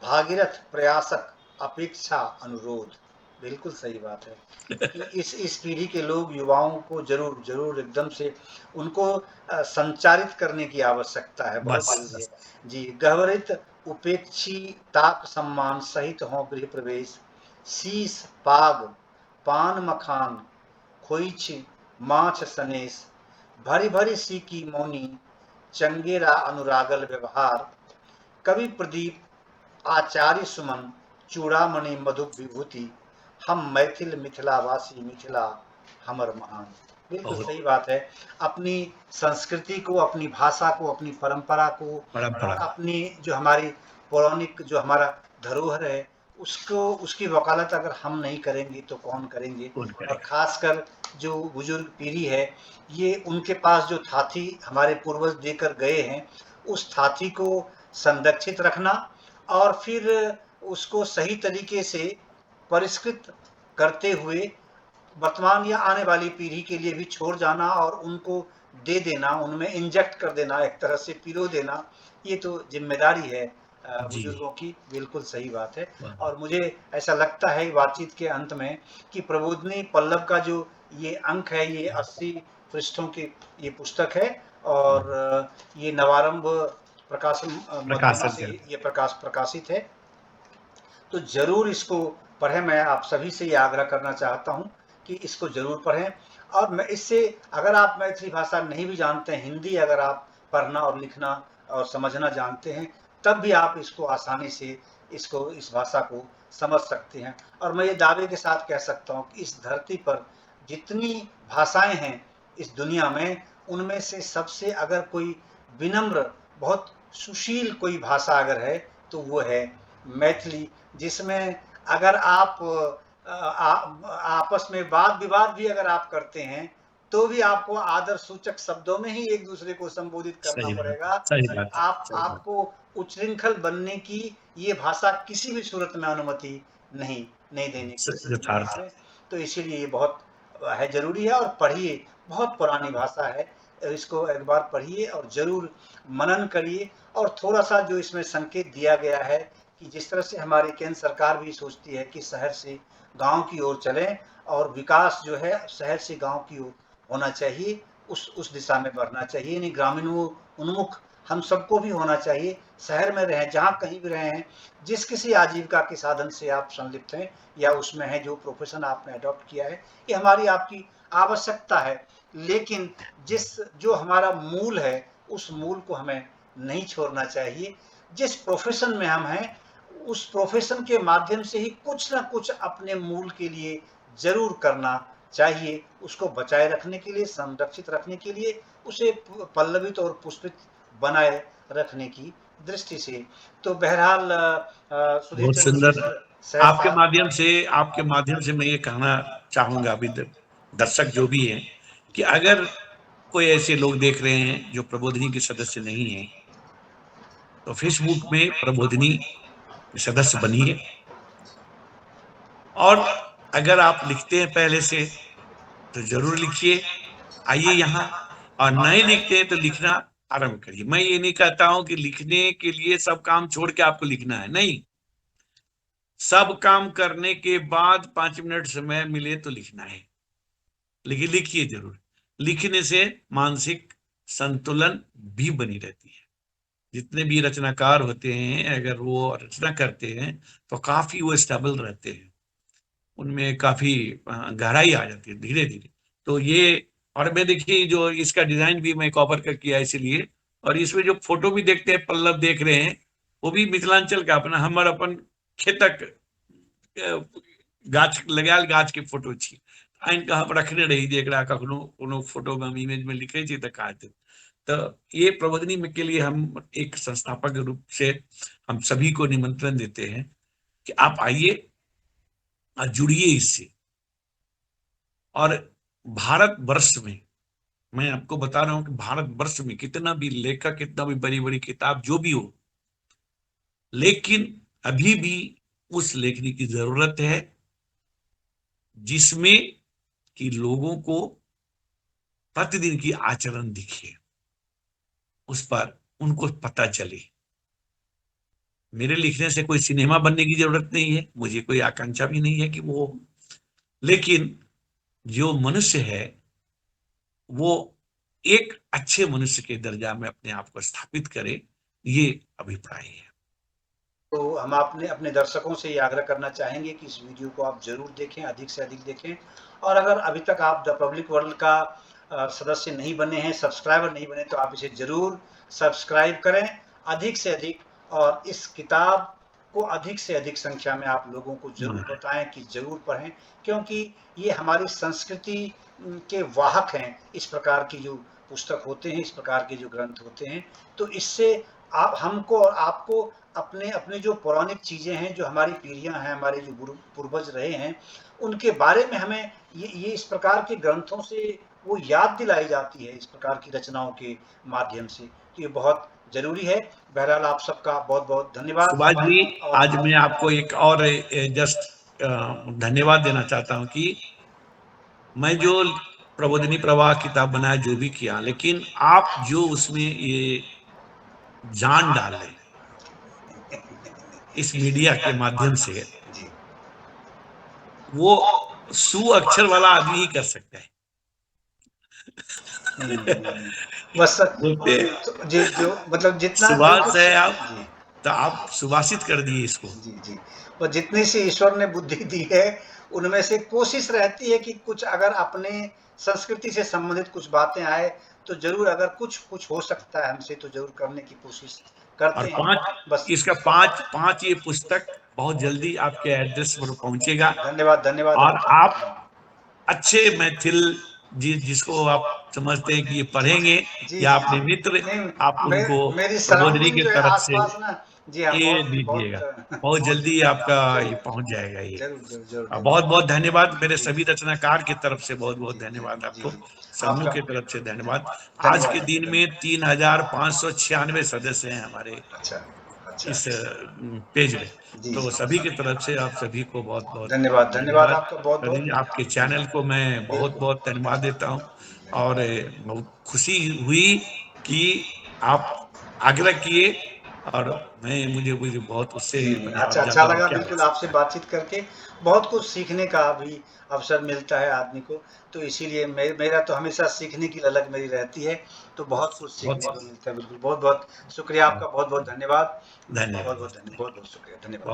भागीरथ प्रयासक अपेक्षा अनुरोध। बिल्कुल सही बात है कि इस पीढ़ी के लोग युवाओं को जरूर जरूर एकदम से उनको संचारित करने की आवश्यकता है, बहुत जरूरी बस है जी। गहवरित उपेक्षी ताप सम्मान सहित हो गृह प्रवेश, शीस पाग पान मखान खोइछ माछ सनेश, भरी भरी सीकी मौनी चंगेरा अनुरागल व्यवहार, कवि प्रदीप आचार्य सुमन चूड़ामणि मधु विभूति, हम मैथिल मिथिलावासी मिथिला हमर महान। बिल्कुल बहुत सही बात है। अपनी संस्कृति को, अपनी भाषा को, अपनी परंपरा को, परंपरा अपनी जो हमारी पौराणिक जो हमारा धरोहर है, उसको उसकी वकालत अगर हम नहीं करेंगे तो कौन करेंगे। कौन और करेगा। खासकर जो बुजुर्ग पीढ़ी है, ये उनके पास जो थाथी हमारे पूर्वज देकर गए हैं, उस थाथी को संरक्षित रखना और फिर उसको सही तरीके से परिष्कृत करते हुए वर्तमान या आने वाली पीढ़ी के लिए भी छोड़ जाना और उनको दे देना, उनमें इंजेक्ट कर देना, एक तरह से पिरो देना, ये तो जिम्मेदारी है जी बुजुर्गों की। बिल्कुल सही बात है। वाह, और मुझे ऐसा लगता है बातचीत के अंत में कि प्रबोधिनी पल्लव का जो ये अंक है, ये 80 पृष्ठों की ये पुस्तक है और ये नवारंभ प्रकाशन मध्यमा प्रकाशन से कर ये प्रकाशित है। तो जरूर इसको पढ़ें। मैं आप सभी से ये आग्रह करना चाहता हूँ कि इसको जरूर पढ़ें। और मैं इससे, अगर आप मैथिली भाषा नहीं भी जानते हैं, हिंदी अगर आप पढ़ना और लिखना और समझना जानते हैं, तब भी आप इसको आसानी से इस भाषा को समझ सकते हैं। और मैं ये दावे के साथ कह सकता हूँ कि इस धरती पर जितनी भाषाएं हैं इस दुनिया में, उनमें से सबसे अगर कोई विनम्र, बहुत सुशील कोई भाषा अगर है तो वो है मैथिली, जिसमें अगर आप आपस में वाद विवाद भी अगर आप करते हैं तो भी आपको आदर सूचक शब्दों में ही एक दूसरे को संबोधित करना सही बात, पड़ेगा। सही बात, सही बात। आपको उच्छृंखल बनने की ये भाषा किसी भी सूरत में अनुमति नहीं नहीं देने की स्थिति में यथार्थ है। तो इसीलिए ये बहुत है, जरूरी है। और पढ़िए, बहुत पुरानी भाषा है, इसको एक बार पढ़िए और जरूर मनन करिए। और थोड़ा सा जो इसमें संकेत दिया गया है कि जिस तरह से हमारी केंद्र सरकार भी सोचती है कि शहर से गांव की ओर चलें और विकास जो है शहर से गांव की ओर होना चाहिए, उस दिशा में बढ़ना चाहिए। यानी ग्रामीण उन्मुख हम सबको भी होना चाहिए। शहर में रहें, जहाँ कहीं भी रहे हैं, जिस किसी आजीविका के साधन से आप संलिप्त हैं या उसमें है, जो प्रोफेशन आपने अडॉप्ट किया है, ये हमारी आपकी आवश्यकता है। लेकिन जो हमारा मूल है, उस मूल को हमें नहीं छोड़ना चाहिए। जिस प्रोफेशन में हम हैं, उस प्रोफेशन के माध्यम से ही कुछ ना कुछ अपने मूल के लिए जरूर करना चाहिए। उसको बचाए रखने के लिए, संरक्षित रखने के लिए, उसे पल्लवित और पुष्पित बनाए रखने की दृष्टि से। तो बहरहाल सुधीर बहुत चंद्र सुंदर। सहज आपके साहब। माध्यम से आपके माध्यम से मैं ये कहना चाहूंगा अभी दर्शक जो भी हैं कि अगर कोई ऐसे लोग देख रहे हैं जो प्रबोधिनी के सदस्य नहीं है, तो फेसबुक में प्रबोधिनी के सदस्य बनिए। और अगर आप लिखते हैं पहले से तो जरूर लिखिए, आइए यहाँ। और नए लिखते हैं तो लिखना आरंभ करिए। मैं ये नहीं कहता हूं कि लिखने के लिए सब काम छोड़ के आपको लिखना है, नहीं। सब काम करने के बाद 5 मिनट समय मिले तो लिखना है, लेकिन लिखिए जरूर। लिखने से मानसिक संतुलन भी बनी रहती है। जितने भी रचनाकार होते हैं, अगर वो रचना करते हैं तो काफी वो स्टेबल रहते हैं, उनमें काफी गहराई आ जाती है धीरे धीरे। तो ये, और मैं देखिए जो इसका डिजाइन भी मैं कॉपर का किया इसलिए। और इसमें जो फोटो भी देखते हैं, पल्लव देख रहे हैं, वो भी मिथिलांचल का अपना हमर अपन खेतक गाछ लगायल गाछ के फोटो छी। आनि के हम रखने रही जे एकरा कखनो कोनो फोटो में हम इमेज में लिखे छी तो काज देब। तो ये प्रबोधिनी में के लिए हम एक संस्थापक रूप से हम सभी को निमंत्रण देते हैं कि आप आइए, और जुड़िए इससे। और भारतवर्ष में, मैं आपको बता रहा हूं कि भारतवर्ष में कितना भी लेखक, कितना भी बड़ी बड़ी किताब जो भी हो, लेकिन अभी भी उस लेखनी की जरूरत है जिसमें कि लोगों को प्रतिदिन की आचरण दिखे, उस पर उनको पता चले। मेरे लिखने से कोई सिनेमा बनने की जरूरत नहीं है, मुझे कोई आकांक्षा भी नहीं है कि वो, लेकिन जो मनुष्य है वो एक अच्छे मनुष्य के दर्जा में अपने आप को स्थापित करे, ये अभिप्राय है। तो हम अपने अपने दर्शकों से ये आग्रह करना चाहेंगे कि इस वीडियो को आप जरूर देखें, अधिक से अधिक देखें। और अगर अभी तक आप द पब्लिक वर्ल्ड का सदस्य नहीं बने हैं, सब्सक्राइबर नहीं बने, तो आप इसे जरूर सब्सक्राइब करें अधिक से अधिक, और इस किताब को अधिक से अधिक संख्या में आप लोगों को जरूर बताएं कि जरूर पढ़ें, क्योंकि ये हमारी संस्कृति के वाहक हैं। इस प्रकार की जो पुस्तक होते हैं, इस प्रकार के जो ग्रंथ होते हैं, तो इससे आप हमको और आपको अपने अपने जो पौराणिक चीज़ें हैं, जो हमारी पीढ़ियां हैं, हमारे जो पूर्वज रहे हैं, उनके बारे में हमें ये इस प्रकार के ग्रंथों से वो याद दिलाई जाती है, इस प्रकार की रचनाओं के माध्यम से। तो ये बहुत जरूरी है। बहरहाल आप सबका बहुत बहुत धन्यवाद। सुभाष जी, आज मैं आपको एक और जस्ट धन्यवाद देना चाहता हूं कि मैं जो प्रबोधिनी प्रवाह किताब बनाया, जो भी किया, लेकिन आप जो उसमें ये जान डाले इस मीडिया के माध्यम से, वो सु अक्षर वाला आदमी ही कर सकता है। बस बोलते जी, जो मतलब जितना सुभाष है आप, तो आप सुभाषित कर दिए इसको। जी, और जितनी सी ईश्वर ने बुद्धि दी है, उनमें से कोशिश रहती है कि कुछ अगर अपने संस्कृति से संबंधित कुछ बातें आए, तो जरूर अगर कुछ हो सकता है हमसे, तो जरूर करने की कोशिश करते हैं। और बस इसका पांच ये पुस्तक बहुत जल्दी आपके एड्रेस पर पहुंचेगा। धन्यवाद धन्यवाद। और आप अच्छे मैथिल जिसको आप समझते हैं कि ये पढ़ेंगे, या अपने मित्र, आप उनको मेरी प्रबोधिनी सराउंडिंग की जो है तरफ से आसपास ना, जी हाँ, ये दीजिएगा, बहुत जल्दी आपका ये पहुंच जाएगा ये। जरूर जरूर। बहुत बहुत धन्यवाद मेरे सभी रचनाकार की तरफ से, बहुत बहुत धन्यवाद आपको, समूह की तरफ से धन्यवाद। आज के दिन में 3596 सदस्य हैं हमारे इस पेज में, तो सभी की तरफ से आप सभी को बहुत बहुत धन्यवाद आपका बहुत बहुत। आपके चैनल को मैं बहुत बहुत धन्यवाद देता हूँ, और बहुत खुशी हुई कि आप आग्रह किए, और मुझे बहुत उससे अच्छा लगा बिल्कुल आपसे बातचीत करके। बहुत कुछ सीखने का भी अवसर मिलता है आदमी को, तो इसीलिए मेरा तो हमेशा सीखने की ललक मेरी रहती है, तो बहुत कुछ सीखने को मिलता है। बिल्कुल, बहुत बहुत शुक्रिया आपका, बहुत बहुत धन्यवाद, बहुत बहुत शुक्रिया, धन्यवाद।